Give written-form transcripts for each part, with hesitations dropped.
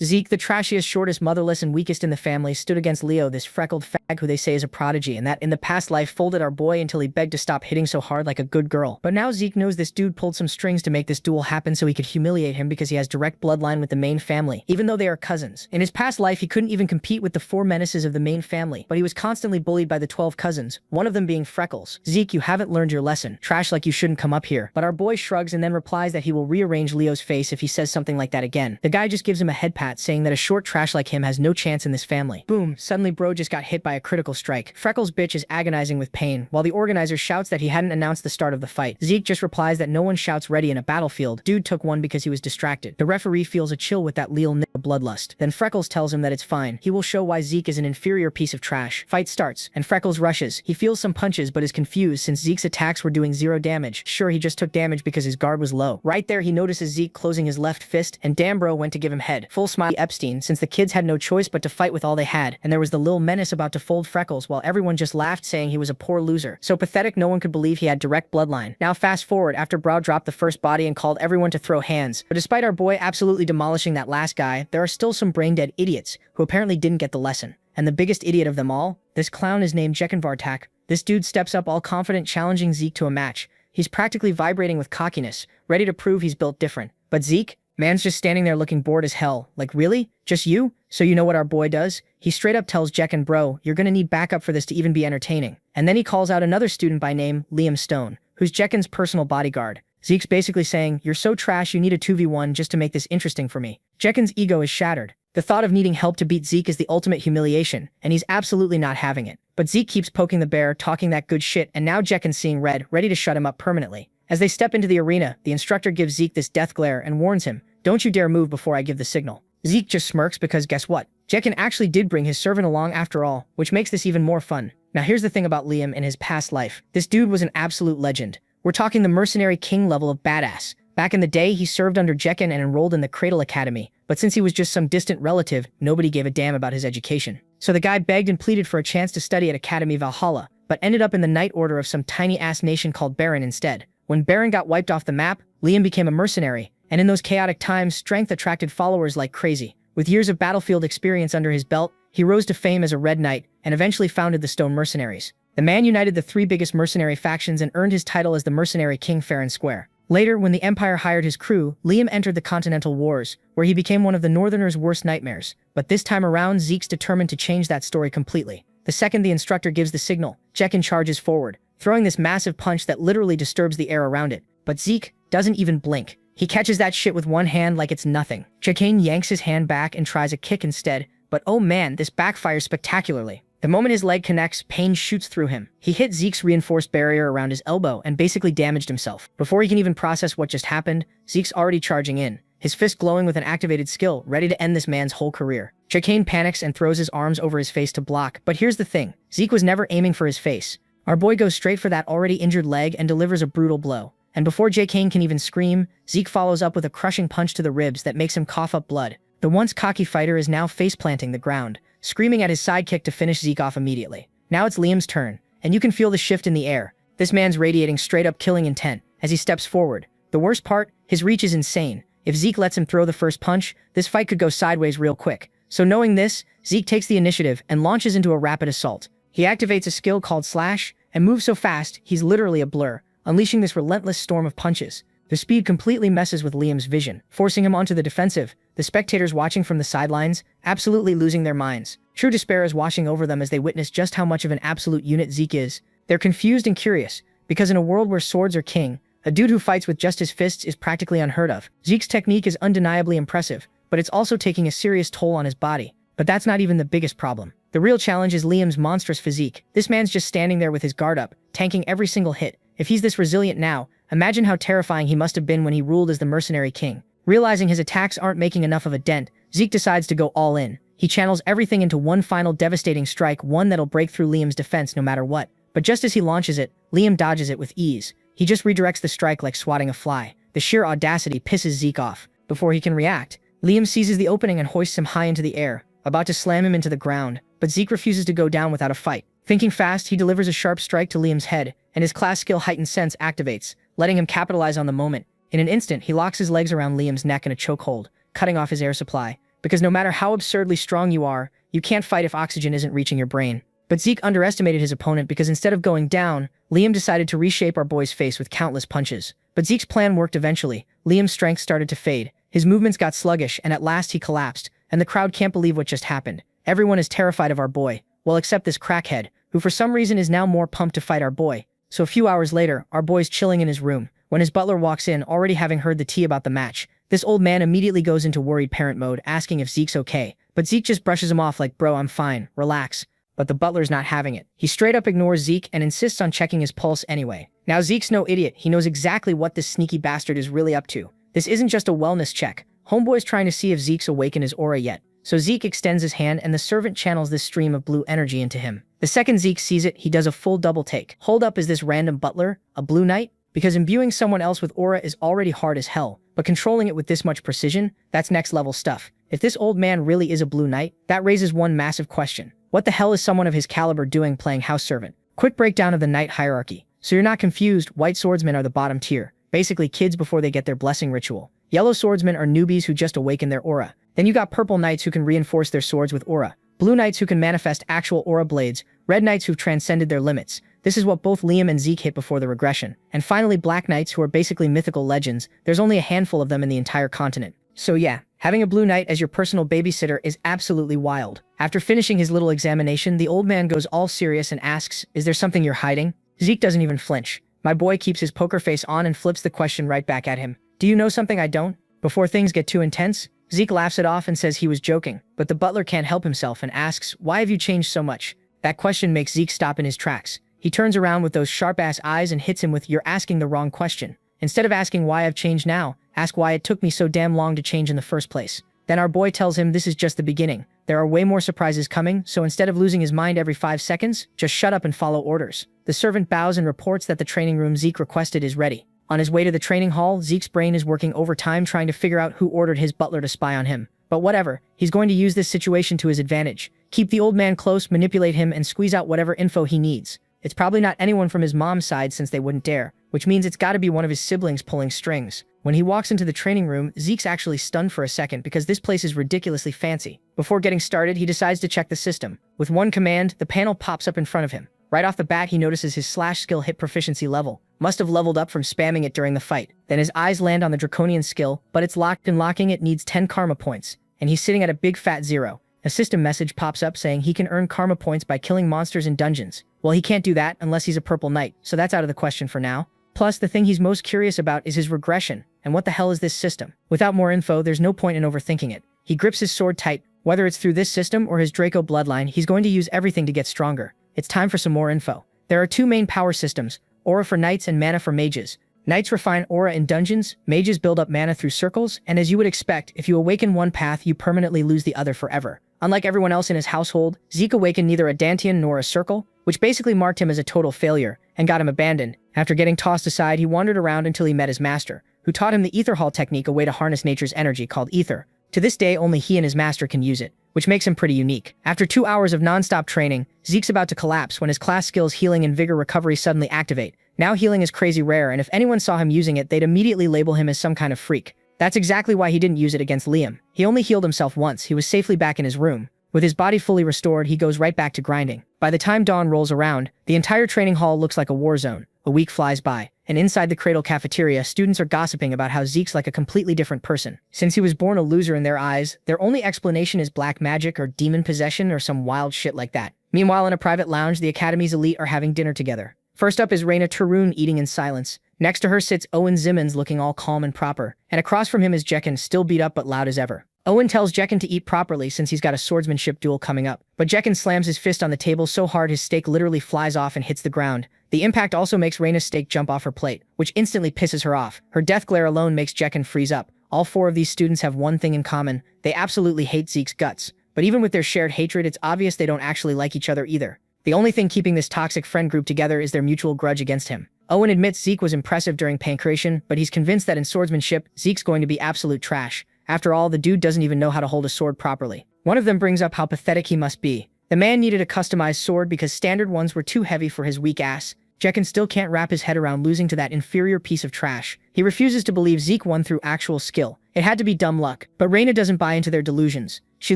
Zeke, the trashiest, shortest, motherless, and weakest in the family, stood against Leo, this freckled fag who they say is a prodigy and that in the past life folded our boy until he begged to stop hitting so hard like a good girl. But now Zeke knows this dude pulled some strings to make this duel happen so he could humiliate him because he has direct bloodline with the main family, even though they are cousins. In his past life, he couldn't even compete with the 4 menaces of the main family, but he was constantly bullied by the 12 cousins, one of them being Freckles. Zeke, you haven't learned your lesson. Trash like you shouldn't come up here. But our boy shrugs and then replies that he will rearrange Leo's face if he says something like that again. The guy just gives him a head pat saying that a short trash like him has no chance in this family. Boom, suddenly bro just got hit by a critical strike. Freckles' bitch is agonizing with pain, while the organizer shouts that he hadn't announced the start of the fight. Zeke just replies that no one shouts ready in a battlefield. Dude took one because he was distracted. The referee feels a chill with that Lil nigga bloodlust. Then Freckles tells him that it's fine. He will show why Zeke is an inferior piece of trash. Fight starts, and Freckles rushes. He feels some punches but is confused since Zeke's attacks were doing 0 damage. Sure, he just took damage because his guard was low. Right there, he notices Zeke closing his left fist, and damn bro went to give him head. Full smile Epstein, since the kids had no choice but to fight with all they had, and there was the Lil menace about to fold Freckles while everyone just laughed saying he was a poor loser. So pathetic no one could believe he had direct bloodline. Now fast forward after Brow dropped the first body and called everyone to throw hands. But despite our boy absolutely demolishing that last guy, there are still some brain-dead idiots who apparently didn't get the lesson. And the biggest idiot of them all? This clown is named Jekenvartak. This dude steps up all confident challenging Zeke to a match. He's practically vibrating with cockiness, ready to prove he's built different. But Zeke? Man's just standing there looking bored as hell. Like, really? Just you? So you know what our boy does? He straight up tells Jekken, bro, you're gonna need backup for this to even be entertaining. And then he calls out another student by name, Liam Stone, who's Jekken's personal bodyguard. Zeke's basically saying, you're so trash you need a 2v1 just to make this interesting for me. Jekken's ego is shattered. The thought of needing help to beat Zeke is the ultimate humiliation, and he's absolutely not having it. But Zeke keeps poking the bear, talking that good shit, and now Jekken's seeing red, ready to shut him up permanently. As they step into the arena, the instructor gives Zeke this death glare and warns him, don't you dare move before I give the signal. Zeke just smirks because guess what? Jekken actually did bring his servant along after all, which makes this even more fun. Now here's the thing about Liam in his past life. This dude was an absolute legend. We're talking the mercenary king level of badass. Back in the day, he served under Jekken and enrolled in the Cradle Academy, but since he was just some distant relative, nobody gave a damn about his education. So the guy begged and pleaded for a chance to study at Academy Valhalla, but ended up in the Night Order of some tiny-ass nation called Baron instead. When Baron got wiped off the map, Liam became a mercenary, and in those chaotic times, strength attracted followers like crazy. With years of battlefield experience under his belt, he rose to fame as a Red Knight, and eventually founded the Stone Mercenaries. The man united the 3 biggest mercenary factions and earned his title as the Mercenary King fair and square. Later, when the Empire hired his crew, Liam entered the Continental Wars, where he became one of the Northerners' worst nightmares. But this time around, Zeke's determined to change that story completely. The second the instructor gives the signal, Jekken charges forward, throwing this massive punch that literally disturbs the air around it. But Zeke doesn't even blink. He catches that shit with one hand like it's nothing. Jekken yanks his hand back and tries a kick instead, but oh man, this backfires spectacularly. The moment his leg connects, pain shoots through him. He hit Zeke's reinforced barrier around his elbow and basically damaged himself. Before he can even process what just happened, Zeke's already charging in, his fist glowing with an activated skill, ready to end this man's whole career. Jekken panics and throws his arms over his face to block, but here's the thing. Zeke was never aiming for his face. Our boy goes straight for that already injured leg and delivers a brutal blow. And before Jekken can even scream, Zeke follows up with a crushing punch to the ribs that makes him cough up blood. The once cocky fighter is now face-planting the ground, screaming at his sidekick to finish Zeke off immediately. Now it's Liam's turn, and you can feel the shift in the air. This man's radiating straight-up killing intent as he steps forward. The worst part, his reach is insane. If Zeke lets him throw the first punch, this fight could go sideways real quick. So knowing this, Zeke takes the initiative and launches into a rapid assault. He activates a skill called Slash, and moves so fast, he's literally a blur, unleashing this relentless storm of punches. The speed completely messes with Liam's vision, forcing him onto the defensive, the spectators watching from the sidelines, absolutely losing their minds. True despair is washing over them as they witness just how much of an absolute unit Zeke is. They're confused and curious, because in a world where swords are king, a dude who fights with just his fists is practically unheard of. Zeke's technique is undeniably impressive, but it's also taking a serious toll on his body. But that's not even the biggest problem. The real challenge is Liam's monstrous physique. This man's just standing there with his guard up, tanking every single hit. If he's this resilient now, imagine how terrifying he must have been when he ruled as the Mercenary King. Realizing his attacks aren't making enough of a dent, Zeke decides to go all in. He channels everything into one final devastating strike, one that'll break through Liam's defense no matter what. But just as he launches it, Liam dodges it with ease. He just redirects the strike like swatting a fly. The sheer audacity pisses Zeke off. Before he can react, Liam seizes the opening and hoists him high into the air, about to slam him into the ground. But Zeke refuses to go down without a fight. Thinking fast, he delivers a sharp strike to Liam's head, and his class skill Heightened Sense activates, letting him capitalize on the moment. In an instant, he locks his legs around Liam's neck in a chokehold, cutting off his air supply. because no matter how absurdly strong you are, you can't fight if oxygen isn't reaching your brain. But Zeke underestimated his opponent because instead of going down, Liam decided to reshape our boy's face with countless punches. But Zeke's plan worked eventually. Liam's strength started to fade. His movements got sluggish, and at last he collapsed, and the crowd can't believe what just happened. Everyone is terrified of our boy, well except this crackhead, who for some reason is now more pumped to fight our boy. So a few hours later, our boy's chilling in his room, when his butler walks in, already having heard the tea about the match. This old man immediately goes into worried parent mode, asking if Zeke's okay. But Zeke just brushes him off like, bro, I'm fine, relax. But the butler's not having it. He straight up ignores Zeke and insists on checking his pulse anyway. Now Zeke's no idiot, he knows exactly what this sneaky bastard is really up to. This isn't just a wellness check. Homeboy's trying to see if Zeke's awakened his aura yet. So Zeke extends his hand and the servant channels this stream of blue energy into him. The second Zeke sees it, he does a full double take. Hold up, is this random butler a blue knight? Because imbuing someone else with aura is already hard as hell, but controlling it with this much precision, that's next level stuff. If this old man really is a blue knight, that raises one massive question. What the hell is someone of his caliber doing playing house servant? Quick breakdown of the knight hierarchy. So you're not confused, white swordsmen are the bottom tier. Basically kids before they get their blessing ritual. Yellow swordsmen are newbies who just awaken their aura. Then you got purple knights who can reinforce their swords with aura. Blue knights who can manifest actual aura blades. Red knights who've transcended their limits. This is what both Liam and Zeke hit before the regression. And finally black knights who are basically mythical legends. There's only a handful of them in the entire continent. So yeah, having a blue knight as your personal babysitter is absolutely wild. After finishing his little examination, the old man goes all serious and asks, is there something you're hiding? Zeke doesn't even flinch. My boy keeps his poker face on and flips the question right back at him. Do you know something I don't? Before things get too intense, Zeke laughs it off and says he was joking, but the butler can't help himself and asks, why have you changed so much? That question makes Zeke stop in his tracks. He turns around with those sharp-ass eyes and hits him with, you're asking the wrong question. Instead of asking why I've changed now, ask why it took me so damn long to change in the first place. Then our boy tells him this is just the beginning. There are way more surprises coming, so instead of losing his mind every 5 seconds, just shut up and follow orders. The servant bows and reports that the training room Zeke requested is ready. On his way to the training hall, Zeke's brain is working overtime trying to figure out who ordered his butler to spy on him. But whatever, he's going to use this situation to his advantage. Keep the old man close, manipulate him, and squeeze out whatever info he needs. It's probably not anyone from his mom's side since they wouldn't dare, which means it's gotta be one of his siblings pulling strings. When he walks into the training room, Zeke's actually stunned for a second because this place is ridiculously fancy. Before getting started, he decides to check the system. With one command, the panel pops up in front of him. Right off the bat, he notices his slash skill hit proficiency level. Must have leveled up from spamming it during the fight. Then his eyes land on the draconian skill, but it's locked, and locking it needs 10 karma points, and he's sitting at a big fat 0. A system message pops up saying he can earn karma points by killing monsters in dungeons. Well, he can't do that unless he's a purple knight, so that's out of the question for now. Plus, the thing he's most curious about is his regression, and what the hell is this system? Without more info, there's no point in overthinking it. He grips his sword tight. Whether it's through this system or his Draco bloodline, he's going to use everything to get stronger. It's time for some more info. There are 2 main power systems, aura for knights and mana for mages. Knights refine aura in dungeons, mages build up mana through circles, and as you would expect, if you awaken one path, you permanently lose the other forever. Unlike everyone else in his household, Zeke awakened neither a dantian nor a circle, which basically marked him as a total failure, and got him abandoned. After getting tossed aside, he wandered around until he met his master, who taught him the Ether Hall technique, a way to harness nature's energy called ether. To this day, only he and his master can use it, which makes him pretty unique. After 2 hours of non-stop training, Zeke's about to collapse when his class skills healing and vigor recovery suddenly activate. Now healing is crazy rare, and if anyone saw him using it, they'd immediately label him as some kind of freak. That's exactly why he didn't use it against Liam. He only healed himself once. He was safely back in his room. With his body fully restored, he goes right back to grinding. By the time dawn rolls around, the entire training hall looks like a war zone. A week flies by, and inside the Cradle cafeteria, students are gossiping about how Zeke's like a completely different person. Since he was born a loser in their eyes, their only explanation is black magic or demon possession or some wild shit like that. Meanwhile, in a private lounge, the Academy's elite are having dinner together. First up is Reina Tarun eating in silence. Next to her sits Owen Zimmons looking all calm and proper, and across from him is Jekken, still beat up but loud as ever. Owen tells Jekken to eat properly since he's got a swordsmanship duel coming up, but Jekken slams his fist on the table so hard his steak literally flies off and hits the ground. The impact also makes Reina's steak jump off her plate, which instantly pisses her off. Her death glare alone makes Jekken freeze up. All 4 of these students have one thing in common: they absolutely hate Zeke's guts. But even with their shared hatred, it's obvious they don't actually like each other either. The only thing keeping this toxic friend group together is their mutual grudge against him. Owen admits Zeke was impressive during pancration, but he's convinced that in swordsmanship, Zeke's going to be absolute trash. After all, the dude doesn't even know how to hold a sword properly. One of them brings up how pathetic he must be. The man needed a customized sword because standard ones were too heavy for his weak ass. Jekken still can't wrap his head around losing to that inferior piece of trash. He refuses to believe Zeke won through actual skill. It had to be dumb luck. But Reina doesn't buy into their delusions. She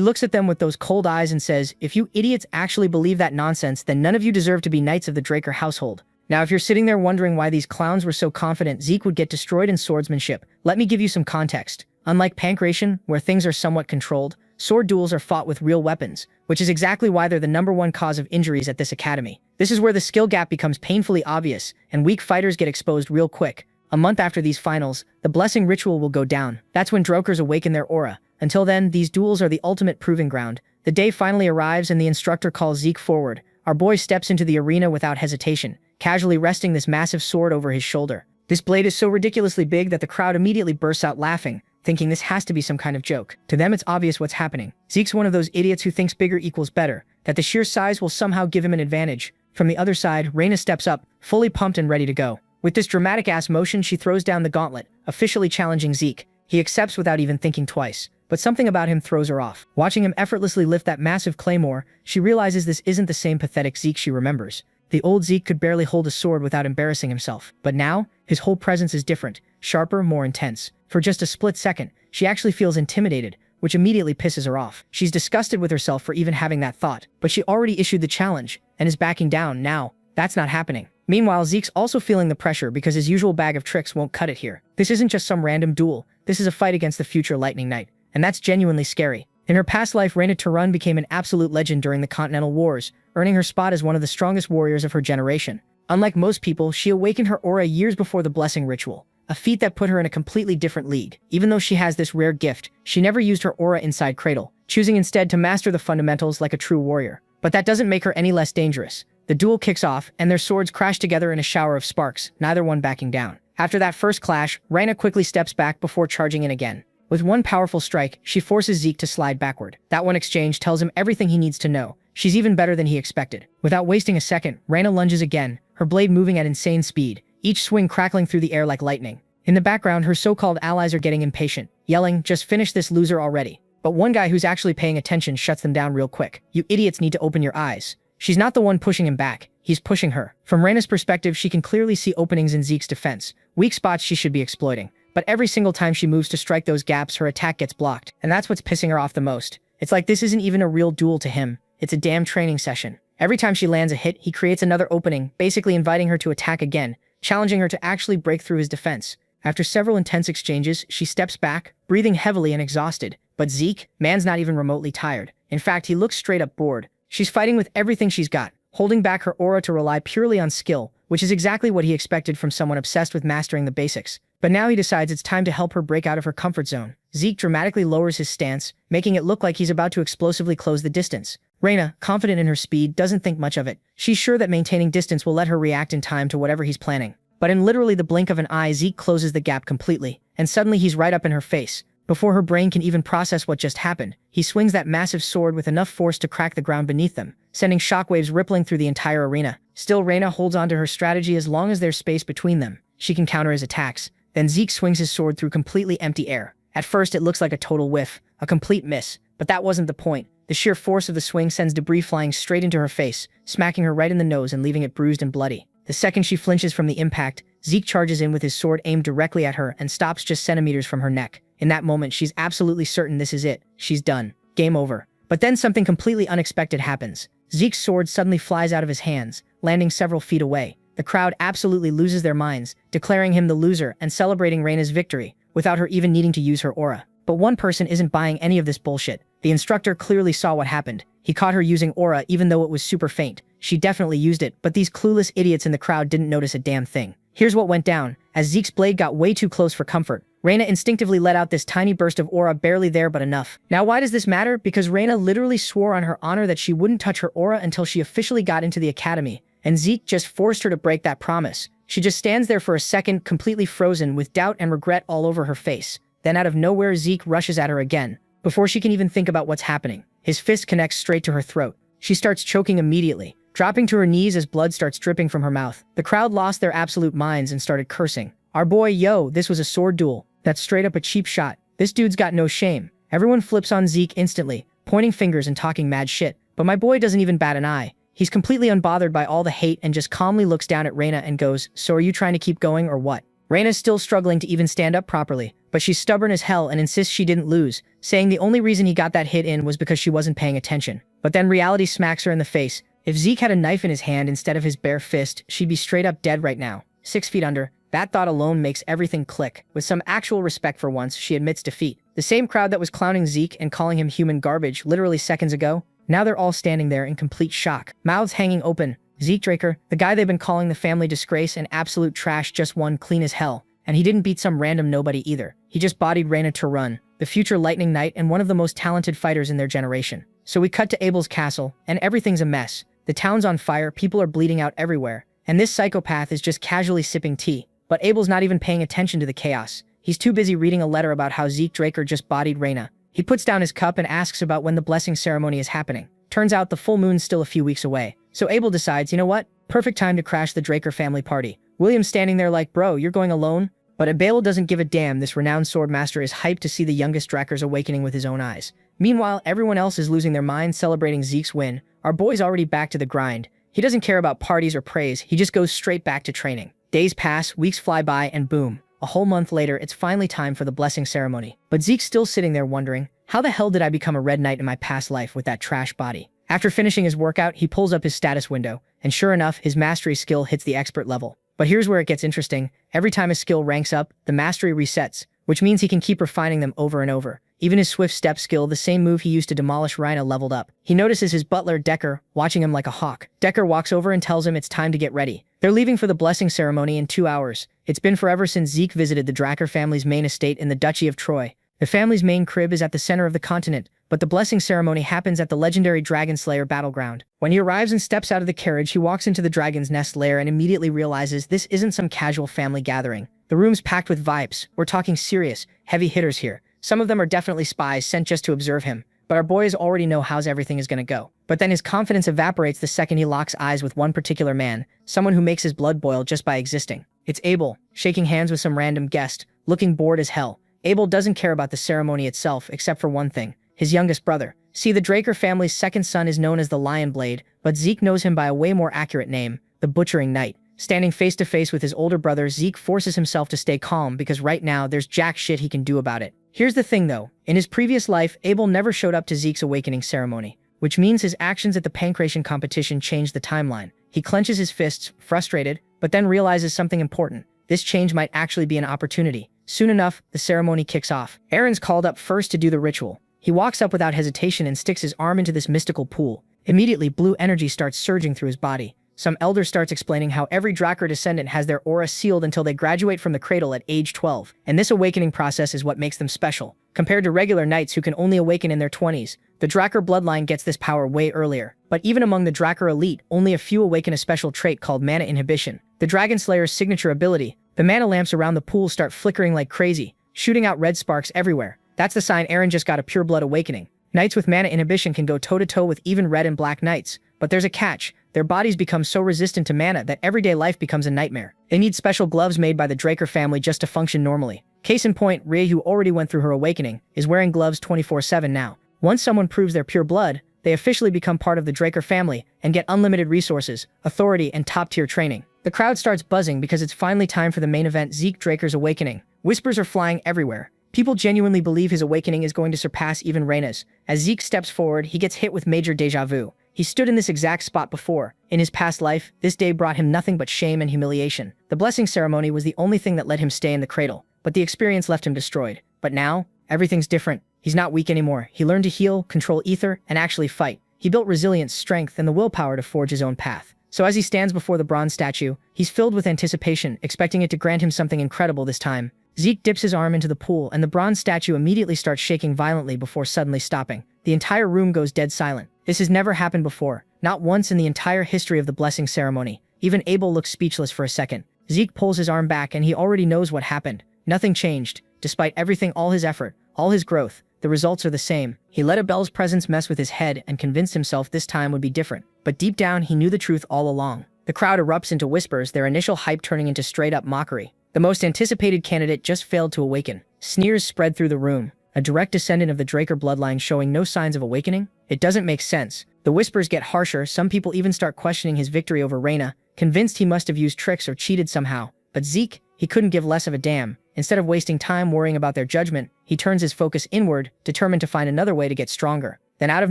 looks at them with those cold eyes and says, if you idiots actually believe that nonsense, then none of you deserve to be knights of the Draker household. Now, if you're sitting there wondering why these clowns were so confident Zeke would get destroyed in swordsmanship, let me give you some context. Unlike Pancration, where things are somewhat controlled, sword duels are fought with real weapons, which is exactly why they're the #1 cause of injuries at this academy. This is where the skill gap becomes painfully obvious, and weak fighters get exposed real quick. A month after these finals, the blessing ritual will go down. That's when Drokers awaken their aura. Until then, these duels are the ultimate proving ground. The day finally arrives and the instructor calls Zeke forward. Our boy steps into the arena without hesitation, casually resting this massive sword over his shoulder. This blade is so ridiculously big that the crowd immediately bursts out laughing, thinking this has to be some kind of joke. To them, it's obvious what's happening. Zeke's one of those idiots who thinks bigger equals better, that the sheer size will somehow give him an advantage. From the other side, Reina steps up, fully pumped and ready to go. With this dramatic-ass motion, she throws down the gauntlet, officially challenging Zeke. He accepts without even thinking twice. But something about him throws her off. Watching him effortlessly lift that massive claymore, she realizes this isn't the same pathetic Zeke she remembers. The old Zeke could barely hold a sword without embarrassing himself. But now, his whole presence is different, sharper, more intense. For just a split second, she actually feels intimidated, which immediately pisses her off. She's disgusted with herself for even having that thought, but she already issued the challenge, and is backing down now. That's not happening. Meanwhile, Zeke's also feeling the pressure because his usual bag of tricks won't cut it here. This isn't just some random duel, this is a fight against the future Lightning Knight. And that's genuinely scary. In her past life, Reina Turun became an absolute legend during the Continental Wars, earning her spot as one of the strongest warriors of her generation. Unlike most people, she awakened her aura years before the blessing ritual, a feat that put her in a completely different league. Even though she has this rare gift, she never used her aura inside Cradle, choosing instead to master the fundamentals like a true warrior. But that doesn't make her any less dangerous. The duel kicks off, and their swords crash together in a shower of sparks, neither one backing down. After that first clash, Reina quickly steps back before charging in again. With one powerful strike, she forces Zeke to slide backward. That one exchange tells him everything he needs to know. She's even better than he expected. Without wasting a second, Reina lunges again, her blade moving at insane speed, each swing crackling through the air like lightning. In the background, her so-called allies are getting impatient, yelling, "Just finish this loser already." But one guy who's actually paying attention shuts them down real quick. "You idiots need to open your eyes." She's not the one pushing him back, he's pushing her. From Reina's perspective, she can clearly see openings in Zeke's defense, weak spots she should be exploiting. But every single time she moves to strike those gaps, her attack gets blocked. And that's what's pissing her off the most. It's like this isn't even a real duel to him. It's a damn training session. Every time she lands a hit, he creates another opening, basically inviting her to attack again, challenging her to actually break through his defense. After several intense exchanges, she steps back, breathing heavily and exhausted. But Zeke, man's not even remotely tired. In fact, he looks straight up bored. She's fighting with everything she's got, holding back her aura to rely purely on skill, which is exactly what he expected from someone obsessed with mastering the basics. But now he decides it's time to help her break out of her comfort zone. Zeke dramatically lowers his stance, making it look like he's about to explosively close the distance. Reina, confident in her speed, doesn't think much of it. She's sure that maintaining distance will let her react in time to whatever he's planning. But in literally the blink of an eye, Zeke closes the gap completely, and suddenly he's right up in her face. Before her brain can even process what just happened, he swings that massive sword with enough force to crack the ground beneath them, sending shockwaves rippling through the entire arena. Still, Reina holds on to her strategy as long as there's space between them. She can counter his attacks. Then Zeke swings his sword through completely empty air. At first, it looks like a total whiff, a complete miss. But that wasn't the point. The sheer force of the swing sends debris flying straight into her face, smacking her right in the nose and leaving it bruised and bloody. The second she flinches from the impact, Zeke charges in with his sword aimed directly at her and stops just centimeters from her neck. In that moment, she's absolutely certain this is it. She's done. Game over. But then something completely unexpected happens. Zeke's sword suddenly flies out of his hands, landing several feet away. The crowd absolutely loses their minds, declaring him the loser and celebrating Reina's victory, without her even needing to use her aura. But one person isn't buying any of this bullshit. The instructor clearly saw what happened. He caught her using aura even though it was super faint. She definitely used it, but these clueless idiots in the crowd didn't notice a damn thing. Here's what went down. As Zeke's blade got way too close for comfort, Reina instinctively let out this tiny burst of aura, barely there but enough. Now why does this matter? Because Reina literally swore on her honor that she wouldn't touch her aura until she officially got into the academy, and Zeke just forced her to break that promise. She just stands there for a second, completely frozen, with doubt and regret all over her face. Then out of nowhere, Zeke rushes at her again. Before she can even think about what's happening, his fist connects straight to her throat. She starts choking immediately, dropping to her knees as blood starts dripping from her mouth. The crowd lost their absolute minds and started cursing. Our boy, yo, this was a sword duel. That's straight up a cheap shot. This dude's got no shame. Everyone flips on Zeke instantly, pointing fingers and talking mad shit. But my boy doesn't even bat an eye. He's completely unbothered by all the hate and just calmly looks down at Reina and goes, "So are you trying to keep going or what?" Reina's still struggling to even stand up properly, but she's stubborn as hell and insists she didn't lose, saying the only reason he got that hit in was because she wasn't paying attention. But then reality smacks her in the face. If Zeke had a knife in his hand instead of his bare fist, she'd be straight up dead right now. 6 feet under. That thought alone makes everything click. With some actual respect for once, she admits defeat. The same crowd that was clowning Zeke and calling him human garbage literally seconds ago, now they're all standing there in complete shock, mouths hanging open. Zeke Draker, the guy they've been calling the family disgrace and absolute trash, just won clean as hell. And he didn't beat some random nobody either. He just bodied Reina to run, the future Lightning Knight and one of the most talented fighters in their generation. So we cut to Abel's castle, and everything's a mess. The town's on fire, people are bleeding out everywhere, and this psychopath is just casually sipping tea. But Abel's not even paying attention to the chaos. He's too busy reading a letter about how Zeke Draker just bodied Reina. He puts down his cup and asks about when the blessing ceremony is happening. Turns out the full moon's still a few weeks away. So Abel decides, you know what? Perfect time to crash the Draker family party. William's standing there like, bro, you're going alone? But Abel doesn't give a damn. This renowned swordmaster is hyped to see the youngest Drakkars awakening with his own eyes. Meanwhile, everyone else is losing their minds celebrating Zeke's win. Our boy's already back to the grind. He doesn't care about parties or praise, he just goes straight back to training. Days pass, weeks fly by, and boom. A whole month later, it's finally time for the blessing ceremony. But Zeke's still sitting there wondering, how the hell did I become a red knight in my past life with that trash body? After finishing his workout, he pulls up his status window, and sure enough, his mastery skill hits the expert level. But here's where it gets interesting. Every time his skill ranks up, the mastery resets, which means he can keep refining them over and over. Even his swift step skill, the same move he used to demolish Reina, leveled up. He notices his butler, Decker, watching him like a hawk. Decker walks over and tells him it's time to get ready. They're leaving for the blessing ceremony in 2 hours. It's been forever since Zeke visited the Drakkar family's main estate in the Duchy of Troy. The family's main crib is at the center of the continent, but the blessing ceremony happens at the legendary Dragon Slayer battleground. When he arrives and steps out of the carriage, he walks into the Dragon's Nest lair and immediately realizes this isn't some casual family gathering. The room's packed with vibes. We're talking serious, heavy hitters here. Some of them are definitely spies sent just to observe him, but our boys already know how everything is gonna go. But then his confidence evaporates the second he locks eyes with one particular man, someone who makes his blood boil just by existing. It's Abel, shaking hands with some random guest, looking bored as hell. Abel doesn't care about the ceremony itself, except for one thing, his youngest brother. See, the Drakkar family's second son is known as the Lion Blade, but Zeke knows him by a way more accurate name, the Butchering Knight. Standing face to face with his older brother, Zeke forces himself to stay calm because right now there's jack shit he can do about it. Here's the thing though, in his previous life, Abel never showed up to Zeke's awakening ceremony, which means his actions at the pancration competition changed the timeline. He clenches his fists, frustrated, but then realizes something important. This change might actually be an opportunity. Soon enough, the ceremony kicks off. Aaron's called up first to do the ritual. He walks up without hesitation and sticks his arm into this mystical pool. Immediately, blue energy starts surging through his body. Some elder starts explaining how every Drakkar descendant has their aura sealed until they graduate from the cradle at age 12, and this awakening process is what makes them special. Compared to regular knights who can only awaken in their 20s, the Drakkar bloodline gets this power way earlier. But even among the Drakkar elite, only a few awaken a special trait called mana inhibition, the Dragon Slayer's signature ability. The mana lamps around the pool start flickering like crazy, shooting out red sparks everywhere. That's the sign Aaron just got a pure blood awakening. Knights with mana inhibition can go toe-to-toe with even red and black knights, but there's a catch. Their bodies become so resistant to mana that everyday life becomes a nightmare. They need special gloves made by the Drakkar family just to function normally. Case in point, Rhea, who already went through her awakening, is wearing gloves 24/7 now. Once someone proves they're pure blood, they officially become part of the Drakkar family and get unlimited resources, authority, and top-tier training. The crowd starts buzzing because it's finally time for the main event, Zeke Draker's awakening. Whispers are flying everywhere. People genuinely believe his awakening is going to surpass even Reina's. As Zeke steps forward, he gets hit with major deja vu. He stood in this exact spot before. In his past life, this day brought him nothing but shame and humiliation. The blessing ceremony was the only thing that let him stay in the cradle, but the experience left him destroyed. But now, everything's different. He's not weak anymore. He learned to heal, control ether, and actually fight. He built resilience, strength, and the willpower to forge his own path. So as he stands before the bronze statue, he's filled with anticipation, expecting it to grant him something incredible this time. Zeke dips his arm into the pool, and the bronze statue immediately starts shaking violently before suddenly stopping. The entire room goes dead silent. This has never happened before, not once in the entire history of the blessing ceremony. Even Abel looks speechless for a second. Zeke pulls his arm back and he already knows what happened. Nothing changed. Despite everything, all his effort, all his growth, the results are the same. He let Abel's presence mess with his head and convinced himself this time would be different. But deep down, he knew the truth all along. The crowd erupts into whispers, their initial hype turning into straight-up mockery. The most anticipated candidate just failed to awaken. Sneers spread through the room. A direct descendant of the Drakkar bloodline showing no signs of awakening? It doesn't make sense. The whispers get harsher, some people even start questioning his victory over Reina, convinced he must have used tricks or cheated somehow. But Zeke, he couldn't give less of a damn. Instead of wasting time worrying about their judgment, he turns his focus inward, determined to find another way to get stronger. Then out of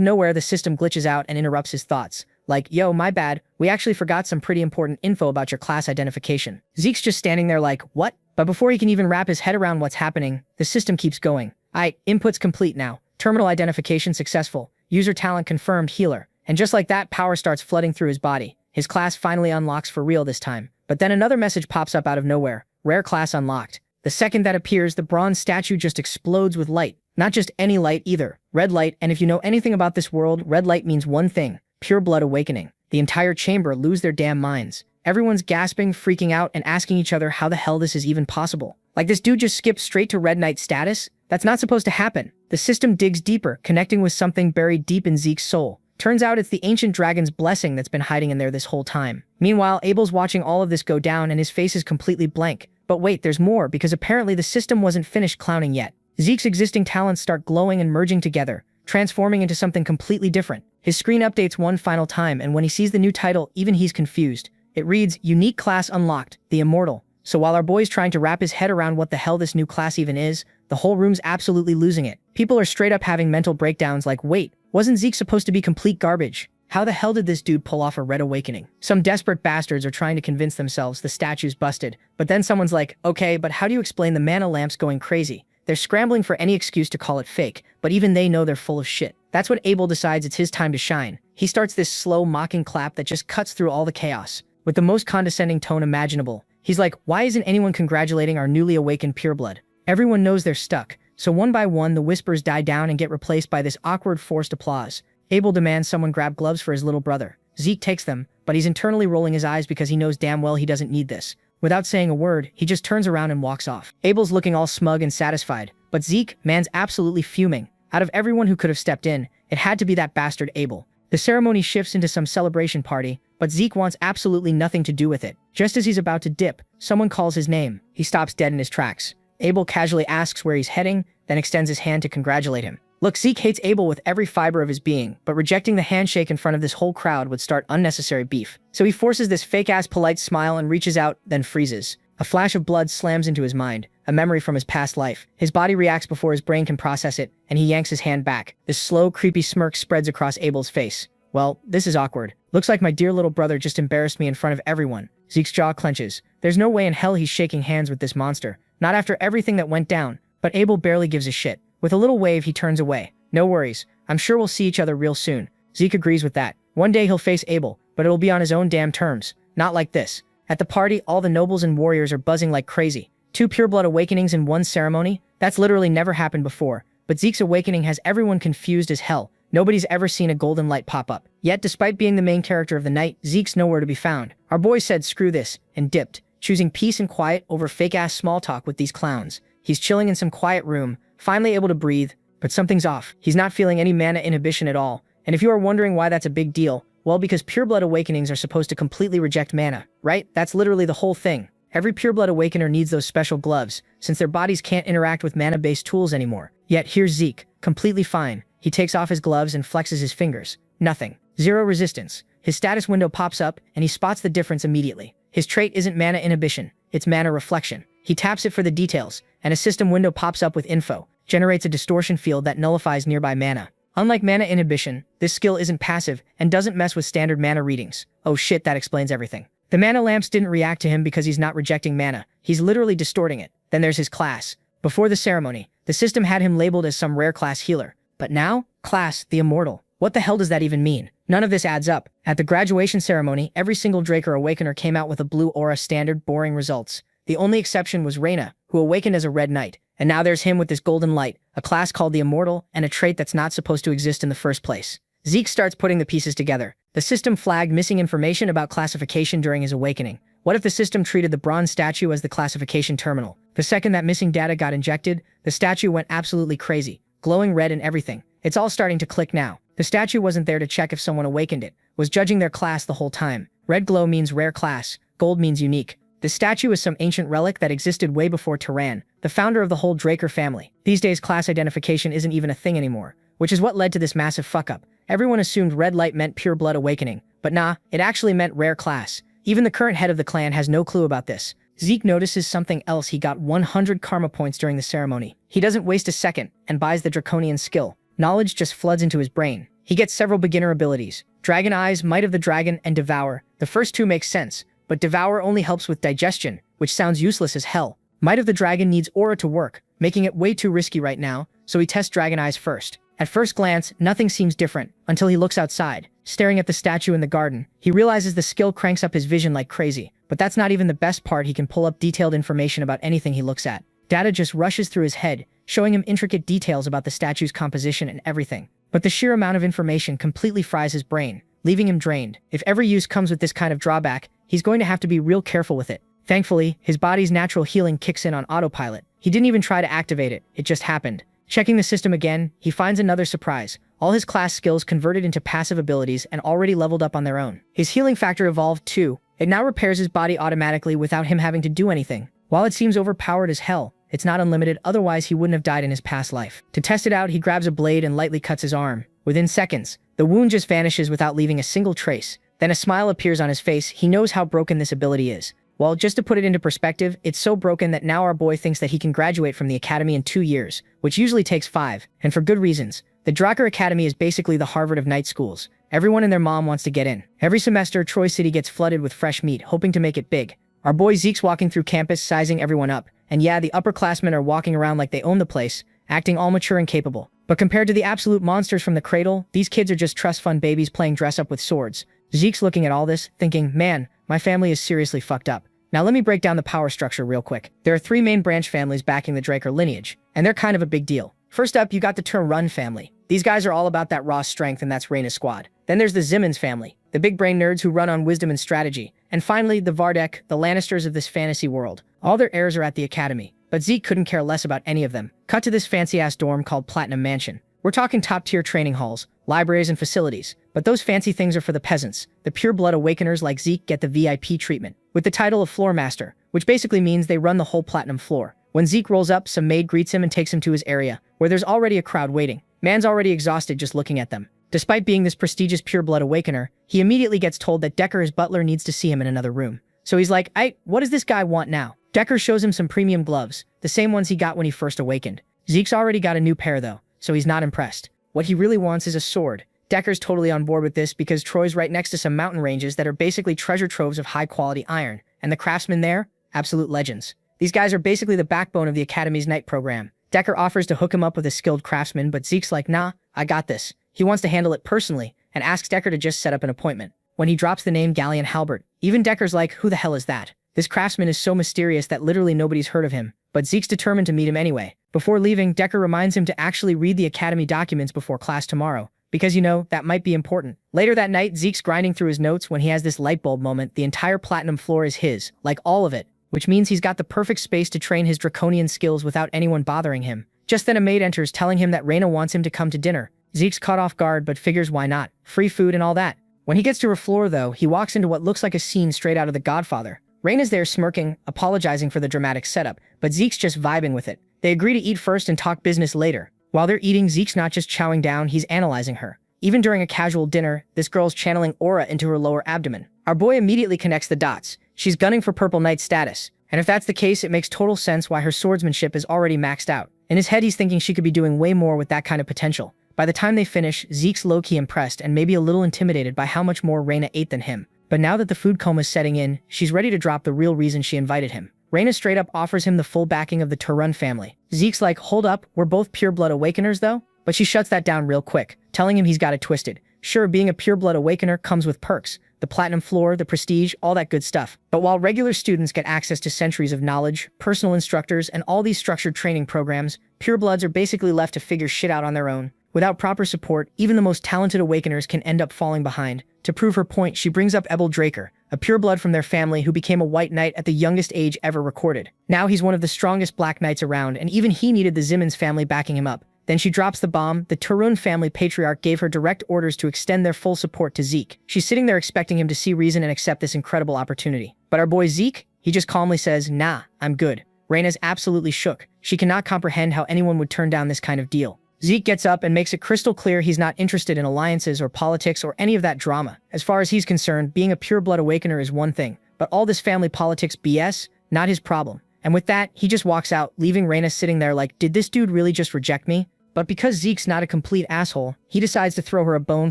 nowhere, the system glitches out and interrupts his thoughts. Like, yo, my bad, we actually forgot some pretty important info about your class identification. Zeke's just standing there like, what? But before he can even wrap his head around what's happening, the system keeps going. Inputs complete now. Terminal identification successful. User talent confirmed healer. And just like that, power starts flooding through his body. His class finally unlocks for real this time. But then another message pops up out of nowhere. Rare class unlocked. The second that appears, the bronze statue just explodes with light. Not just any light either. Red light, and if you know anything about this world, red light means one thing. Pure blood awakening. The entire chamber lose their damn minds. Everyone's gasping, freaking out, and asking each other how the hell this is even possible. Like this dude just skipped straight to Red Knight status? That's not supposed to happen. The system digs deeper, connecting with something buried deep in Zeke's soul. Turns out it's the ancient dragon's blessing that's been hiding in there this whole time. Meanwhile, Abel's watching all of this go down and his face is completely blank. But wait, there's more, because apparently the system wasn't finished clowning yet. Zeke's existing talents start glowing and merging together, transforming into something completely different. His screen updates one final time, and when he sees the new title, even he's confused. It reads, Unique Class Unlocked, the Immortal. So while our boy's trying to wrap his head around what the hell this new class even is, the whole room's absolutely losing it. People are straight up having mental breakdowns like, wait, wasn't Zeke supposed to be complete garbage? How the hell did this dude pull off a red awakening? Some desperate bastards are trying to convince themselves the statue's busted, but then someone's like, okay, but how do you explain the mana lamps going crazy? They're scrambling for any excuse to call it fake, but even they know they're full of shit. That's when Abel decides it's his time to shine. He starts this slow, mocking clap that just cuts through all the chaos. With the most condescending tone imaginable, he's like, why isn't anyone congratulating our newly awakened pureblood? Everyone knows they're stuck, so one by one the whispers die down and get replaced by this awkward forced applause. Abel demands someone grab gloves for his little brother. Zeke takes them, but he's internally rolling his eyes because he knows damn well he doesn't need this. Without saying a word, he just turns around and walks off. Abel's looking all smug and satisfied, but Zeke, man's absolutely fuming. Out of everyone who could have stepped in, it had to be that bastard Abel. The ceremony shifts into some celebration party, but Zeke wants absolutely nothing to do with it. Just as he's about to dip, someone calls his name. He stops dead in his tracks. Abel casually asks where he's heading, then extends his hand to congratulate him. Look, Zeke hates Abel with every fiber of his being, but rejecting the handshake in front of this whole crowd would start unnecessary beef. So he forces this fake-ass polite smile and reaches out, then freezes. A flash of blood slams into his mind, a memory from his past life. His body reacts before his brain can process it, and he yanks his hand back. This slow, creepy smirk spreads across Abel's face. Well, this is awkward. Looks like my dear little brother just embarrassed me in front of everyone. Zeke's jaw clenches. There's no way in hell he's shaking hands with this monster. Not after everything that went down. But Abel barely gives a shit. With a little wave, he turns away. No worries. I'm sure we'll see each other real soon. Zeke agrees with that. One day he'll face Abel, but it'll be on his own damn terms. Not like this. At the party, all the nobles and warriors are buzzing like crazy. 2 pureblood awakenings in one ceremony? That's literally never happened before. But Zeke's awakening has everyone confused as hell. Nobody's ever seen a golden light pop up. Yet, despite being the main character of the night, Zeke's nowhere to be found. Our boy said screw this, and dipped, choosing peace and quiet over fake-ass small talk with these clowns. He's chilling in some quiet room, finally able to breathe, but something's off. He's not feeling any mana inhibition at all. And if you are wondering why that's a big deal, well, because pureblood awakenings are supposed to completely reject mana, right? That's literally the whole thing. Every pureblood awakener needs those special gloves, since their bodies can't interact with mana-based tools anymore. Yet here's Zeke, completely fine. He takes off his gloves and flexes his fingers. Nothing. Zero resistance. His status window pops up, and he spots the difference immediately. His trait isn't mana inhibition, it's mana reflection. He taps it for the details, and a system window pops up with info, generates a distortion field that nullifies nearby mana. Unlike mana inhibition, this skill isn't passive and doesn't mess with standard mana readings. Oh shit, that explains everything. The mana lamps didn't react to him because he's not rejecting mana. He's literally distorting it. Then there's his class. Before the ceremony, the system had him labeled as some rare class healer. But now, class, the Immortal. What the hell does that even mean? None of this adds up. At the graduation ceremony, every single Draker Awakener came out with a blue aura standard, boring results. The only exception was Reyna, who awakened as a red knight. And now there's him with this golden light, a class called the Immortal, and a trait that's not supposed to exist in the first place. Zeke starts putting the pieces together. The system flagged missing information about classification during his awakening. What if the system treated the bronze statue as the classification terminal? The second that missing data got injected, the statue went absolutely crazy, glowing red and everything. It's all starting to click now. The statue wasn't there to check if someone awakened it, was judging their class the whole time. Red glow means rare class, gold means unique. The statue is some ancient relic that existed way before Tyran, the founder of the whole Draker family. These days class identification isn't even a thing anymore, which is what led to this massive fuck-up. Everyone assumed red light meant pure blood awakening, but nah, it actually meant rare class. Even the current head of the clan has no clue about this. Zeke notices something else. He got 100 karma points during the ceremony. He doesn't waste a second and buys the draconian skill. Knowledge just floods into his brain. He gets several beginner abilities. Dragon Eyes, Might of the Dragon, and Devour. The first two make sense, but Devour only helps with digestion, which sounds useless as hell. Might of the Dragon needs aura to work, making it way too risky right now, so he tests Dragon Eyes first. At first glance, nothing seems different, until he looks outside. Staring at the statue in the garden, he realizes the skill cranks up his vision like crazy. But that's not even the best part. He can pull up detailed information about anything he looks at. Data just rushes through his head, showing him intricate details about the statue's composition and everything. But the sheer amount of information completely fries his brain, leaving him drained. If every use comes with this kind of drawback, he's going to have to be real careful with it. Thankfully, his body's natural healing kicks in on autopilot. He didn't even try to activate it, it just happened. Checking the system again, he finds another surprise. All his class skills converted into passive abilities and already leveled up on their own. His healing factor evolved too. It now repairs his body automatically without him having to do anything. While it seems overpowered as hell, it's not unlimited, otherwise he wouldn't have died in his past life. To test it out, he grabs a blade and lightly cuts his arm. Within seconds, the wound just vanishes without leaving a single trace. Then a smile appears on his face. He knows how broken this ability is. Well, just to put it into perspective, it's so broken that now our boy thinks that he can graduate from the academy in 2 years, which usually takes 5, and for good reasons. The Dronzer Academy is basically the Harvard of night schools. Everyone and their mom wants to get in. Every semester, Troy City gets flooded with fresh meat, hoping to make it big. Our boy Zeke's walking through campus, sizing everyone up. And yeah, the upperclassmen are walking around like they own the place, acting all mature and capable. But compared to the absolute monsters from the cradle, these kids are just trust fund babies playing dress-up with swords. Zeke's looking at all this, thinking, man, my family is seriously fucked up. Now let me break down the power structure real quick. There are 3 main branch families backing the Dronzer lineage, and they're kind of a big deal. First up, you got the Turun family. These guys are all about that raw strength, and that's Reyna's squad. Then there's the Zimmons family, the big brain nerds who run on wisdom and strategy. And finally, the Vardek, the Lannisters of this fantasy world. All their heirs are at the academy, but Zeke couldn't care less about any of them. Cut to this fancy-ass dorm called Platinum Mansion. We're talking top-tier training halls, libraries, and facilities. But those fancy things are for the peasants. The pure-blood awakeners like Zeke get the VIP treatment, with the title of Floor Master, which basically means they run the whole Platinum floor. When Zeke rolls up, some maid greets him and takes him to his area, where there's already a crowd waiting. Man's already exhausted just looking at them. Despite being this prestigious pure-blood awakener, he immediately gets told that Decker, his butler, needs to see him in another room. So he's like, what does this guy want now? Decker shows him some premium gloves, the same ones he got when he first awakened. Zeke's already got a new pair though, so he's not impressed. What he really wants is a sword. Decker's totally on board with this because Troy's right next to some mountain ranges that are basically treasure troves of high-quality iron, and the craftsmen there, absolute legends. These guys are basically the backbone of the Academy's night program. Decker offers to hook him up with a skilled craftsman, but Zeke's like, nah, I got this. He wants to handle it personally, and asks Decker to just set up an appointment. When he drops the name Galleon Halbert, even Decker's like, who the hell is that? This craftsman is so mysterious that literally nobody's heard of him, but Zeke's determined to meet him anyway. Before leaving, Decker reminds him to actually read the Academy documents before class tomorrow, because that might be important. Later that night, Zeke's grinding through his notes when he has this light bulb moment. The entire Platinum floor is his, like all of it, which means he's got the perfect space to train his draconian skills without anyone bothering him. Just then a maid enters telling him that Reyna wants him to come to dinner. Zeke's caught off guard but figures why not, free food and all that. When he gets to her floor though, he walks into what looks like a scene straight out of The Godfather. Reyna's there smirking, apologizing for the dramatic setup, but Zeke's just vibing with it. They agree to eat first and talk business later. While they're eating, Zeke's not just chowing down, he's analyzing her. Even during a casual dinner, this girl's channeling aura into her lower abdomen. Our boy immediately connects the dots. She's gunning for Purple Knight status. And if that's the case, it makes total sense why her swordsmanship is already maxed out. In his head, he's thinking she could be doing way more with that kind of potential. By the time they finish, Zeke's low-key impressed and maybe a little intimidated by how much more Reyna ate than him. But now that the food coma's setting in, she's ready to drop the real reason she invited him. Reyna straight up offers him the full backing of the Turun family. Zeke's like, hold up, we're both pure-blood awakeners though? But she shuts that down real quick, telling him he's got it twisted. Sure, being a pure-blood awakener comes with perks. The platinum floor, the prestige, all that good stuff. But while regular students get access to centuries of knowledge, personal instructors, and all these structured training programs, purebloods are basically left to figure shit out on their own. Without proper support, even the most talented awakeners can end up falling behind. To prove her point, she brings up Ebel Draker, a pureblood from their family who became a white knight at the youngest age ever recorded. Now he's one of the strongest black knights around, and even he needed the Zimmons family backing him up. Then she drops the bomb. The Turun family patriarch gave her direct orders to extend their full support to Zeke. She's sitting there expecting him to see reason and accept this incredible opportunity. But our boy Zeke, he just calmly says, nah, I'm good. Reyna's absolutely shook. She cannot comprehend how anyone would turn down this kind of deal. Zeke gets up and makes it crystal clear he's not interested in alliances or politics or any of that drama. As far as he's concerned, being a pure-blood awakener is one thing, but all this family politics BS, not his problem. And with that, he just walks out, leaving Reina sitting there like, did this dude really just reject me? But because Zeke's not a complete asshole, he decides to throw her a bone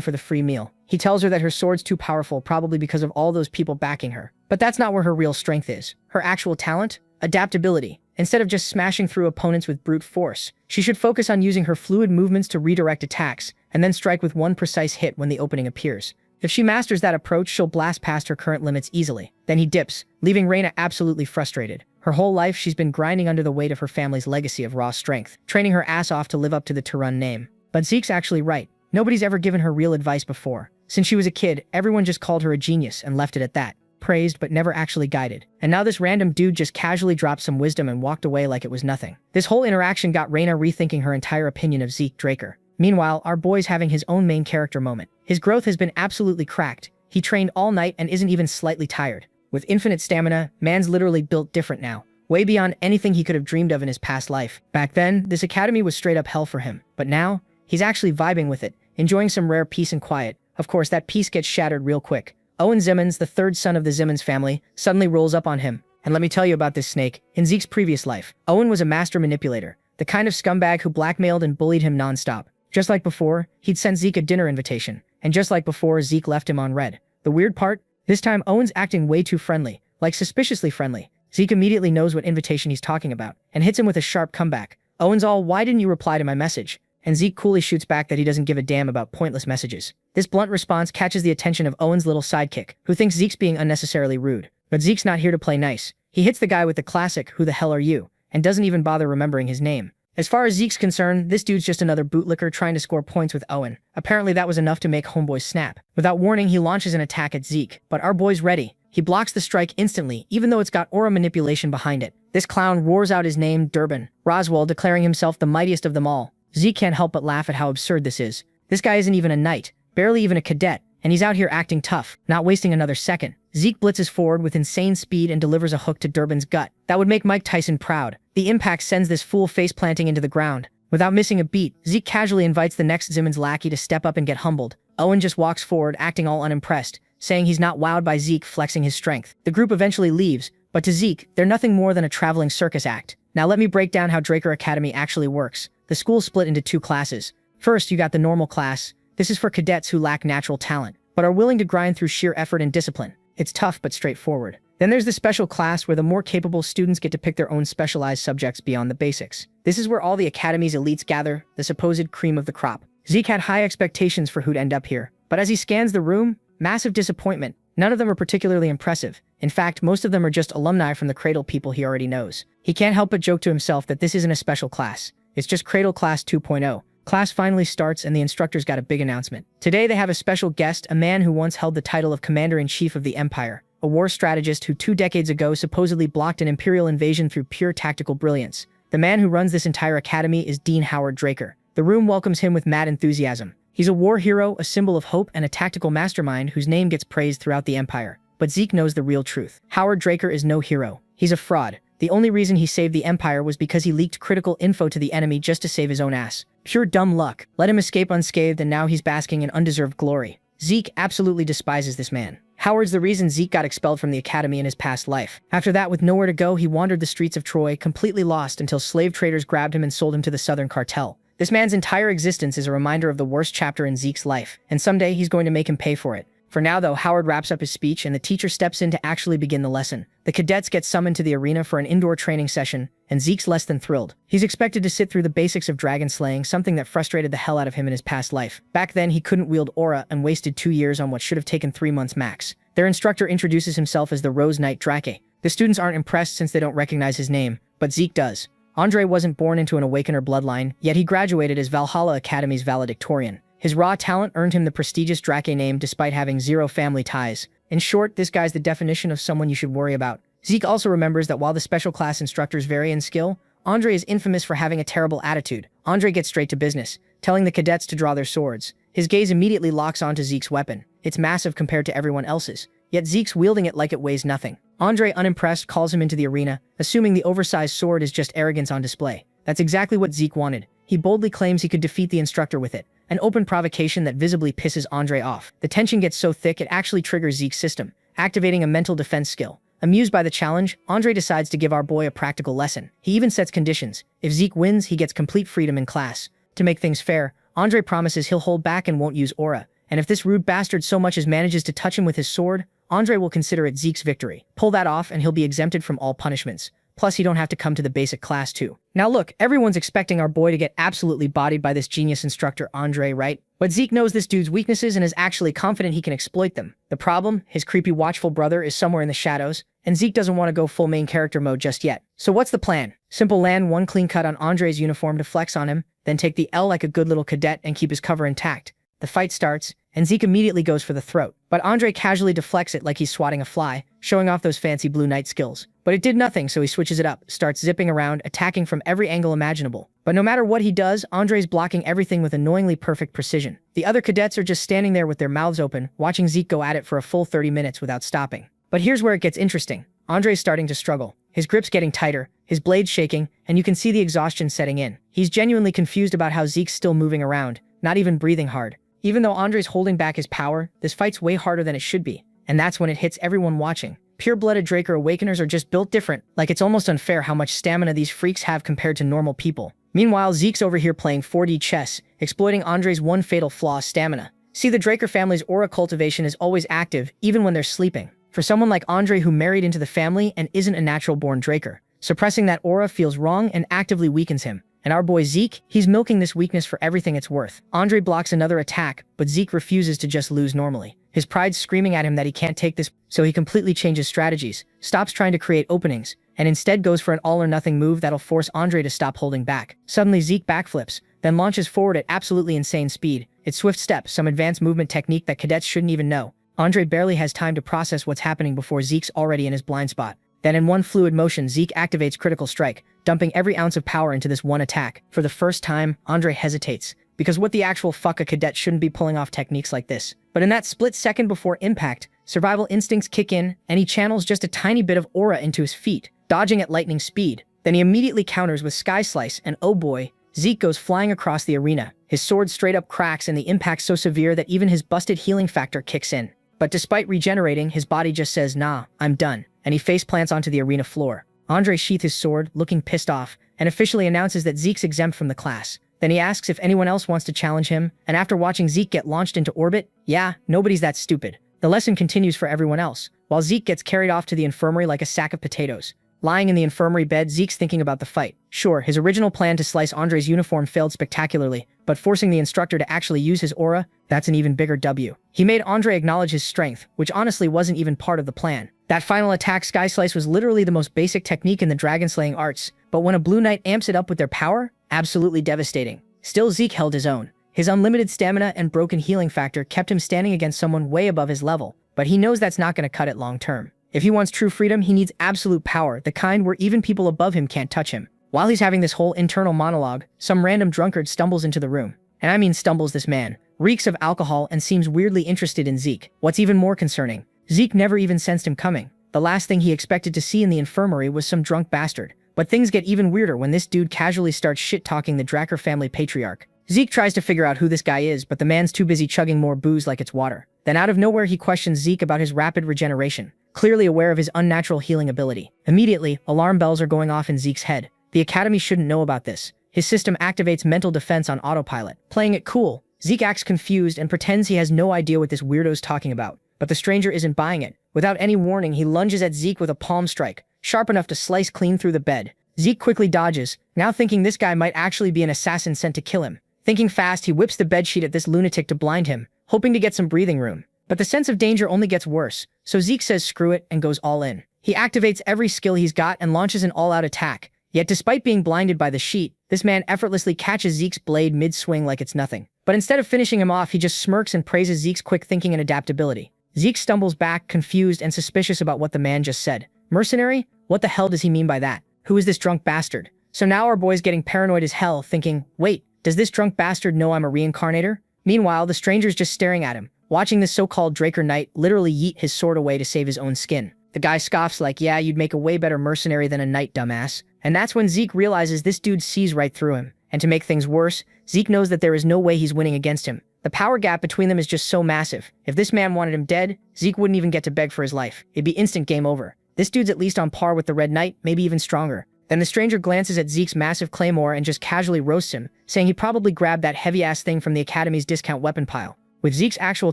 for the free meal. He tells her that her sword's too powerful, probably because of all those people backing her. But that's not where her real strength is. Her actual talent? Adaptability. Instead of just smashing through opponents with brute force, she should focus on using her fluid movements to redirect attacks, and then strike with one precise hit when the opening appears. If she masters that approach, she'll blast past her current limits easily. Then he dips, leaving Reina absolutely frustrated. Her whole life, she's been grinding under the weight of her family's legacy of raw strength, training her ass off to live up to the Turun name. But Zeke's actually right. Nobody's ever given her real advice before. Since she was a kid, everyone just called her a genius and left it at that. Praised, but never actually guided. And now this random dude just casually dropped some wisdom and walked away like it was nothing. This whole interaction got Reina rethinking her entire opinion of Zeke Draker. Meanwhile, our boy's having his own main character moment. His growth has been absolutely cracked. He trained all night and isn't even slightly tired. With infinite stamina, man's literally built different now. Way beyond anything he could have dreamed of in his past life. Back then, this academy was straight up hell for him. But now, he's actually vibing with it, enjoying some rare peace and quiet. Of course, that peace gets shattered real quick. Owen Zimmons, the third son of the Zimmons family, suddenly rolls up on him. And let me tell you about this snake. In Zeke's previous life, Owen was a master manipulator, the kind of scumbag who blackmailed and bullied him nonstop. Just like before, he'd sent Zeke a dinner invitation. And just like before, Zeke left him on red. The weird part? This time, Owen's acting way too friendly, like suspiciously friendly. Zeke immediately knows what invitation he's talking about, and hits him with a sharp comeback. Owen's all, why didn't you reply to my message? And Zeke coolly shoots back that he doesn't give a damn about pointless messages. This blunt response catches the attention of Owen's little sidekick, who thinks Zeke's being unnecessarily rude. But Zeke's not here to play nice. He hits the guy with the classic, who the hell are you? And doesn't even bother remembering his name. As far as Zeke's concerned, this dude's just another bootlicker trying to score points with Owen. Apparently that was enough to make homeboy snap. Without warning, he launches an attack at Zeke, but our boy's ready. He blocks the strike instantly, even though it's got aura manipulation behind it. This clown roars out his name, Durban Roswell, declaring himself the mightiest of them all. Zeke can't help but laugh at how absurd this is. This guy isn't even a knight, barely even a cadet, and he's out here acting tough, not wasting another second. Zeke blitzes forward with insane speed and delivers a hook to Durban's gut. That would make Mike Tyson proud. The impact sends this fool face planting into the ground. Without missing a beat, Zeke casually invites the next Zimmons lackey to step up and get humbled. Owen just walks forward, acting all unimpressed, saying he's not wowed by Zeke flexing his strength. The group eventually leaves, but to Zeke, they're nothing more than a traveling circus act. Now let me break down how Draker Academy actually works. The school's split into two classes. First, you got the normal class. This is for cadets who lack natural talent, but are willing to grind through sheer effort and discipline. It's tough but straightforward. Then there's the special class where the more capable students get to pick their own specialized subjects beyond the basics. This is where all the academy's elites gather, the supposed cream of the crop. Zeke had high expectations for who'd end up here, but as he scans the room, massive disappointment. None of them are particularly impressive. In fact, most of them are just alumni from the Cradle people he already knows. He can't help but joke to himself that this isn't a special class. It's just Cradle Class 2.0. Class finally starts and the instructor's got a big announcement. Today they have a special guest, a man who once held the title of Commander-in-Chief of the Empire, a war strategist who 2 decades ago supposedly blocked an Imperial invasion through pure tactical brilliance. The man who runs this entire academy is Dean Howard Draker. The room welcomes him with mad enthusiasm. He's a war hero, a symbol of hope, and a tactical mastermind whose name gets praised throughout the Empire. But Zeke knows the real truth. Howard Draker is no hero. He's a fraud. The only reason he saved the Empire was because he leaked critical info to the enemy just to save his own ass. Pure dumb luck. Let him escape unscathed and now he's basking in undeserved glory. Zeke absolutely despises this man. Howard's the reason Zeke got expelled from the academy in his past life. After that, with nowhere to go, he wandered the streets of Troy, completely lost until slave traders grabbed him and sold him to the Southern Cartel. This man's entire existence is a reminder of the worst chapter in Zeke's life, and someday he's going to make him pay for it. For now, though, Howard wraps up his speech and the teacher steps in to actually begin the lesson. The cadets get summoned to the arena for an indoor training session, and Zeke's less than thrilled. He's expected to sit through the basics of dragon slaying, something that frustrated the hell out of him in his past life. Back then, he couldn't wield aura and wasted 2 years on what should have taken 3 months max. Their instructor introduces himself as the Rose Knight Drake. The students aren't impressed since they don't recognize his name, but Zeke does. Andre wasn't born into an Awakener bloodline, yet he graduated as Valhalla Academy's valedictorian. His raw talent earned him the prestigious Drake name despite having 0 family ties. In short, this guy's the definition of someone you should worry about. Zeke also remembers that while the special class instructors vary in skill, Andre is infamous for having a terrible attitude. Andre gets straight to business, telling the cadets to draw their swords. His gaze immediately locks onto Zeke's weapon. It's massive compared to everyone else's, yet Zeke's wielding it like it weighs nothing. Andre, unimpressed, calls him into the arena, assuming the oversized sword is just arrogance on display. That's exactly what Zeke wanted. He boldly claims he could defeat the instructor with it, an open provocation that visibly pisses Andre off. The tension gets so thick it actually triggers Zeke's system, activating a mental defense skill. Amused by the challenge, Andre decides to give our boy a practical lesson. He even sets conditions. If Zeke wins, he gets complete freedom in class. To make things fair, Andre promises he'll hold back and won't use aura. And if this rude bastard so much as manages to touch him with his sword, Andre will consider it Zeke's victory. Pull that off and he'll be exempted from all punishments. Plus, he don't have to come to the basic class too. Now look, everyone's expecting our boy to get absolutely bodied by this genius instructor Andre, right? But Zeke knows this dude's weaknesses and is actually confident he can exploit them. The problem, his creepy watchful brother is somewhere in the shadows, and Zeke doesn't want to go full main character mode just yet. So what's the plan? Simple: land one clean cut on Andre's uniform to flex on him, then take the L like a good little cadet and keep his cover intact. The fight starts, and Zeke immediately goes for the throat. But Andre casually deflects it like he's swatting a fly, showing off those fancy blue knight skills. But it did nothing, so he switches it up, starts zipping around, attacking from every angle imaginable. But no matter what he does, Andre's blocking everything with annoyingly perfect precision. The other cadets are just standing there with their mouths open, watching Zeke go at it for a full 30 minutes without stopping. But here's where it gets interesting. Andre's starting to struggle. His grip's getting tighter, his blade's shaking, and you can see the exhaustion setting in. He's genuinely confused about how Zeke's still moving around, not even breathing hard. Even though Andre's holding back his power, this fight's way harder than it should be. And that's when it hits everyone watching. Pure-blooded Draker Awakeners are just built different, like it's almost unfair how much stamina these freaks have compared to normal people. Meanwhile, Zeke's over here playing 4D chess, exploiting Andre's one fatal flaw: stamina. See, the Draker family's aura cultivation is always active, even when they're sleeping. For someone like Andre who married into the family and isn't a natural-born Draker, suppressing that aura feels wrong and actively weakens him. And our boy Zeke, he's milking this weakness for everything it's worth. Andre blocks another attack, but Zeke refuses to just lose normally. His pride's screaming at him that he can't take this, so he completely changes strategies, stops trying to create openings, and instead goes for an all-or-nothing move that'll force Andre to stop holding back. Suddenly Zeke backflips, then launches forward at absolutely insane speed. It's swift step, some advanced movement technique that cadets shouldn't even know. Andre barely has time to process what's happening before Zeke's already in his blind spot. Then in one fluid motion, Zeke activates Critical Strike, dumping every ounce of power into this one attack. For the first time, Andre hesitates, because what the actual fuck, a cadet shouldn't be pulling off techniques like this. But in that split second before impact, survival instincts kick in, and he channels just a tiny bit of aura into his feet, dodging at lightning speed. Then he immediately counters with Sky Slice, and oh boy, Zeke goes flying across the arena. His sword straight up cracks, and the impact's so severe that even his busted healing factor kicks in. But despite regenerating, his body just says, nah, I'm done, and he face plants onto the arena floor. Andre sheaths his sword, looking pissed off, and officially announces that Zeke's exempt from the class. Then he asks if anyone else wants to challenge him, and after watching Zeke get launched into orbit, yeah, nobody's that stupid. The lesson continues for everyone else, while Zeke gets carried off to the infirmary like a sack of potatoes. Lying in the infirmary bed, Zeke's thinking about the fight. Sure, his original plan to slice Andre's uniform failed spectacularly, but forcing the instructor to actually use his aura, that's an even bigger W. He made Andre acknowledge his strength, which honestly wasn't even part of the plan. That final attack, Sky Slice, was literally the most basic technique in the dragon-slaying arts, but when a Blue Knight amps it up with their power, absolutely devastating. Still, Zeke held his own. His unlimited stamina and broken healing factor kept him standing against someone way above his level, but he knows that's not going to cut it long term. If he wants true freedom, he needs absolute power, the kind where even people above him can't touch him. While he's having this whole internal monologue, some random drunkard stumbles into the room. And I mean stumbles, this man reeks of alcohol and seems weirdly interested in Zeke. What's even more concerning, Zeke never even sensed him coming. The last thing he expected to see in the infirmary was some drunk bastard. But things get even weirder when this dude casually starts shit-talking the Dracker family patriarch. Zeke tries to figure out who this guy is, but the man's too busy chugging more booze like it's water. Then out of nowhere he questions Zeke about his rapid regeneration, clearly aware of his unnatural healing ability. Immediately, alarm bells are going off in Zeke's head. The Academy shouldn't know about this. His system activates mental defense on autopilot. Playing it cool, Zeke acts confused and pretends he has no idea what this weirdo's talking about. But the stranger isn't buying it. Without any warning, he lunges at Zeke with a palm strike, sharp enough to slice clean through the bed. Zeke quickly dodges, now thinking this guy might actually be an assassin sent to kill him. Thinking fast, he whips the bedsheet at this lunatic to blind him, hoping to get some breathing room. But the sense of danger only gets worse, so Zeke says screw it and goes all in. He activates every skill he's got and launches an all-out attack. Yet despite being blinded by the sheet, this man effortlessly catches Zeke's blade mid-swing like it's nothing. But instead of finishing him off, he just smirks and praises Zeke's quick thinking and adaptability. Zeke stumbles back, confused and suspicious about what the man just said. Mercenary? What the hell does he mean by that? Who is this drunk bastard? So now our boy's getting paranoid as hell, thinking, wait, does this drunk bastard know I'm a reincarnator? Meanwhile, the stranger's just staring at him, watching this so-called Draker Knight literally yeet his sword away to save his own skin. The guy scoffs like, yeah, you'd make a way better mercenary than a knight, dumbass. And that's when Zeke realizes this dude sees right through him. And to make things worse, Zeke knows that there is no way he's winning against him. The power gap between them is just so massive. If this man wanted him dead, Zeke wouldn't even get to beg for his life. It'd be instant game over. This dude's at least on par with the Red Knight, maybe even stronger. Then the stranger glances at Zeke's massive claymore and just casually roasts him, saying he probably grabbed that heavy-ass thing from the Academy's discount weapon pile. With Zeke's actual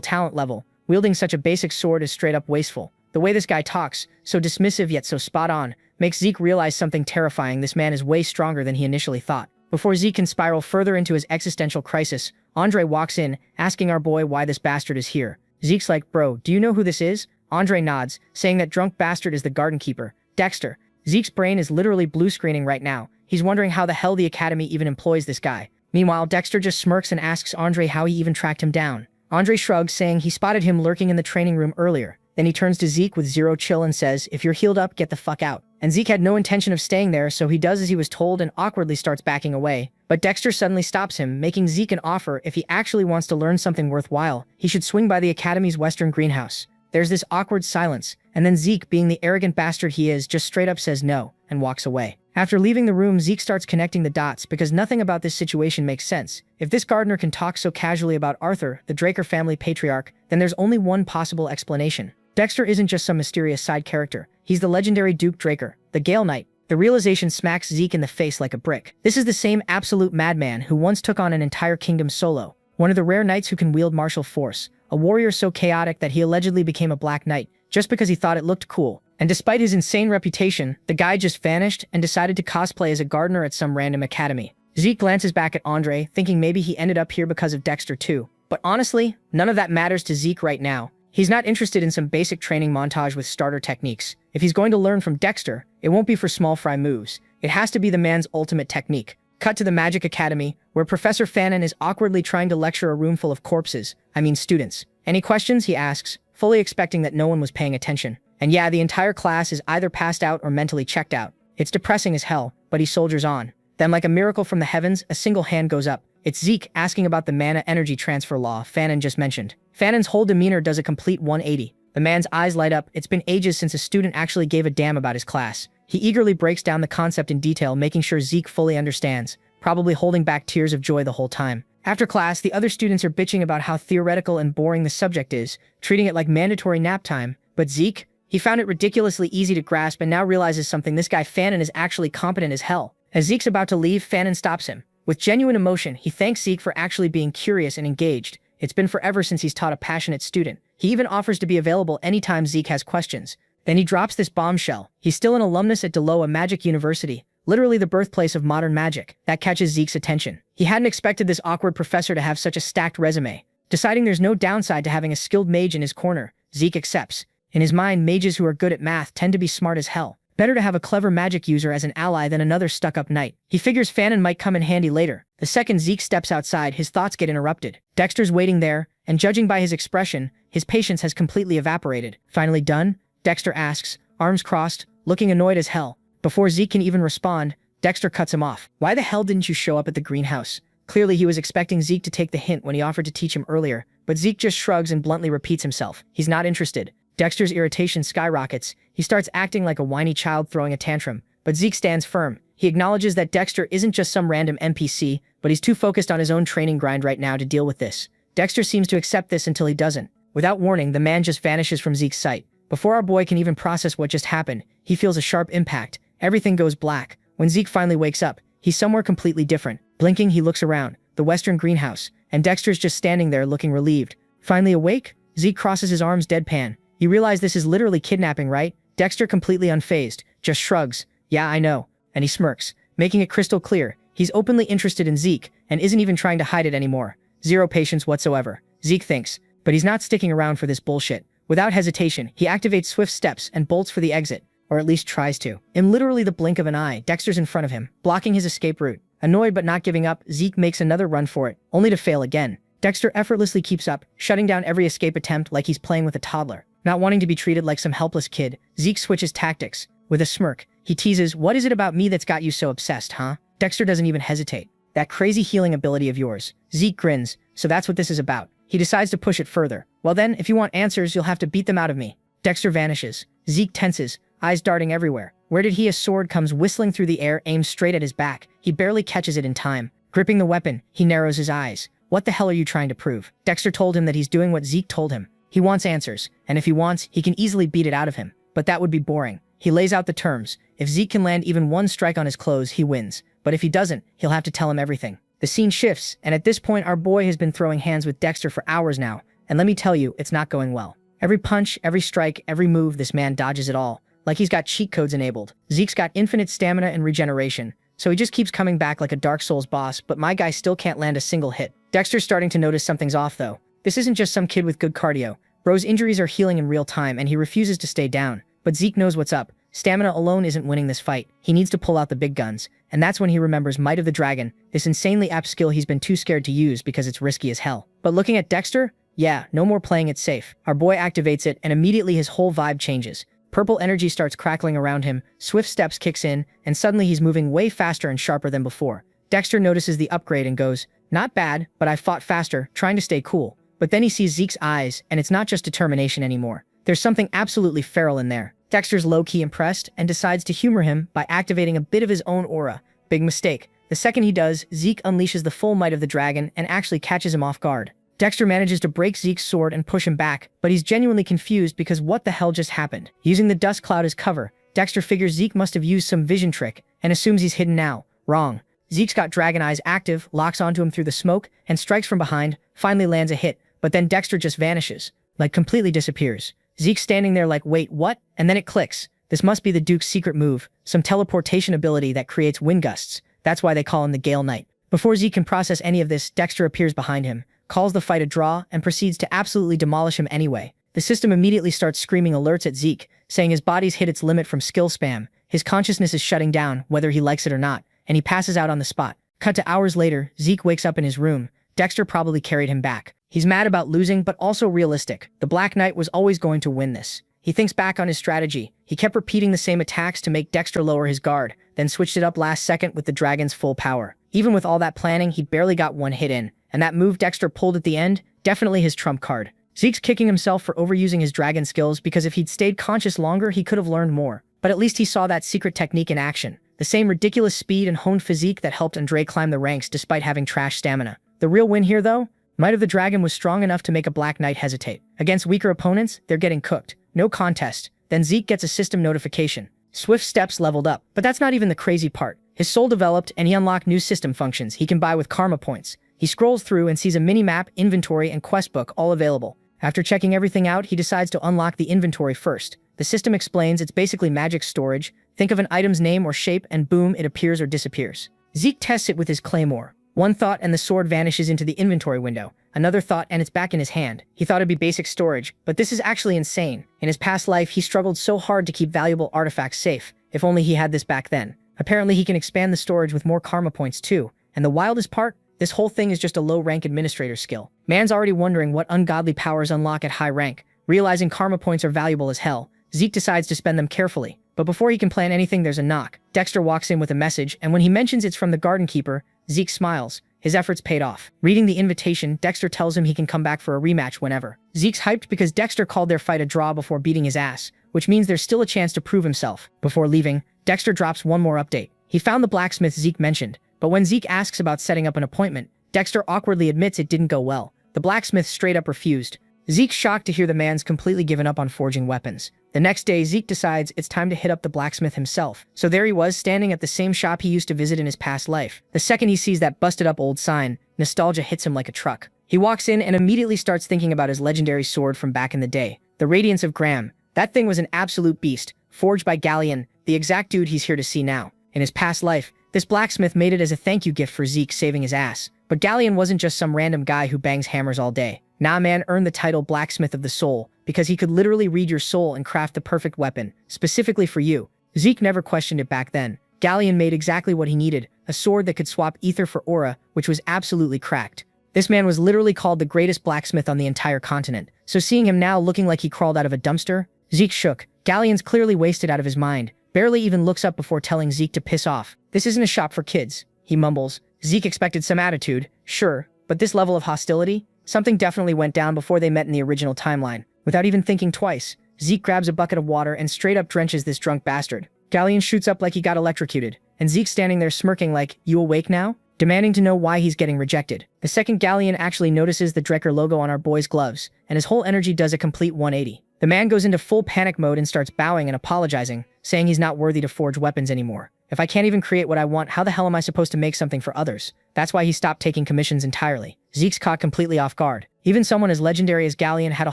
talent level, wielding such a basic sword is straight up wasteful. The way this guy talks, so dismissive yet so spot on, makes Zeke realize something terrifying. This man is way stronger than he initially thought. Before Zeke can spiral further into his existential crisis, Andre walks in, asking our boy why this bastard is here. Zeke's like, bro, do you know who this is? Andre nods, saying that drunk bastard is the garden keeper, Dexter. Zeke's brain is literally blue screening right now. He's wondering how the hell the Academy even employs this guy. Meanwhile, Dexter just smirks and asks Andre how he even tracked him down. Andre shrugs, saying he spotted him lurking in the training room earlier. Then he turns to Zeke with zero chill and says, if you're healed up, get the fuck out. And Zeke had no intention of staying there, so he does as he was told and awkwardly starts backing away. But Dexter suddenly stops him, making Zeke an offer. If he actually wants to learn something worthwhile, he should swing by the Academy's western greenhouse. There's this awkward silence, and then Zeke, being the arrogant bastard he is, just straight up says no, and walks away. After leaving the room, Zeke starts connecting the dots because nothing about this situation makes sense. If this gardener can talk so casually about Arthur, the Draker family patriarch, then there's only one possible explanation. Dexter isn't just some mysterious side character. He's the legendary Duke Draker, the Gale Knight. The realization smacks Zeke in the face like a brick. This is the same absolute madman who once took on an entire kingdom solo. One of the rare knights who can wield martial force. A warrior so chaotic that he allegedly became a Black Knight, just because he thought it looked cool. And despite his insane reputation, the guy just vanished and decided to cosplay as a gardener at some random academy. Zeke glances back at Andre, thinking maybe he ended up here because of Dexter too. But honestly, none of that matters to Zeke right now. He's not interested in some basic training montage with starter techniques. If he's going to learn from Dexter, it won't be for small fry moves. It has to be the man's ultimate technique. Cut to the Magic Academy, where Professor Fanon is awkwardly trying to lecture a room full of corpses. Students. Any questions? He asks, fully expecting that no one was paying attention. And yeah, the entire class is either passed out or mentally checked out. It's depressing as hell, but he soldiers on. Then, like a miracle from the heavens, a single hand goes up. It's Zeke asking about the mana energy transfer law Fanon just mentioned. Fanon's whole demeanor does a complete 180. The man's eyes light up. It's been ages since a student actually gave a damn about his class. He eagerly breaks down the concept in detail, making sure Zeke fully understands, probably holding back tears of joy the whole time. After class, the other students are bitching about how theoretical and boring the subject is, treating it like mandatory nap time. But Zeke, he found it ridiculously easy to grasp and now realizes something. This guy Fanon is actually competent as hell. As Zeke's about to leave, Fanon stops him. With genuine emotion, he thanks Zeke for actually being curious and engaged. It's been forever since he's taught a passionate student. He even offers to be available anytime Zeke has questions. Then he drops this bombshell. He's still an alumnus at Deloa Magic University, literally the birthplace of modern magic. That catches Zeke's attention. He hadn't expected this awkward professor to have such a stacked resume. Deciding there's no downside to having a skilled mage in his corner, Zeke accepts. In his mind, mages who are good at math tend to be smart as hell. Better to have a clever magic user as an ally than another stuck-up knight. He figures Fanon might come in handy later. The second Zeke steps outside, his thoughts get interrupted. Dexter's waiting there, and judging by his expression, his patience has completely evaporated. Finally done? Dexter asks, arms crossed, looking annoyed as hell. Before Zeke can even respond, Dexter cuts him off. Why the hell didn't you show up at the greenhouse? Clearly he was expecting Zeke to take the hint when he offered to teach him earlier, but Zeke just shrugs and bluntly repeats himself. He's not interested. Dexter's irritation skyrockets. He starts acting like a whiny child throwing a tantrum, but Zeke stands firm. He acknowledges that Dexter isn't just some random NPC, but he's too focused on his own training grind right now to deal with this. Dexter seems to accept this until he doesn't. Without warning, the man just vanishes from Zeke's sight. Before our boy can even process what just happened, he feels a sharp impact. Everything goes black. When Zeke finally wakes up, he's somewhere completely different. Blinking, he looks around, the western greenhouse, and Dexter's just standing there looking relieved. Finally awake, Zeke crosses his arms deadpan. You realize this is literally kidnapping, right? Dexter, completely unfazed, just shrugs. Yeah, I know. And he smirks, making it crystal clear. He's openly interested in Zeke, and isn't even trying to hide it anymore. Zero patience whatsoever, Zeke thinks. But he's not sticking around for this bullshit. Without hesitation, he activates swift steps and bolts for the exit, or at least tries to. In literally the blink of an eye, Dexter's in front of him, blocking his escape route. Annoyed but not giving up, Zeke makes another run for it, only to fail again. Dexter effortlessly keeps up, shutting down every escape attempt like he's playing with a toddler. Not wanting to be treated like some helpless kid, Zeke switches tactics. With a smirk, he teases, "What is it about me that's got you so obsessed, huh?" Dexter doesn't even hesitate. "That crazy healing ability of yours." Zeke grins. "So that's what this is about." He decides to push it further. "Well then, if you want answers, you'll have to beat them out of me." Dexter vanishes. Zeke tenses, eyes darting everywhere. Where did he? A sword comes whistling through the air, aimed straight at his back. He barely catches it in time. Gripping the weapon, he narrows his eyes. What the hell are you trying to prove? Dexter told him that he's doing what Zeke told him. He wants answers, and if he wants, he can easily beat it out of him. But that would be boring. He lays out the terms. If Zeke can land even one strike on his clothes, he wins. But if he doesn't, he'll have to tell him everything. The scene shifts, and at this point our boy has been throwing hands with Dexter for hours now, and let me tell you, it's not going well. Every punch, every strike, every move, this man dodges it all, like he's got cheat codes enabled. Zeke's got infinite stamina and regeneration, so he just keeps coming back like a Dark Souls boss, but my guy still can't land a single hit. Dexter's starting to notice something's off though. This isn't just some kid with good cardio. Bro's injuries are healing in real time, and he refuses to stay down. But Zeke knows what's up. Stamina alone isn't winning this fight. He needs to pull out the big guns, and that's when he remembers Might of the Dragon, this insanely apt skill he's been too scared to use because it's risky as hell. But looking at Dexter, yeah, no more playing it safe. Our boy activates it, and immediately his whole vibe changes. Purple energy starts crackling around him, swift steps kicks in, and suddenly he's moving way faster and sharper than before. Dexter notices the upgrade and goes, "Not bad, but I fought faster, trying to stay cool." But then he sees Zeke's eyes, and it's not just determination anymore. There's something absolutely feral in there. Dexter's low-key impressed and decides to humor him by activating a bit of his own aura. Big mistake. The second he does, Zeke unleashes the full might of the dragon and actually catches him off guard. Dexter manages to break Zeke's sword and push him back, but he's genuinely confused because what the hell just happened? Using the dust cloud as cover, Dexter figures Zeke must have used some vision trick and assumes he's hidden now. Wrong. Zeke's got Dragon Eyes active, locks onto him through the smoke, and strikes from behind, finally lands a hit, but then Dexter just vanishes. Like completely disappears. Zeke's standing there like, wait, what? And then it clicks. This must be the Duke's secret move, some teleportation ability that creates wind gusts. That's why they call him the Gale Knight. Before Zeke can process any of this, Dexter appears behind him, calls the fight a draw, and proceeds to absolutely demolish him anyway. The system immediately starts screaming alerts at Zeke, saying his body's hit its limit from skill spam, his consciousness is shutting down, whether he likes it or not, and he passes out on the spot. Cut to hours later, Zeke wakes up in his room. Dexter probably carried him back. He's mad about losing, but also realistic. The Black Knight was always going to win this. He thinks back on his strategy. He kept repeating the same attacks to make Dexter lower his guard, then switched it up last second with the dragon's full power. Even with all that planning, he barely got one hit in, and that move Dexter pulled at the end, definitely his trump card. Zeke's kicking himself for overusing his dragon skills because if he'd stayed conscious longer, he could have learned more. But at least he saw that secret technique in action. The same ridiculous speed and honed physique that helped Andre climb the ranks despite having trash stamina. The real win here, though? Might of the Dragon was strong enough to make a Black Knight hesitate. Against weaker opponents, they're getting cooked. No contest. Then Zeke gets a system notification. Swift steps leveled up. But that's not even the crazy part. His soul developed, and he unlocked new system functions he can buy with karma points. He scrolls through and sees a mini-map, inventory, and quest book all available. After checking everything out, he decides to unlock the inventory first. The system explains it's basically magic storage. Think of an item's name or shape, and boom, it appears or disappears. Zeke tests it with his claymore. One thought and the sword vanishes into the inventory window. Another thought and it's back in his hand. He thought it'd be basic storage, but this is actually insane. In his past life, he struggled so hard to keep valuable artifacts safe. If only he had this back then. Apparently he can expand the storage with more karma points too. And the wildest part? This whole thing is just a low-rank administrator skill. Man's already wondering what ungodly powers unlock at high rank. Realizing karma points are valuable as hell, Zeke decides to spend them carefully. But before he can plan anything, there's a knock. Dexter walks in with a message, and when he mentions it's from the garden keeper, Zeke smiles. His efforts paid off. Reading the invitation, Dexter tells him he can come back for a rematch whenever. Zeke's hyped because Dexter called their fight a draw before beating his ass, which means there's still a chance to prove himself. Before leaving, Dexter drops one more update. He found the blacksmith Zeke mentioned, but when Zeke asks about setting up an appointment, Dexter awkwardly admits it didn't go well. The blacksmith straight up refused. Zeke's shocked to hear the man's completely given up on forging weapons. The next day, Zeke decides it's time to hit up the blacksmith himself. So there he was, standing at the same shop he used to visit in his past life. The second he sees that busted up old sign, nostalgia hits him like a truck. He walks in and immediately starts thinking about his legendary sword from back in the day. The Radiance of Graham. That thing was an absolute beast, forged by Galleon, the exact dude he's here to see now. In his past life, this blacksmith made it as a thank you gift for Zeke saving his ass. But Galleon wasn't just some random guy who bangs hammers all day. Nah, man earned the title Blacksmith of the Soul because he could literally read your soul and craft the perfect weapon, specifically for you. Zeke never questioned it back then. Galleon made exactly what he needed, a sword that could swap ether for aura, which was absolutely cracked. This man was literally called the greatest blacksmith on the entire continent, so seeing him now looking like he crawled out of a dumpster, Zeke shook. Galleon's clearly wasted out of his mind, barely even looks up before telling Zeke to piss off. This isn't a shop for kids, he mumbles. Zeke expected some attitude, sure, but this level of hostility? Something definitely went down before they met in the original timeline. Without even thinking twice, Zeke grabs a bucket of water and straight up drenches this drunk bastard. Galleon shoots up like he got electrocuted, and Zeke's standing there smirking like, you awake now? Demanding to know why he's getting rejected. The second Galleon actually notices the Drecker logo on our boy's gloves, and his whole energy does a complete 180. The man goes into full panic mode and starts bowing and apologizing, saying he's not worthy to forge weapons anymore. If I can't even create what I want, how the hell am I supposed to make something for others? That's why he stopped taking commissions entirely. Zeke's caught completely off guard. Even someone as legendary as Galleon had a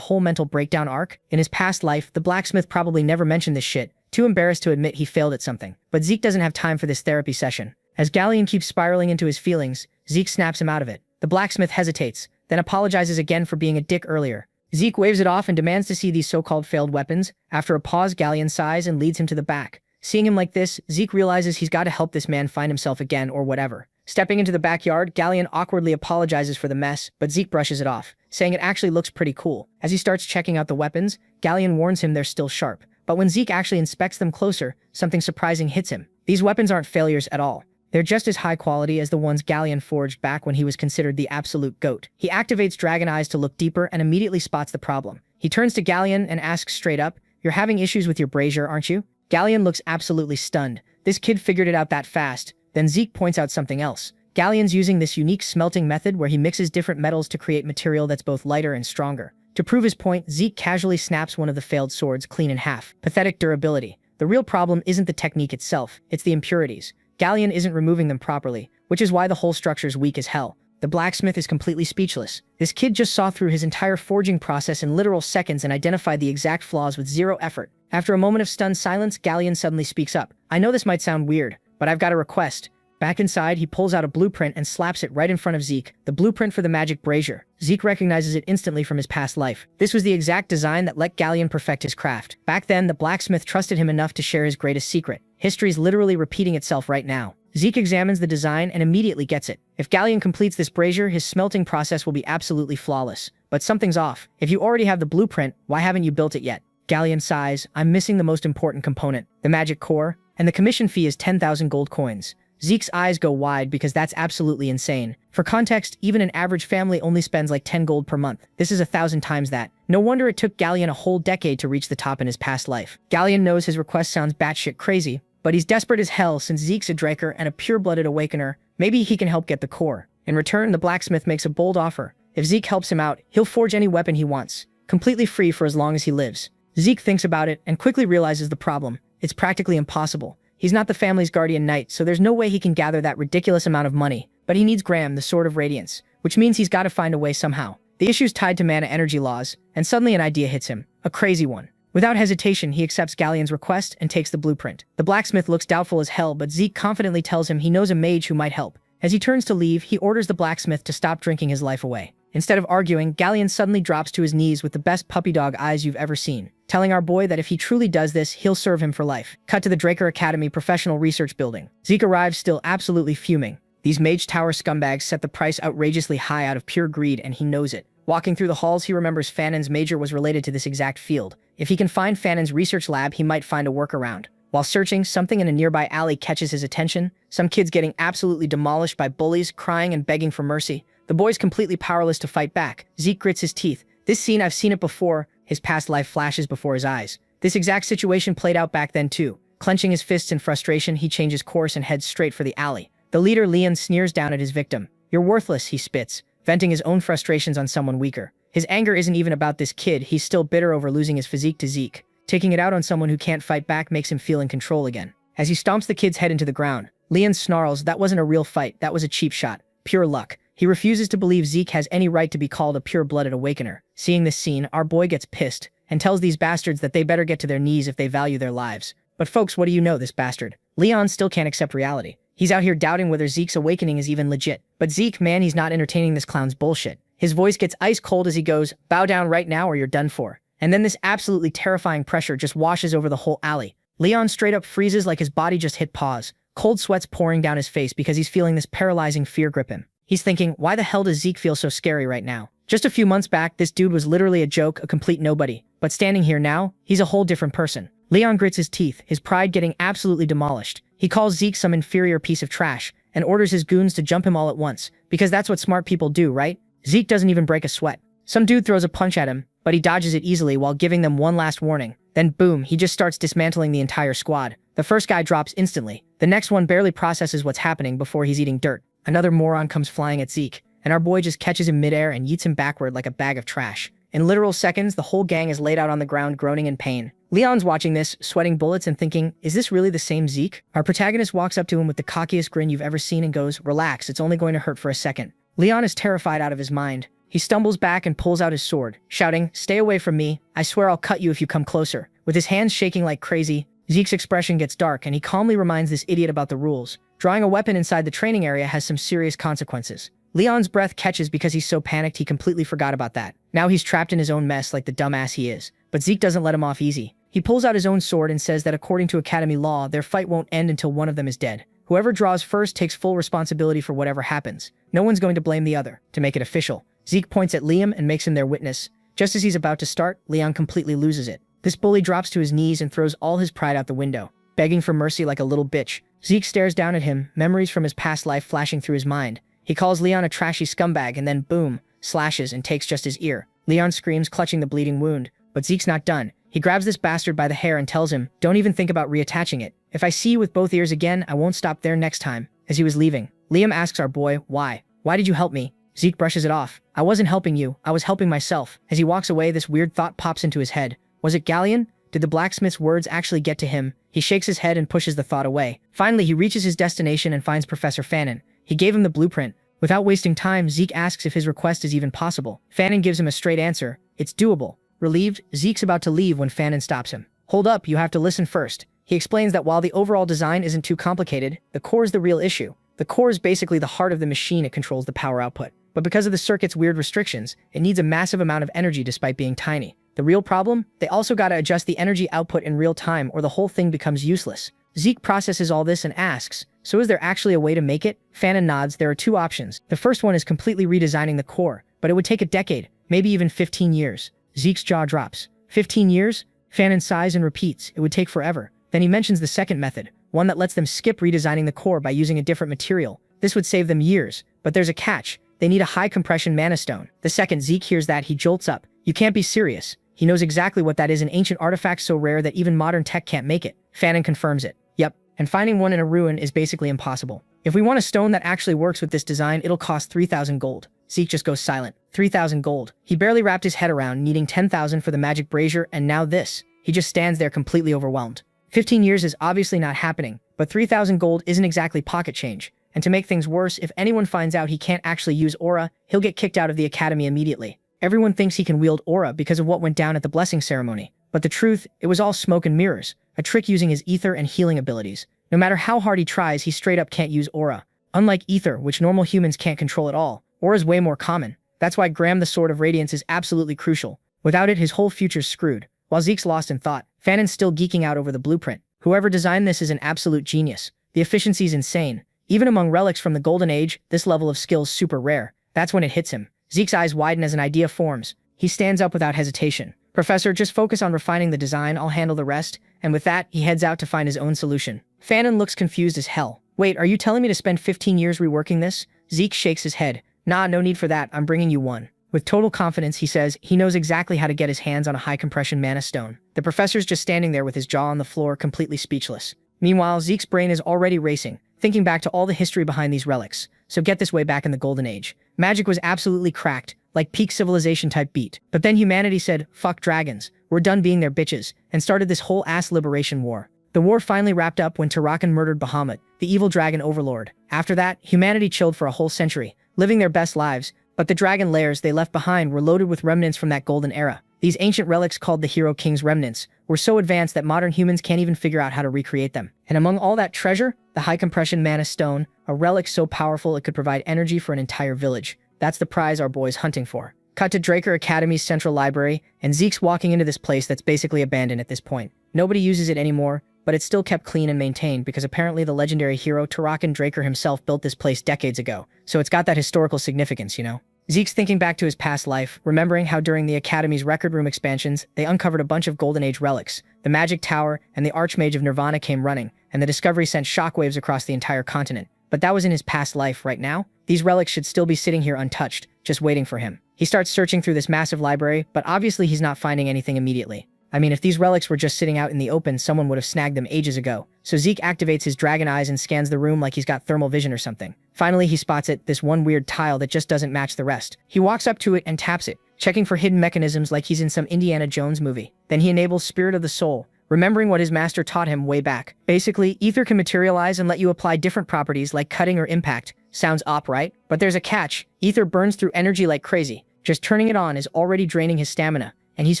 whole mental breakdown arc. In his past life, the blacksmith probably never mentioned this shit, too embarrassed to admit he failed at something. But Zeke doesn't have time for this therapy session. As Galleon keeps spiraling into his feelings, Zeke snaps him out of it. The blacksmith hesitates, then apologizes again for being a dick earlier. Zeke waves it off and demands to see these so-called failed weapons. After a pause, Galleon sighs and leads him to the back. Seeing him like this, Zeke realizes he's got to help this man find himself again or whatever. Stepping into the backyard, Galleon awkwardly apologizes for the mess, but Zeke brushes it off, saying it actually looks pretty cool. As he starts checking out the weapons, Galleon warns him they're still sharp. But when Zeke actually inspects them closer, something surprising hits him. These weapons aren't failures at all. They're just as high quality as the ones Galleon forged back when he was considered the absolute GOAT. He activates Dragon Eyes to look deeper and immediately spots the problem. He turns to Galleon and asks straight up, "You're having issues with your brazier, aren't you?" Galleon looks absolutely stunned. This kid figured it out that fast. Then Zeke points out something else. Galleon's using this unique smelting method where he mixes different metals to create material that's both lighter and stronger. To prove his point, Zeke casually snaps one of the failed swords clean in half. Pathetic durability. The real problem isn't the technique itself, it's the impurities. Galleon isn't removing them properly, which is why the whole structure's weak as hell. The blacksmith is completely speechless. This kid just saw through his entire forging process in literal seconds and identified the exact flaws with zero effort. After a moment of stunned silence, Galleon suddenly speaks up. "I know this might sound weird, but I've got a request." Back inside, he pulls out a blueprint and slaps it right in front of Zeke, the blueprint for the magic brazier. Zeke recognizes it instantly from his past life. This was the exact design that let Galleon perfect his craft. Back then, the blacksmith trusted him enough to share his greatest secret. History's literally repeating itself right now. Zeke examines the design and immediately gets it. If Galleon completes this brazier, his smelting process will be absolutely flawless. But something's off. If you already have the blueprint, why haven't you built it yet? Galleon sighs, "I'm missing the most important component, the magic core, and the commission fee is 10,000 gold coins. Zeke's eyes go wide because that's absolutely insane. For context, even an average family only spends like 10 gold per month. This is 1,000 times that. No wonder it took Galleon a whole decade to reach the top in his past life. Galleon knows his request sounds batshit crazy, but he's desperate as hell since Zeke's a Draker and a pure-blooded awakener. Maybe he can help get the core. In return, the blacksmith makes a bold offer. If Zeke helps him out, he'll forge any weapon he wants, completely free for as long as he lives. Zeke thinks about it and quickly realizes the problem. It's practically impossible. He's not the family's guardian knight, so there's no way he can gather that ridiculous amount of money. But he needs Graham, the Sword of Radiance, which means he's got to find a way somehow. The issue's tied to mana energy laws, and suddenly an idea hits him. A crazy one. Without hesitation, he accepts Galleon's request and takes the blueprint. The blacksmith looks doubtful as hell, but Zeke confidently tells him he knows a mage who might help. As he turns to leave, he orders the blacksmith to stop drinking his life away. Instead of arguing, Galleon suddenly drops to his knees with the best puppy dog eyes you've ever seen, telling our boy that if he truly does this, he'll serve him for life. Cut to the Draker Academy professional research building. Zeke arrives still absolutely fuming. These Mage Tower scumbags set the price outrageously high out of pure greed, and he knows it. Walking through the halls, he remembers Fanon's major was related to this exact field. If he can find Fanon's research lab, he might find a workaround. While searching, something in a nearby alley catches his attention. Some kids getting absolutely demolished by bullies, crying and begging for mercy. The boy's completely powerless to fight back. Zeke grits his teeth. This scene, I've seen it before. His past life flashes before his eyes. This exact situation played out back then too. Clenching his fists in frustration, he changes course and heads straight for the alley. The leader, Leon, sneers down at his victim. "You're worthless," he spits, venting his own frustrations on someone weaker. His anger isn't even about this kid, he's still bitter over losing his physique to Zeke. Taking it out on someone who can't fight back makes him feel in control again. As he stomps the kid's head into the ground, Leon snarls, "That wasn't a real fight, that was a cheap shot. Pure luck." He refuses to believe Zeke has any right to be called a pure-blooded awakener. Seeing this scene, our boy gets pissed and tells these bastards that they better get to their knees if they value their lives. But folks, what do you know, this bastard? Leon still can't accept reality. He's out here doubting whether Zeke's awakening is even legit. But Zeke, man, he's not entertaining this clown's bullshit. His voice gets ice cold as he goes, "Bow down right now or you're done for." And then this absolutely terrifying pressure just washes over the whole alley. Leon straight up freezes like his body just hit pause. Cold sweats pouring down his face because he's feeling this paralyzing fear grip him. He's thinking, why the hell does Zeke feel so scary right now? Just a few months back, this dude was literally a joke, a complete nobody. But standing here now, he's a whole different person. Leon grits his teeth, his pride getting absolutely demolished. He calls Zeke some inferior piece of trash and orders his goons to jump him all at once, because that's what smart people do, right? Zeke doesn't even break a sweat. Some dude throws a punch at him, but he dodges it easily while giving them one last warning. Then boom, he just starts dismantling the entire squad. The first guy drops instantly. The next one barely processes what's happening before he's eating dirt. Another moron comes flying at Zeke, and our boy just catches him midair and yeets him backward like a bag of trash. In literal seconds, the whole gang is laid out on the ground groaning in pain. Leon's watching this, sweating bullets and thinking, is this really the same Zeke? Our protagonist walks up to him with the cockiest grin you've ever seen and goes, relax, it's only going to hurt for a second. Leon is terrified out of his mind. He stumbles back and pulls out his sword, shouting, stay away from me, I swear I'll cut you if you come closer. With his hands shaking like crazy, Zeke's expression gets dark and he calmly reminds this idiot about the rules. Drawing a weapon inside the training area has some serious consequences. Leon's breath catches because he's so panicked he completely forgot about that. Now he's trapped in his own mess like the dumbass he is. But Zeke doesn't let him off easy. He pulls out his own sword and says that according to Academy law, their fight won't end until one of them is dead. Whoever draws first takes full responsibility for whatever happens. No one's going to blame the other. To make it official, Zeke points at Liam and makes him their witness. Just as he's about to start, Leon completely loses it. This bully drops to his knees and throws all his pride out the window, begging for mercy like a little bitch. Zeke stares down at him, memories from his past life flashing through his mind. He calls Leon a trashy scumbag and then boom, slashes and takes just his ear. Leon screams, clutching the bleeding wound, but Zeke's not done. He grabs this bastard by the hair and tells him, don't even think about reattaching it. If I see you with both ears again, I won't stop there next time. As he was leaving, Liam asks our boy, why? Why did you help me? Zeke brushes it off. I wasn't helping you, I was helping myself. As he walks away, this weird thought pops into his head. Was it Galleon? Did the blacksmith's words actually get to him? He shakes his head and pushes the thought away. Finally, he reaches his destination and finds Professor Fannin. He gave him the blueprint. Without wasting time, Zeke asks if his request is even possible. Fannin gives him a straight answer. It's doable. Relieved, Zeke's about to leave when Fannin stops him. Hold up, you have to listen first. He explains that while the overall design isn't too complicated, the core is the real issue. The core is basically the heart of the machine. It controls the power output. But because of the circuit's weird restrictions, it needs a massive amount of energy despite being tiny. The real problem? They also gotta adjust the energy output in real time or the whole thing becomes useless. Zeke processes all this and asks, so is there actually a way to make it? Fannin nods. There are two options. The first one is completely redesigning the core, but it would take a decade, maybe even 15 years. Zeke's jaw drops. 15 years? Fannin sighs and repeats, it would take forever. Then he mentions the second method, one that lets them skip redesigning the core by using a different material. This would save them years, but there's a catch. They need a high compression mana stone. The second Zeke hears that, he jolts up. You can't be serious. He knows exactly what that is, an ancient artifact so rare that even modern tech can't make it. Fannin confirms it. Yep, and finding one in a ruin is basically impossible. If we want a stone that actually works with this design, it'll cost 3,000 gold. Zeke just goes silent. 3,000 gold. He barely wrapped his head around, needing 10,000 for the magic brazier, and now this. He just stands there completely overwhelmed. 15 years is obviously not happening, but 3,000 gold isn't exactly pocket change. And to make things worse, if anyone finds out he can't actually use aura, he'll get kicked out of the academy immediately. Everyone thinks he can wield aura because of what went down at the blessing ceremony. But the truth, it was all smoke and mirrors, a trick using his ether and healing abilities. No matter how hard he tries, he straight up can't use aura. Unlike ether, which normal humans can't control at all, aura's way more common. That's why Graham the Sword of Radiance is absolutely crucial. Without it, his whole future's screwed. While Zeke's lost in thought, Fannin's still geeking out over the blueprint. Whoever designed this is an absolute genius. The efficiency's insane. Even among relics from the Golden Age, this level of skill's super rare. That's when it hits him. Zeke's eyes widen as an idea forms. He stands up without hesitation. Professor, just focus on refining the design, I'll handle the rest. And with that, he heads out to find his own solution. Fannin looks confused as hell. Wait, are you telling me to spend 15 years reworking this? Zeke shakes his head. Nah, no need for that, I'm bringing you one. With total confidence, he says he knows exactly how to get his hands on a high-compression mana stone. The professor's just standing there with his jaw on the floor, completely speechless. Meanwhile, Zeke's brain is already racing, thinking back to all the history behind these relics. So get this, way back in the Golden Age, magic was absolutely cracked, like peak civilization type beat. But then humanity said, fuck dragons, we're done being their bitches, and started this whole ass liberation war. The war finally wrapped up when Tarakan murdered Bahamut, the evil dragon overlord. After that, humanity chilled for a whole century, living their best lives, but the dragon lairs they left behind were loaded with remnants from that golden era. These ancient relics, called the Hero King's remnants, were so advanced that modern humans can't even figure out how to recreate them. And among all that treasure, the high compression mana stone, a relic so powerful it could provide energy for an entire village. That's the prize our boy's hunting for. Cut to Draker Academy's central library, and Zeke's walking into this place that's basically abandoned at this point. Nobody uses it anymore, but it's still kept clean and maintained because apparently the legendary hero Tarakan Draker himself built this place decades ago. So it's got that historical significance, you know? Zeke's thinking back to his past life, remembering how during the Academy's record room expansions, they uncovered a bunch of Golden Age relics. The Magic Tower and the Archmage of Nirvana came running, and the discovery sent shockwaves across the entire continent. But that was in his past life. Right now, these relics should still be sitting here untouched, just waiting for him. He starts searching through this massive library, but obviously he's not finding anything immediately. I mean, if these relics were just sitting out in the open, someone would have snagged them ages ago. So Zeke activates his dragon eyes and scans the room like he's got thermal vision or something. Finally, he spots it, this one weird tile that just doesn't match the rest. He walks up to it and taps it, checking for hidden mechanisms like he's in some Indiana Jones movie. Then he enables Spirit of the Soul, remembering what his master taught him way back. Basically, ether can materialize and let you apply different properties like cutting or impact. Sounds op, right? But there's a catch. Ether burns through energy like crazy. Just turning it on is already draining his stamina, and he's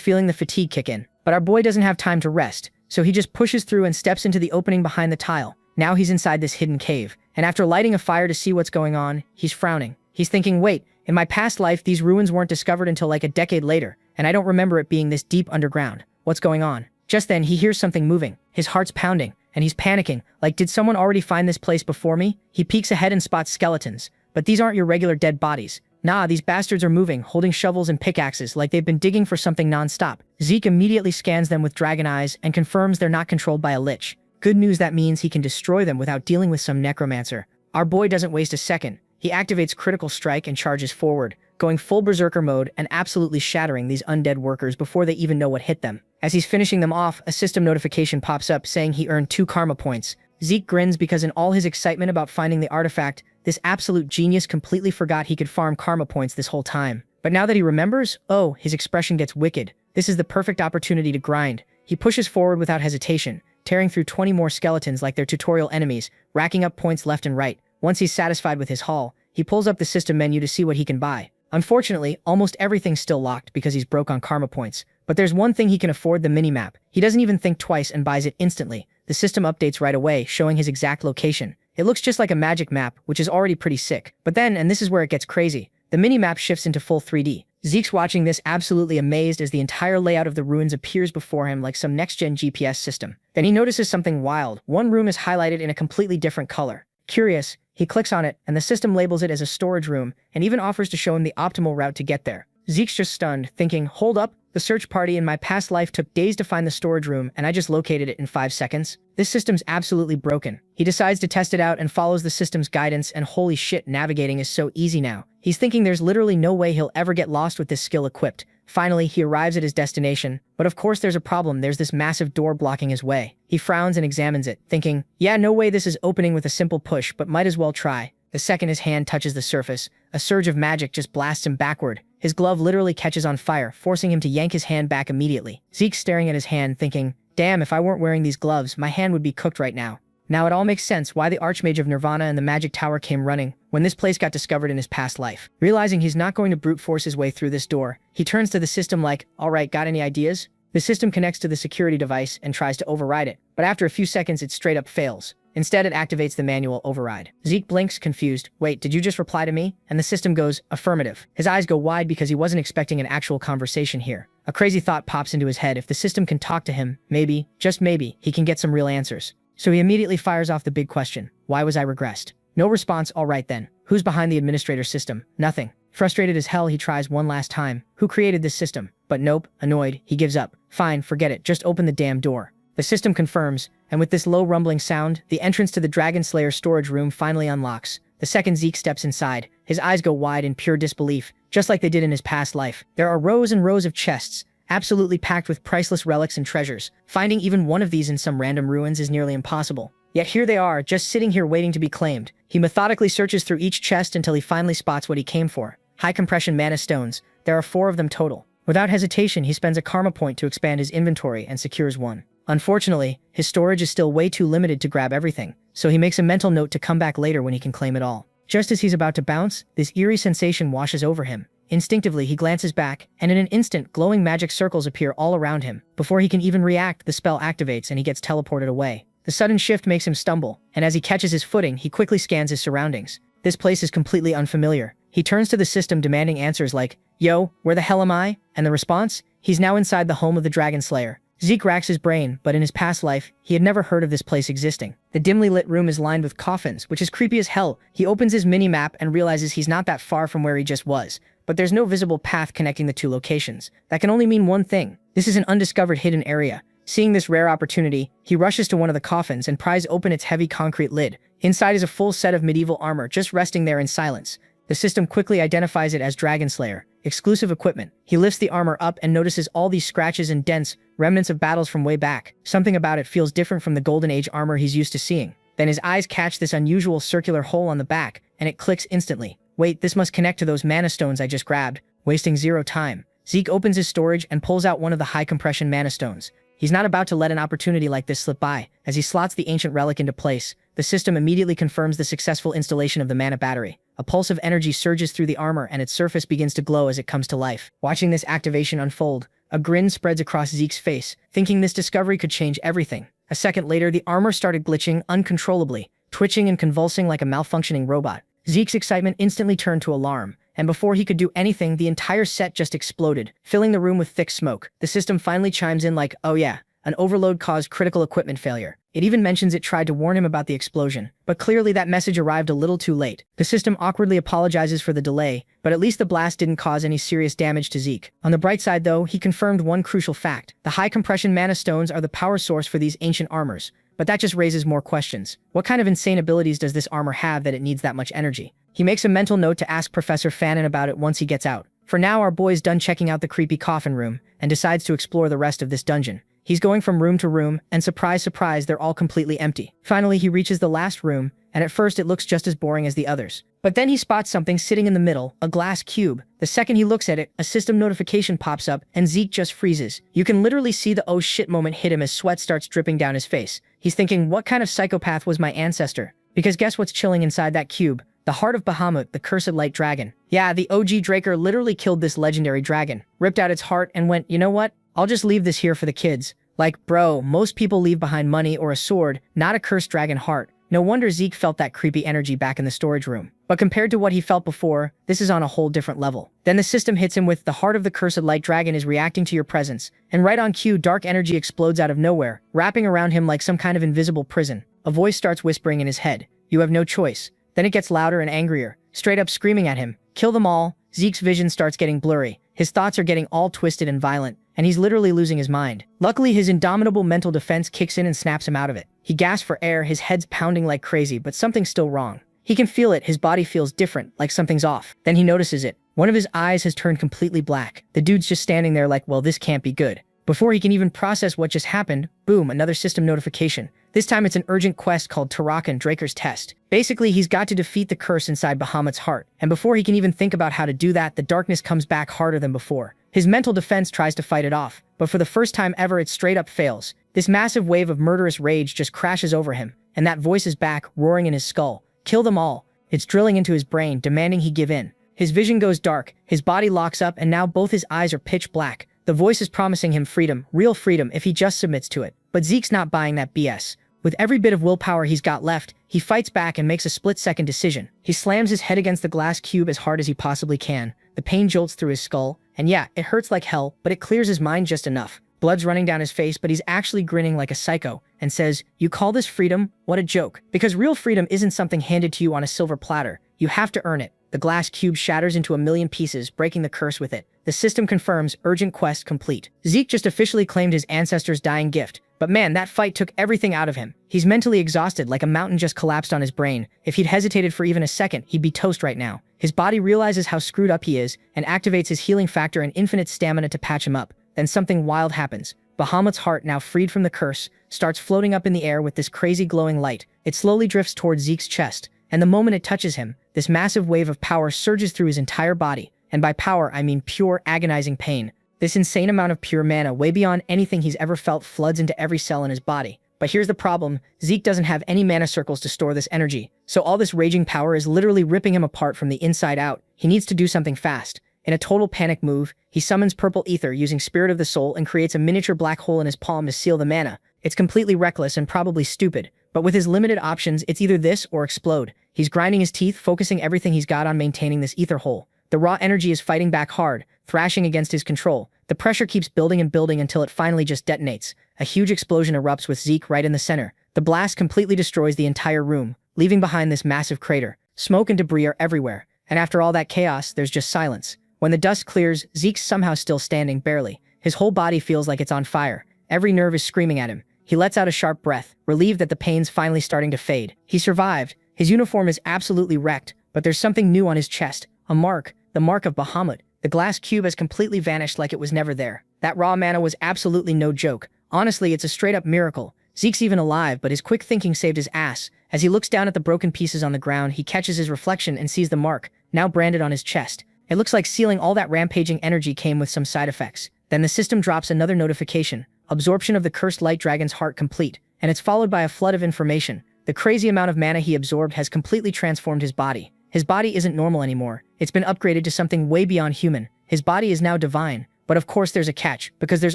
feeling the fatigue kick in. But our boy doesn't have time to rest, so he just pushes through and steps into the opening behind the tile. Now he's inside this hidden cave, and after lighting a fire to see what's going on, he's frowning. He's thinking, wait, in my past life, these ruins weren't discovered until like a decade later, and I don't remember it being this deep underground. What's going on? Just then, he hears something moving. His heart's pounding, and he's panicking. Like, did someone already find this place before me? He peeks ahead and spots skeletons. But these aren't your regular dead bodies. Nah, these bastards are moving, holding shovels and pickaxes like they've been digging for something non-stop. Zeke immediately scans them with dragon eyes and confirms they're not controlled by a lich. Good news, that means he can destroy them without dealing with some necromancer. Our boy doesn't waste a second. He activates Critical Strike and charges forward, going full berserker mode and absolutely shattering these undead workers before they even know what hit them. As he's finishing them off, a system notification pops up saying he earned 2 karma points. Zeke grins because in all his excitement about finding the artifact, this absolute genius completely forgot he could farm karma points this whole time. But now that he remembers, oh, his expression gets wicked. This is the perfect opportunity to grind. He pushes forward without hesitation, tearing through 20 more skeletons like their tutorial enemies, racking up points left and right. Once he's satisfied with his haul, he pulls up the system menu to see what he can buy. Unfortunately, almost everything's still locked because he's broke on karma points. But there's one thing he can afford, the minimap. He doesn't even think twice and buys it instantly. The system updates right away, showing his exact location. It looks just like a magic map, which is already pretty sick. But then, and this is where it gets crazy, the minimap shifts into full 3D. Zeke's watching this absolutely amazed as the entire layout of the ruins appears before him like some next-gen GPS system. Then he notices something wild. One room is highlighted in a completely different color. Curious, he clicks on it, and the system labels it as a storage room, and even offers to show him the optimal route to get there. Zeke's just stunned, thinking, hold up, the search party in my past life took days to find the storage room, and I just located it in 5 seconds. This system's absolutely broken. He decides to test it out and follows the system's guidance, and holy shit, navigating is so easy now. He's thinking there's literally no way he'll ever get lost with this skill equipped. Finally, he arrives at his destination, but of course there's a problem. There's this massive door blocking his way. He frowns and examines it, thinking, yeah, no way this is opening with a simple push, but might as well try. The second his hand touches the surface, a surge of magic just blasts him backward. His glove literally catches on fire, forcing him to yank his hand back immediately. Zeke's staring at his hand, thinking, damn, if I weren't wearing these gloves, my hand would be cooked right now. Now it all makes sense why the Archmage of Nirvana and the Magic Tower came running when this place got discovered in his past life. Realizing he's not going to brute force his way through this door, he turns to the system like, alright, got any ideas? The system connects to the security device and tries to override it, but after a few seconds it straight up fails. Instead, it activates the manual override. Zeke blinks, confused. Wait, did you just reply to me? And the system goes, affirmative. His eyes go wide because he wasn't expecting an actual conversation here. A crazy thought pops into his head. If the system can talk to him, maybe, just maybe, he can get some real answers. So he immediately fires off the big question. Why was I regressed? No response. All right then. Who's behind the administrator system? Nothing. Frustrated as hell, he tries one last time. Who created this system? But nope. Annoyed, he gives up. Fine, forget it. Just open the damn door. The system confirms, and with this low rumbling sound, the entrance to the Dragon Slayer storage room finally unlocks. The second Zeke steps inside, his eyes go wide in pure disbelief, just like they did in his past life. There are rows and rows of chests, absolutely packed with priceless relics and treasures. Finding even one of these in some random ruins is nearly impossible. Yet here they are, just sitting here waiting to be claimed. He methodically searches through each chest until he finally spots what he came for. High compression mana stones. There are 4 of them total. Without hesitation, he spends a karma point to expand his inventory and secures one. Unfortunately, his storage is still way too limited to grab everything, so he makes a mental note to come back later when he can claim it all. Just as he's about to bounce, this eerie sensation washes over him. Instinctively, he glances back, and in an instant, glowing magic circles appear all around him. Before he can even react, the spell activates and he gets teleported away. The sudden shift makes him stumble, and as he catches his footing, he quickly scans his surroundings. This place is completely unfamiliar. He turns to the system demanding answers like, yo, where the hell am I? And the response? He's now inside the home of the Dragon Slayer. Zeke racks his brain, but in his past life, he had never heard of this place existing. The dimly lit room is lined with coffins, which is creepy as hell. He opens his mini-map and realizes he's not that far from where he just was, but there's no visible path connecting the 2 locations. That can only mean one thing. This is an undiscovered hidden area. Seeing this rare opportunity, he rushes to one of the coffins and pries open its heavy concrete lid. Inside is a full set of medieval armor just resting there in silence. The system quickly identifies it as Dragon Slayer, exclusive equipment. He lifts the armor up and notices all these scratches and dents, remnants of battles from way back. Something about it feels different from the Golden Age armor he's used to seeing. Then his eyes catch this unusual circular hole on the back, and it clicks instantly. Wait, this must connect to those mana stones I just grabbed. Wasting 0 time, Zeke opens his storage and pulls out one of the high-compression mana stones. He's not about to let an opportunity like this slip by. As he slots the ancient relic into place, the system immediately confirms the successful installation of the mana battery. A pulse of energy surges through the armor and its surface begins to glow as it comes to life. Watching this activation unfold, a grin spreads across Zeke's face, thinking this discovery could change everything. A second later, the armor started glitching uncontrollably, twitching and convulsing like a malfunctioning robot. Zeke's excitement instantly turned to alarm, and before he could do anything, the entire set just exploded, filling the room with thick smoke. The system finally chimes in like, oh yeah, an overload caused critical equipment failure. It even mentions it tried to warn him about the explosion, but clearly that message arrived a little too late. The system awkwardly apologizes for the delay, but at least the blast didn't cause any serious damage to Zeke. On the bright side though, he confirmed one crucial fact. The high compression mana stones are the power source for these ancient armors. But that just raises more questions. What kind of insane abilities does this armor have that it needs that much energy? He makes a mental note to ask Professor Fannin about it once he gets out. For now, our boy's done checking out the creepy coffin room and decides to explore the rest of this dungeon. He's going from room to room, and surprise, surprise, they're all completely empty. Finally, he reaches the last room, and at first it looks just as boring as the others. But then he spots something sitting in the middle, a glass cube. The second he looks at it, a system notification pops up, and Zeke just freezes. You can literally see the oh shit moment hit him as sweat starts dripping down his face. He's thinking, what kind of psychopath was my ancestor? Because guess what's chilling inside that cube? The heart of Bahamut, the cursed light dragon. Yeah, the OG Draker literally killed this legendary dragon, ripped out its heart, and went, you know what? I'll just leave this here for the kids. Like, bro, most people leave behind money or a sword, not a cursed dragon heart. No wonder Zeke felt that creepy energy back in the storage room. But compared to what he felt before, this is on a whole different level. Then the system hits him with, the heart of the cursed light dragon is reacting to your presence. And right on cue, dark energy explodes out of nowhere, wrapping around him like some kind of invisible prison. A voice starts whispering in his head, you have no choice. Then it gets louder and angrier, straight up screaming at him, kill them all. Zeke's vision starts getting blurry. His thoughts are getting all twisted and violent, and he's literally losing his mind. Luckily, his indomitable mental defense kicks in and snaps him out of it. He gasps for air, his head's pounding like crazy, but something's still wrong. He can feel it, his body feels different, like something's off. Then he notices it. One of his eyes has turned completely black. The dude's just standing there like, well, this can't be good. Before he can even process what just happened, boom, another system notification. This time it's an urgent quest called Tarakan Draker's Test. Basically, he's got to defeat the curse inside Bahamut's heart. And before he can even think about how to do that, the darkness comes back harder than before. His mental defense tries to fight it off, but for the first time ever, it straight up fails. This massive wave of murderous rage just crashes over him, and that voice is back, roaring in his skull. Kill them all. It's drilling into his brain, demanding he give in. His vision goes dark, his body locks up, and now both his eyes are pitch black. The voice is promising him freedom, real freedom, if he just submits to it. But Zeke's not buying that BS. With every bit of willpower he's got left, he fights back and makes a split-second decision. He slams his head against the glass cube as hard as he possibly can. The pain jolts through his skull, and yeah, it hurts like hell, but it clears his mind just enough. Blood's running down his face, but he's actually grinning like a psycho, and says, you call this freedom? What a joke. Because real freedom isn't something handed to you on a silver platter. You have to earn it. The glass cube shatters into a million pieces, breaking the curse with it. The system confirms, urgent quest complete. Zeke just officially claimed his ancestor's dying gift. But man, that fight took everything out of him. He's mentally exhausted, like a mountain just collapsed on his brain. If he'd hesitated for even a second, he'd be toast right now. His body realizes how screwed up he is, and activates his healing factor and infinite stamina to patch him up. Then something wild happens. Bahamut's heart, now freed from the curse, starts floating up in the air with this crazy glowing light. It slowly drifts towards Zeke's chest, and the moment it touches him, this massive wave of power surges through his entire body. And by power, I mean pure, agonizing pain. This insane amount of pure mana, way beyond anything he's ever felt, floods into every cell in his body. But here's the problem, Zeke doesn't have any mana circles to store this energy, so all this raging power is literally ripping him apart from the inside out. He needs to do something fast. In a total panic move, he summons purple ether using Spirit of the Soul and creates a miniature black hole in his palm to seal the mana. It's completely reckless and probably stupid, but with his limited options, it's either this or explode. He's grinding his teeth, focusing everything he's got on maintaining this ether hole. The raw energy is fighting back hard, thrashing against his control. The pressure keeps building and building until it finally just detonates. A huge explosion erupts with Zeke right in the center. The blast completely destroys the entire room, leaving behind this massive crater. Smoke and debris are everywhere, and after all that chaos, there's just silence. When the dust clears, Zeke's somehow still standing, barely. His whole body feels like it's on fire. Every nerve is screaming at him. He lets out a sharp breath, relieved that the pain's finally starting to fade. He survived. His uniform is absolutely wrecked, but there's something new on his chest. A mark. The mark of Bahamut. The glass cube has completely vanished like it was never there. That raw mana was absolutely no joke. Honestly, it's a straight-up miracle. Zeke's even alive, but his quick thinking saved his ass. As he looks down at the broken pieces on the ground, he catches his reflection and sees the mark, now branded on his chest. It looks like sealing all that rampaging energy came with some side effects. Then the system drops another notification. Absorption of the cursed light dragon's heart complete. And it's followed by a flood of information. The crazy amount of mana he absorbed has completely transformed his body. His body isn't normal anymore. It's been upgraded to something way beyond human. His body is now divine. But of course there's a catch, because there's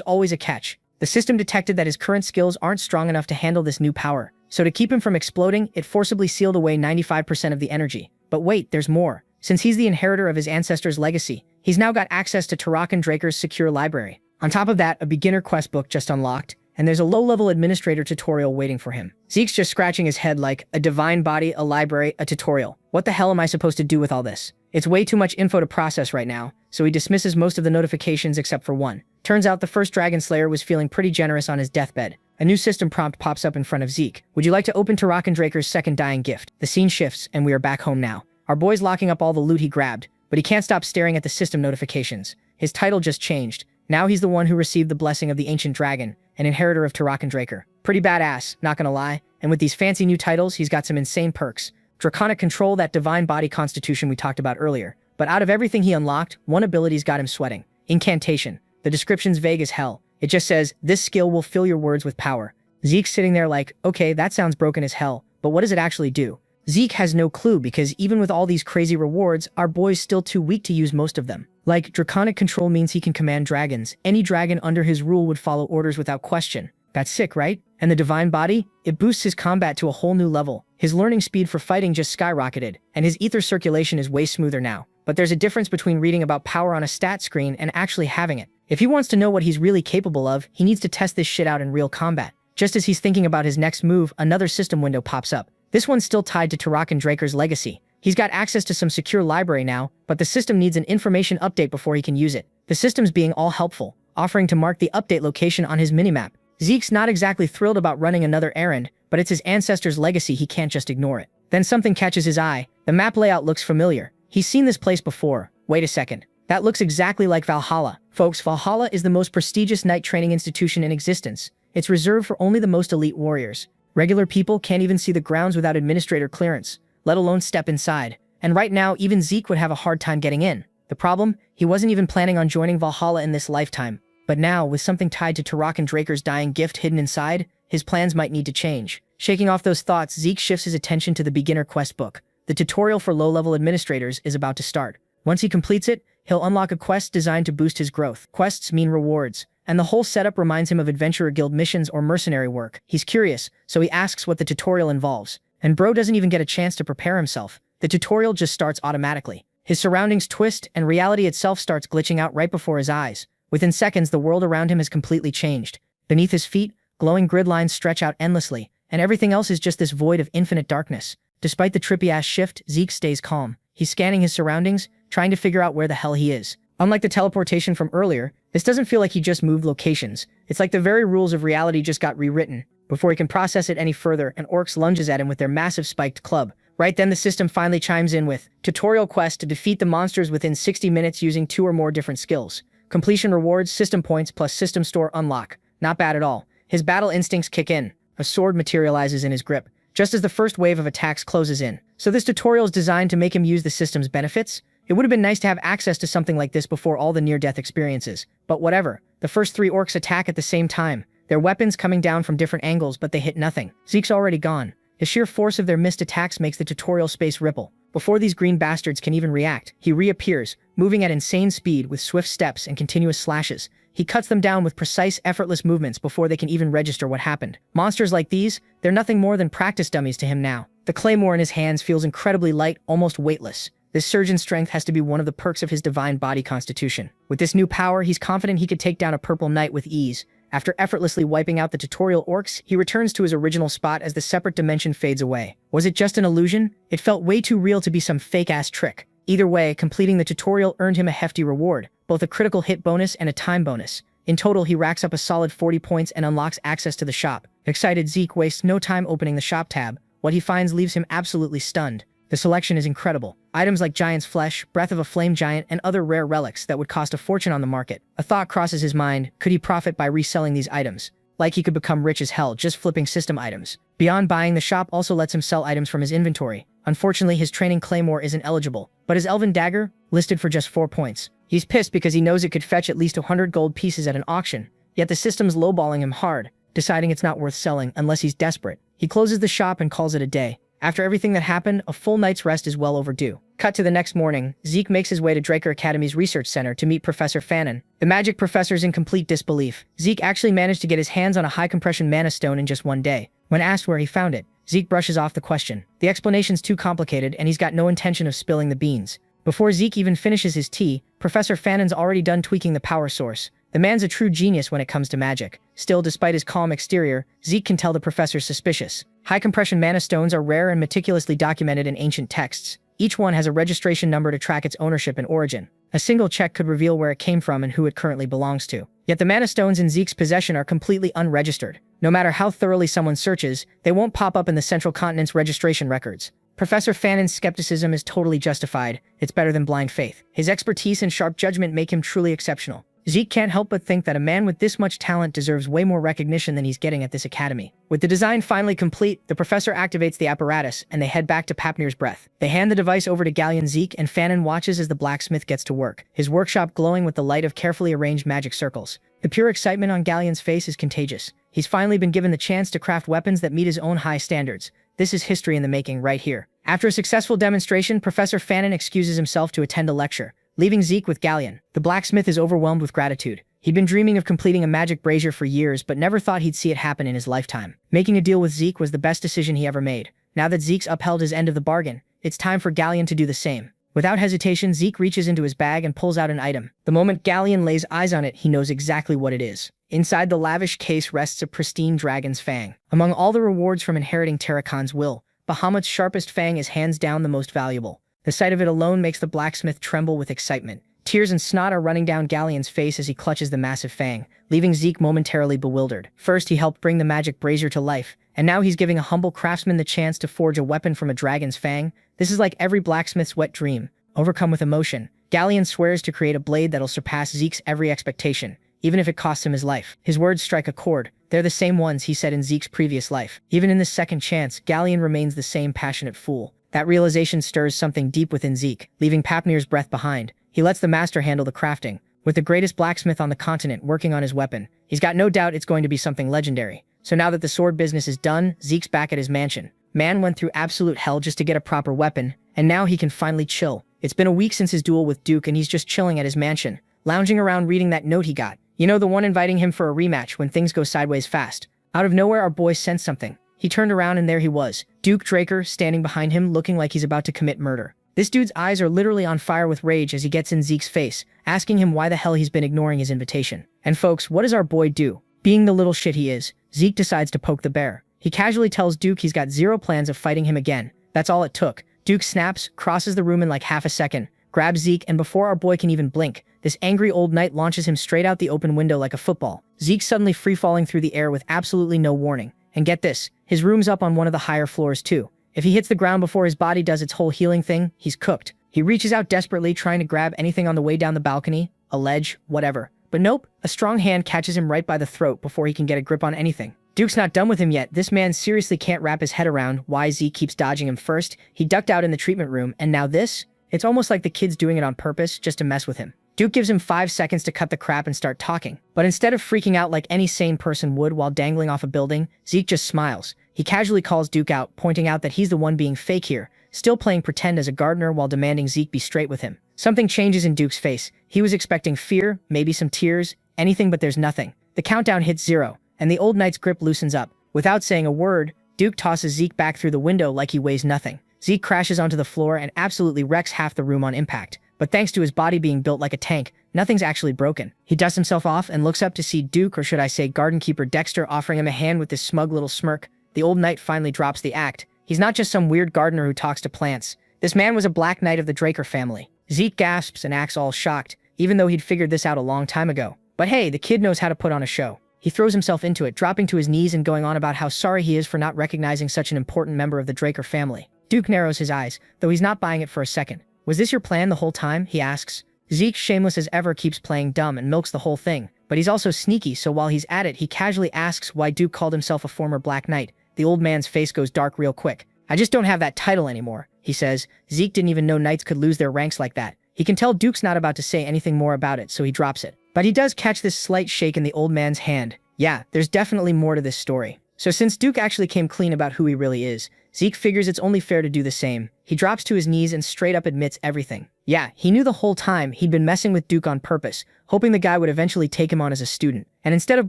always a catch. The system detected that his current skills aren't strong enough to handle this new power. So to keep him from exploding, it forcibly sealed away 95% of the energy. But wait, there's more. Since he's the inheritor of his ancestors' legacy, he's now got access to Tarakan Draker's secure library. On top of that, a beginner quest book just unlocked, and there's a low-level administrator tutorial waiting for him. Zeke's just scratching his head like, a divine body, a library, a tutorial. What the hell am I supposed to do with all this? It's way too much info to process right now, so he dismisses most of the notifications except for one. Turns out the first Dragon Slayer was feeling pretty generous on his deathbed. A new system prompt pops up in front of Zeke. Would you like to open Tarakan Draker's second dying gift? The scene shifts, and we are back home now. Our boy's locking up all the loot he grabbed, but he can't stop staring at the system notifications. His title just changed. Now he's the one who received the blessing of the ancient dragon, an inheritor of Tarakan Draker. Pretty badass, not gonna lie. And with these fancy new titles, he's got some insane perks. Draconic Control, that divine body constitution we talked about earlier. But out of everything he unlocked, one ability's got him sweating. Incantation. The description's vague as hell. It just says, this skill will fill your words with power. Zeke's sitting there like, okay, that sounds broken as hell, but what does it actually do? Zeke has no clue because even with all these crazy rewards, our boy's still too weak to use most of them. Like, Draconic Control means he can command dragons. Any dragon under his rule would follow orders without question. That's sick, right? And the Divine Body? It boosts his combat to a whole new level. His learning speed for fighting just skyrocketed, and his ether circulation is way smoother now. But there's a difference between reading about power on a stat screen and actually having it. If he wants to know what he's really capable of, he needs to test this shit out in real combat. Just as he's thinking about his next move, another system window pops up. This one's still tied to Tarakan Draker's legacy. He's got access to some secure library now, but the system needs an information update before he can use it. The system's being all helpful, offering to mark the update location on his minimap. Zeke's not exactly thrilled about running another errand, but it's his ancestor's legacy, he can't just ignore it. Then something catches his eye. The map layout looks familiar. He's seen this place before. Wait a second. That looks exactly like Valhalla. Folks, Valhalla is the most prestigious knight training institution in existence. It's reserved for only the most elite warriors. Regular people can't even see the grounds without administrator clearance, let alone step inside. And right now, even Zeke would have a hard time getting in. The problem? He wasn't even planning on joining Valhalla in this lifetime. But now, with something tied to Tarakan Draker's dying gift hidden inside, his plans might need to change. Shaking off those thoughts, Zeke shifts his attention to the beginner quest book. The tutorial for low-level administrators is about to start. Once he completes it, he'll unlock a quest designed to boost his growth. Quests mean rewards, and the whole setup reminds him of Adventurer Guild missions or mercenary work. He's curious, so he asks what the tutorial involves. And bro doesn't even get a chance to prepare himself. The tutorial just starts automatically. His surroundings twist, and reality itself starts glitching out right before his eyes. Within seconds, the world around him has completely changed. Beneath his feet, glowing grid lines stretch out endlessly, and everything else is just this void of infinite darkness. Despite the trippy-ass shift, Zeke stays calm. He's scanning his surroundings, trying to figure out where the hell he is. Unlike the teleportation from earlier, this doesn't feel like he just moved locations. It's like the very rules of reality just got rewritten. Before he can process it any further, an orc lunges at him with their massive spiked club. Right then, the system finally chimes in with tutorial quest to defeat the monsters within 60 minutes using 2 or more different skills. Completion rewards, system points plus system store unlock. Not bad at all. His battle instincts kick in. A sword materializes in his grip, just as the first wave of attacks closes in. So this tutorial is designed to make him use the system's benefits? It would have been nice to have access to something like this before all the near-death experiences. But whatever. The first 3 orcs attack at the same time. Their weapons coming down from different angles, but they hit nothing. Zeke's already gone. The sheer force of their missed attacks makes the tutorial space ripple. Before these green bastards can even react, he reappears, moving at insane speed with swift steps and continuous slashes. He cuts them down with precise, effortless movements before they can even register what happened. Monsters like these, they're nothing more than practice dummies to him now. The claymore in his hands feels incredibly light, almost weightless. This surge in strength has to be one of the perks of his divine body constitution. With this new power, he's confident he could take down a purple knight with ease. After effortlessly wiping out the tutorial orcs, he returns to his original spot as the separate dimension fades away. Was it just an illusion? It felt way too real to be some fake-ass trick. Either way, completing the tutorial earned him a hefty reward, both a critical hit bonus and a time bonus. In total, he racks up a solid 40 points and unlocks access to the shop. Excited Zeke wastes no time opening the shop tab. What he finds leaves him absolutely stunned. The selection is incredible. Items like Giant's Flesh, Breath of a Flame Giant, and other rare relics that would cost a fortune on the market. A thought crosses his mind, could he profit by reselling these items? Like he could become rich as hell just flipping system items. Beyond buying, the shop also lets him sell items from his inventory. Unfortunately, his training claymore isn't eligible, but his elven dagger, listed for just 4 points. He's pissed because he knows it could fetch at least 100 gold pieces at an auction, yet the system's lowballing him hard, deciding it's not worth selling unless he's desperate. He closes the shop and calls it a day. After everything that happened, a full night's rest is well overdue. Cut to the next morning, Zeke makes his way to Draker Academy's research center to meet Professor Fannin. The magic professor's in complete disbelief. Zeke actually managed to get his hands on a high-compression mana stone in just 1 day. When asked where he found it, Zeke brushes off the question. The explanation's too complicated and he's got no intention of spilling the beans. Before Zeke even finishes his tea, Professor Fannin's already done tweaking the power source. The man's a true genius when it comes to magic. Still, despite his calm exterior, Zeke can tell the professor's suspicious. High-compression mana stones are rare and meticulously documented in ancient texts. Each one has a registration number to track its ownership and origin. A single check could reveal where it came from and who it currently belongs to. Yet the mana stones in Zeke's possession are completely unregistered. No matter how thoroughly someone searches, they won't pop up in the Central Continent's registration records. Professor Fannin's skepticism is totally justified. It's better than blind faith. His expertise and sharp judgment make him truly exceptional. Zeke can't help but think that a man with this much talent deserves way more recognition than he's getting at this academy. With the design finally complete, the professor activates the apparatus, and they head back to Papnir's breath. They hand the device over to Galleon Zeke, and Fannin watches as the blacksmith gets to work, his workshop glowing with the light of carefully arranged magic circles. The pure excitement on Galleon's face is contagious. He's finally been given the chance to craft weapons that meet his own high standards. This is history in the making right here. After a successful demonstration, Professor Fannin excuses himself to attend a lecture, leaving Zeke with Galleon. The blacksmith is overwhelmed with gratitude. He'd been dreaming of completing a magic brazier for years, but never thought he'd see it happen in his lifetime. Making a deal with Zeke was the best decision he ever made. Now that Zeke's upheld his end of the bargain, it's time for Galleon to do the same. Without hesitation, Zeke reaches into his bag and pulls out an item. The moment Galleon lays eyes on it, he knows exactly what it is. Inside the lavish case rests a pristine dragon's fang. Among all the rewards from inheriting Terracon's will, Bahamut's sharpest fang is hands down the most valuable. The sight of it alone makes the blacksmith tremble with excitement. Tears and snot are running down Galleon's face as he clutches the massive fang, leaving Zeke momentarily bewildered. First, he helped bring the magic brazier to life, and now he's giving a humble craftsman the chance to forge a weapon from a dragon's fang. This is like every blacksmith's wet dream. Overcome with emotion, Galleon swears to create a blade that'll surpass Zeke's every expectation, even if it costs him his life. His words strike a chord. They're the same ones he said in Zeke's previous life. Even in this second chance, Galleon remains the same passionate fool. That realization stirs something deep within Zeke, leaving Papnir's breath behind. He lets the master handle the crafting. With the greatest blacksmith on the continent working on his weapon, he's got no doubt it's going to be something legendary. So now that the sword business is done, Zeke's back at his mansion. Man went through absolute hell just to get a proper weapon, and now he can finally chill. It's been a week since his duel with Duke, and he's just chilling at his mansion, lounging around reading that note he got. You know, the one inviting him for a rematch when things go sideways fast. Out of nowhere, our boy sensed something. He turned around and there he was, Duke Draker, standing behind him looking like he's about to commit murder. This dude's eyes are literally on fire with rage as he gets in Zeke's face, asking him why the hell he's been ignoring his invitation. And folks, what does our boy do? Being the little shit he is, Zeke decides to poke the bear. He casually tells Duke he's got zero plans of fighting him again. That's all it took. Duke snaps, crosses the room in like half a second, grabs Zeke, and before our boy can even blink, this angry old knight launches him straight out the open window like a football. Zeke's suddenly free-falling through the air with absolutely no warning. And get this, his room's up on one of the higher floors too. If he hits the ground before his body does its whole healing thing, he's cooked. He reaches out desperately trying to grab anything on the way down the balcony, a ledge, whatever. But nope, a strong hand catches him right by the throat before he can get a grip on anything. Duke's not done with him yet. This man seriously can't wrap his head around why Zeke keeps dodging him first. He ducked out in the treatment room, and now this? It's almost like the kid's doing it on purpose just to mess with him. Duke gives him 5 seconds to cut the crap and start talking. But instead of freaking out like any sane person would while dangling off a building, Zeke just smiles. He casually calls Duke out, pointing out that he's the one being fake here, still playing pretend as a gardener while demanding Zeke be straight with him. Something changes in Duke's face. He was expecting fear, maybe some tears, anything, but there's nothing. The countdown hits 0, and the old knight's grip loosens up. Without saying a word, Duke tosses Zeke back through the window like he weighs nothing. Zeke crashes onto the floor and absolutely wrecks half the room on impact. But thanks to his body being built like a tank, nothing's actually broken. He dusts himself off and looks up to see Duke, or should I say garden keeper Dexter, offering him a hand with this smug little smirk. The old knight finally drops the act. He's not just some weird gardener who talks to plants. This man was a black knight of the Draker family. Zeke gasps and acts all shocked, even though he'd figured this out a long time ago. But hey, the kid knows how to put on a show. He throws himself into it, dropping to his knees and going on about how sorry he is for not recognizing such an important member of the Draker family. Duke narrows his eyes, though he's not buying it for a second. Was this your plan the whole time? He asks. Zeke, shameless as ever, keeps playing dumb and milks the whole thing, but he's also sneaky, so while he's at it, he casually asks why Duke called himself a former Black Knight. The old man's face goes dark real quick. I just don't have that title anymore, he says. Zeke didn't even know knights could lose their ranks like that. He can tell Duke's not about to say anything more about it, so he drops it. But he does catch this slight shake in the old man's hand. Yeah, there's definitely more to this story. So since Duke actually came clean about who he really is, Zeke figures it's only fair to do the same. He drops to his knees and straight up admits everything. Yeah, he knew the whole time he'd been messing with Duke on purpose, hoping the guy would eventually take him on as a student. And instead of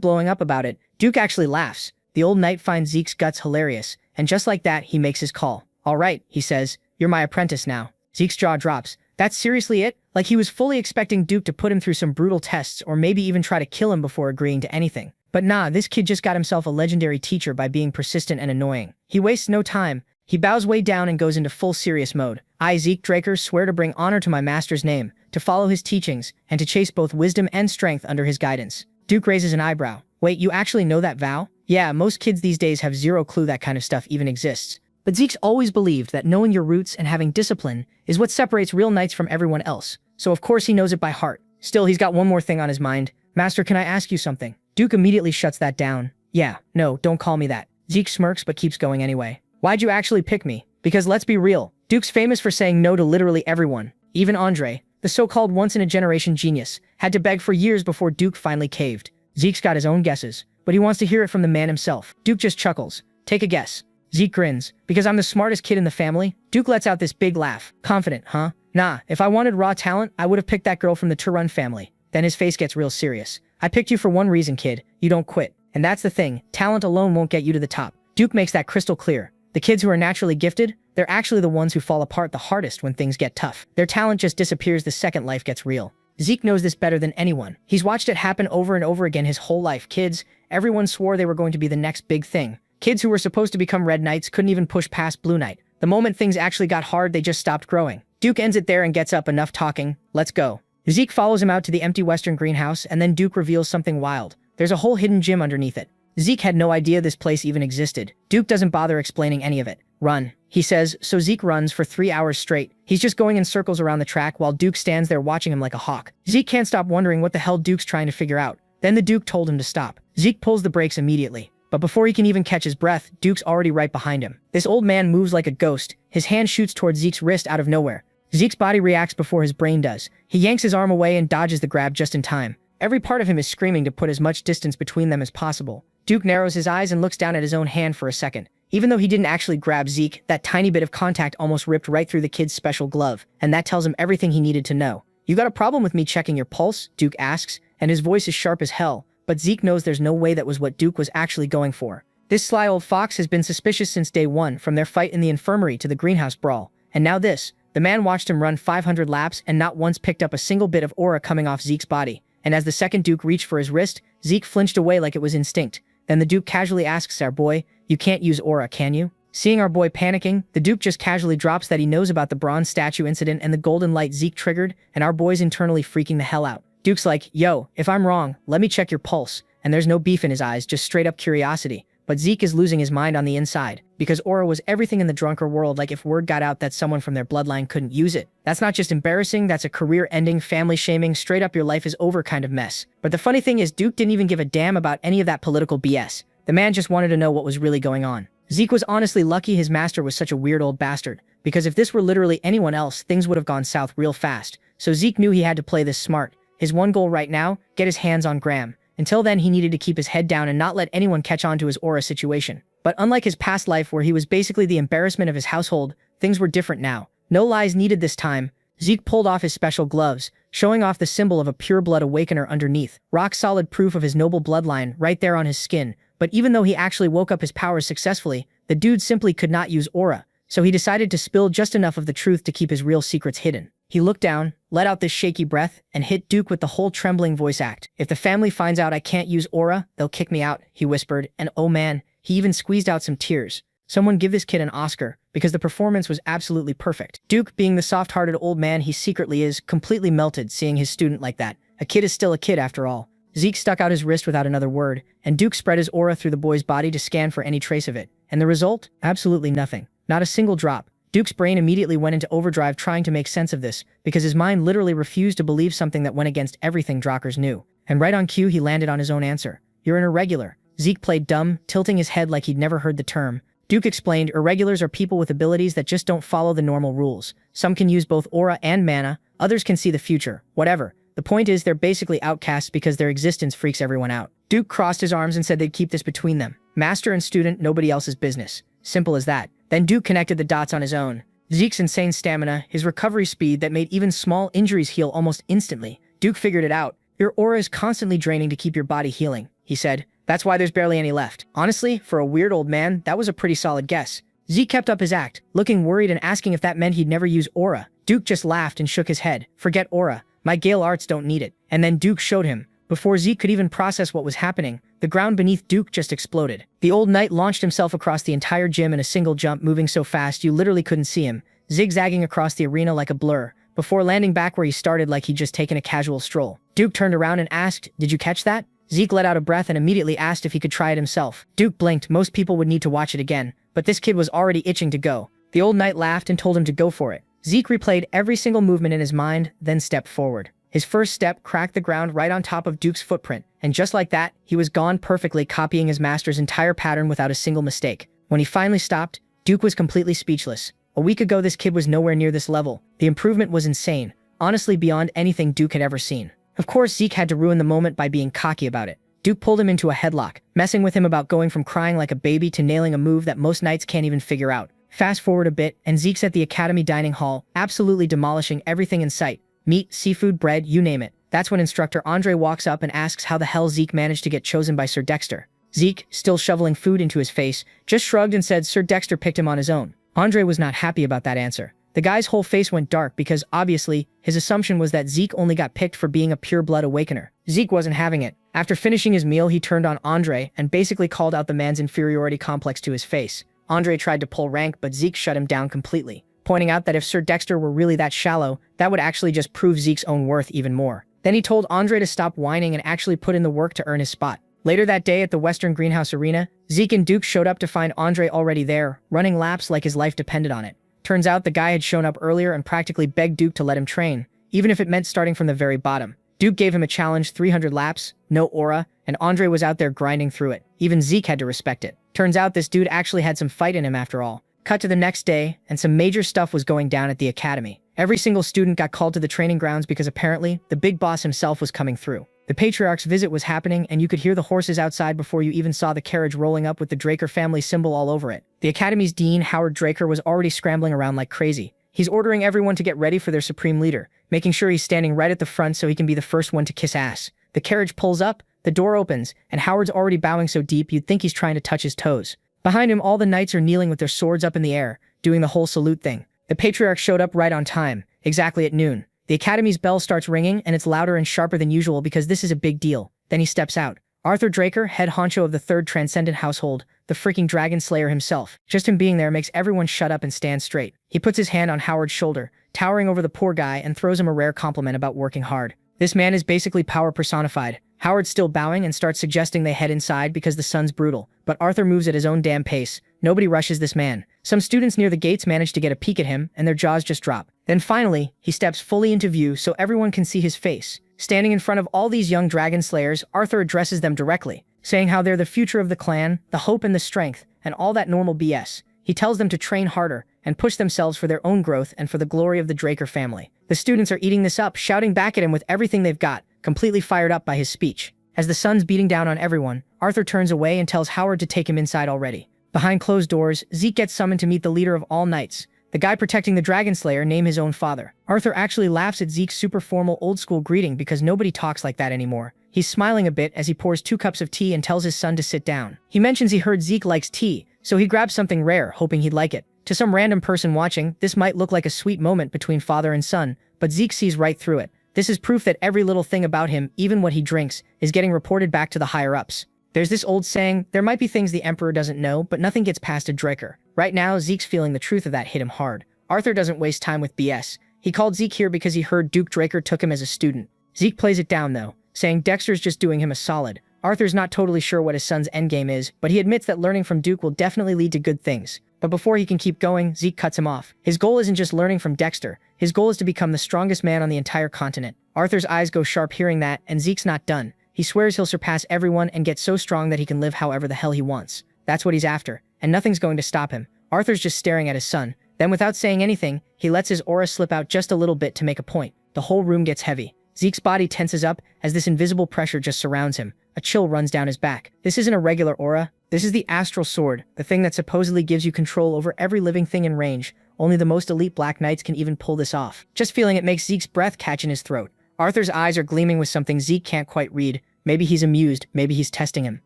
blowing up about it, Duke actually laughs. The old knight finds Zeke's guts hilarious, and just like that, he makes his call. All right, he says, you're my apprentice now. Zeke's jaw drops. That's seriously it? Like he was fully expecting Duke to put him through some brutal tests or maybe even try to kill him before agreeing to anything. But nah, this kid just got himself a legendary teacher by being persistent and annoying. He wastes no time. He bows way down and goes into full serious mode. I, Zeke Draker, swear to bring honor to my master's name, to follow his teachings, and to chase both wisdom and strength under his guidance. Duke raises an eyebrow. Wait, you actually know that vow? Yeah, most kids these days have zero clue that kind of stuff even exists. But Zeke's always believed that knowing your roots and having discipline is what separates real knights from everyone else. So of course he knows it by heart. Still, he's got one more thing on his mind. Master, can I ask you something? Duke immediately shuts that down. Yeah, no, don't call me that. Zeke smirks but keeps going anyway. Why'd you actually pick me? Because let's be real, Duke's famous for saying no to literally everyone. Even Andre, the so-called once-in-a-generation genius, had to beg for years before Duke finally caved. Zeke's got his own guesses, but he wants to hear it from the man himself. Duke just chuckles. Take a guess. Zeke grins. Because I'm the smartest kid in the family? Duke lets out this big laugh. Confident, huh? Nah, if I wanted raw talent, I would have picked that girl from the Turun family. Then his face gets real serious. I picked you for one reason, kid. You don't quit. And that's the thing, talent alone won't get you to the top. Duke makes that crystal clear. The kids who are naturally gifted, they're actually the ones who fall apart the hardest when things get tough. Their talent just disappears the second life gets real. Zeke knows this better than anyone. He's watched it happen over and over again his whole life. Kids, everyone swore they were going to be the next big thing. Kids who were supposed to become Red Knights couldn't even push past Blue Knight. The moment things actually got hard, they just stopped growing. Duke ends it there and gets up. Enough talking. Let's go. Zeke follows him out to the empty western greenhouse, and then Duke reveals something wild. There's a whole hidden gym underneath it. Zeke had no idea this place even existed. Duke doesn't bother explaining any of it. Run, he says, so Zeke runs for 3 hours straight. He's just going in circles around the track while Duke stands there watching him like a hawk. Zeke can't stop wondering what the hell Duke's trying to figure out. Then the Duke told him to stop. Zeke pulls the brakes immediately. But before he can even catch his breath, Duke's already right behind him. This old man moves like a ghost. His hand shoots towards Zeke's wrist out of nowhere. Zeke's body reacts before his brain does. He yanks his arm away and dodges the grab just in time. Every part of him is screaming to put as much distance between them as possible. Duke narrows his eyes and looks down at his own hand for a second. Even though he didn't actually grab Zeke, that tiny bit of contact almost ripped right through the kid's special glove, and that tells him everything he needed to know. You got a problem with me checking your pulse? Duke asks, and his voice is sharp as hell, but Zeke knows there's no way that was what Duke was actually going for. This sly old fox has been suspicious since day one, from their fight in the infirmary to the greenhouse brawl. And now this. The man watched him run 500 laps and not once picked up a single bit of aura coming off Zeke's body. And as the second Duke reached for his wrist, Zeke flinched away like it was instinct. Then the Duke casually asks our boy, you can't use aura, can you? Seeing our boy panicking, the Duke just casually drops that he knows about the bronze statue incident and the golden light Zeke triggered, and our boy's internally freaking the hell out. Duke's like, yo, if I'm wrong, let me check your pulse. And there's no beef in his eyes, just straight up curiosity. But Zeke is losing his mind on the inside, because aura was everything in the drunker world. Like if word got out that someone from their bloodline couldn't use it. That's not just embarrassing, that's a career-ending, family-shaming, straight up your life is over kind of mess. But the funny thing is Duke didn't even give a damn about any of that political BS. The man just wanted to know what was really going on. Zeke was honestly lucky his master was such a weird old bastard, because if this were literally anyone else, things would have gone south real fast. So Zeke knew he had to play this smart. His one goal right now, get his hands on Graham. Until then, he needed to keep his head down and not let anyone catch on to his aura situation. But unlike his past life where he was basically the embarrassment of his household, things were different now. No lies needed this time. Zeke pulled off his special gloves, showing off the symbol of a pure-blood awakener underneath. Rock-solid proof of his noble bloodline right there on his skin. But even though he actually woke up his powers successfully, the dude simply could not use aura. So he decided to spill just enough of the truth to keep his real secrets hidden. He looked down, let out this shaky breath, and hit Duke with the whole trembling voice act. If the family finds out I can't use aura, they'll kick me out, he whispered, and oh man, he even squeezed out some tears. Someone give this kid an Oscar, because the performance was absolutely perfect. Duke, being the soft-hearted old man he secretly is, completely melted seeing his student like that. A kid is still a kid after all. Zeke stuck out his wrist without another word, and Duke spread his aura through the boy's body to scan for any trace of it. And the result? Absolutely nothing. Not a single drop. Duke's brain immediately went into overdrive trying to make sense of this, because his mind literally refused to believe something that went against everything Drakers knew. And right on cue, he landed on his own answer. You're an irregular. Zeke played dumb, tilting his head like he'd never heard the term. Duke explained, irregulars are people with abilities that just don't follow the normal rules. Some can use both aura and mana, others can see the future, whatever. The point is they're basically outcasts because their existence freaks everyone out. Duke crossed his arms and said they'd keep this between them. Master and student, nobody else's business. Simple as that. Then Duke connected the dots on his own. Zeke's insane stamina, his recovery speed that made even small injuries heal almost instantly. Duke figured it out. Your aura is constantly draining to keep your body healing, he said. That's why there's barely any left. Honestly, for a weird old man, that was a pretty solid guess. Zeke kept up his act, looking worried and asking if that meant he'd never use aura. Duke just laughed and shook his head. Forget aura. My Gale arts don't need it. And then Duke showed him. Before Zeke could even process what was happening, the ground beneath Duke just exploded. The old knight launched himself across the entire gym in a single jump, moving so fast you literally couldn't see him, zigzagging across the arena like a blur, before landing back where he started like he'd just taken a casual stroll. Duke turned around and asked, "Did you catch that?" Zeke let out a breath and immediately asked if he could try it himself. Duke blinked. Most people would need to watch it again, but this kid was already itching to go. The old knight laughed and told him to go for it. Zeke replayed every single movement in his mind, then stepped forward. His first step cracked the ground right on top of Duke's footprint, and just like that, he was gone, perfectly copying his master's entire pattern without a single mistake. When he finally stopped, Duke was completely speechless. A week ago, this kid was nowhere near this level. The improvement was insane, honestly beyond anything Duke had ever seen. Of course, Zeke had to ruin the moment by being cocky about it. Duke pulled him into a headlock, messing with him about going from crying like a baby to nailing a move that most knights can't even figure out. Fast forward a bit, and Zeke's at the academy dining hall, absolutely demolishing everything in sight. Meat, seafood, bread, you name it. That's when instructor Andre walks up and asks how the hell Zeke managed to get chosen by Sir Dexter. Zeke, still shoveling food into his face, just shrugged and said Sir Dexter picked him on his own. Andre was not happy about that answer. The guy's whole face went dark because, obviously, his assumption was that Zeke only got picked for being a pure-blood awakener. Zeke wasn't having it. After finishing his meal, he turned on Andre and basically called out the man's inferiority complex to his face. Andre tried to pull rank, but Zeke shut him down completely, pointing out that if Sir Dexter were really that shallow, that would actually just prove Zeke's own worth even more. Then he told Andre to stop whining and actually put in the work to earn his spot. Later that day at the Western Greenhouse Arena, Zeke and Duke showed up to find Andre already there, running laps like his life depended on it. Turns out the guy had shown up earlier and practically begged Duke to let him train, even if it meant starting from the very bottom. Duke gave him a challenge, 300 laps, no aura, and Andre was out there grinding through it. Even Zeke had to respect it. Turns out this dude actually had some fight in him after all. Cut to the next day, and some major stuff was going down at the academy. Every single student got called to the training grounds because apparently, the big boss himself was coming through. The Patriarch's visit was happening, and you could hear the horses outside before you even saw the carriage rolling up with the Draker family symbol all over it. The Academy's dean, Howard Draker, was already scrambling around like crazy. He's ordering everyone to get ready for their supreme leader, making sure he's standing right at the front so he can be the first one to kiss ass. The carriage pulls up, the door opens, and Howard's already bowing so deep you'd think he's trying to touch his toes. Behind him, all the knights are kneeling with their swords up in the air, doing the whole salute thing. The Patriarch showed up right on time, exactly at noon. The Academy's bell starts ringing, and it's louder and sharper than usual because this is a big deal. Then he steps out. Arthur Draker, head honcho of the Third Transcendent Household, the freaking Dragon Slayer himself. Just him being there makes everyone shut up and stand straight. He puts his hand on Howard's shoulder, towering over the poor guy, and throws him a rare compliment about working hard. This man is basically power personified. Howard's still bowing and starts suggesting they head inside because the sun's brutal, but Arthur moves at his own damn pace. Nobody rushes this man. Some students near the gates manage to get a peek at him, and their jaws just drop. Then finally, he steps fully into view so everyone can see his face. Standing in front of all these young dragon slayers, Arthur addresses them directly, saying how they're the future of the clan, the hope and the strength, and all that normal BS. He tells them to train harder and push themselves for their own growth and for the glory of the Draker family. The students are eating this up, shouting back at him with everything they've got, completely fired up by his speech. As the sun's beating down on everyone, Arthur turns away and tells Howard to take him inside already. Behind closed doors, Zeke gets summoned to meet the leader of all knights, the guy protecting the Dragon Slayer, named his own father. Arthur actually laughs at Zeke's super formal old-school greeting because nobody talks like that anymore. He's smiling a bit as he pours 2 cups of tea and tells his son to sit down. He mentions he heard Zeke likes tea, so he grabs something rare, hoping he'd like it. To some random person watching, this might look like a sweet moment between father and son, but Zeke sees right through it. This is proof that every little thing about him, even what he drinks, is getting reported back to the higher-ups. There's this old saying, there might be things the Emperor doesn't know, but nothing gets past a Draker. Right now, Zeke's feeling the truth of that hit him hard. Arthur doesn't waste time with BS. He called Zeke here because he heard Duke Draker took him as a student. Zeke plays it down though, saying Dexter's just doing him a solid. Arthur's not totally sure what his son's endgame is, but he admits that learning from Duke will definitely lead to good things. But before he can keep going, Zeke cuts him off. His goal isn't just learning from Dexter. His goal is to become the strongest man on the entire continent. Arthur's eyes go sharp hearing that, and Zeke's not done. He swears he'll surpass everyone and get so strong that he can live however the hell he wants. That's what he's after. and nothing's going to stop him. Arthur's just staring at his son. Then without saying anything, he lets his aura slip out just a little bit to make a point. The whole room gets heavy. Zeke's body tenses up as this invisible pressure just surrounds him. A chill runs down his back. This isn't a regular aura. This is the astral sword, the thing that supposedly gives you control over every living thing in range. Only the most elite Black Knights can even pull this off. Just feeling it makes Zeke's breath catch in his throat. Arthur's eyes are gleaming with something Zeke can't quite read. Maybe he's amused, maybe he's testing him.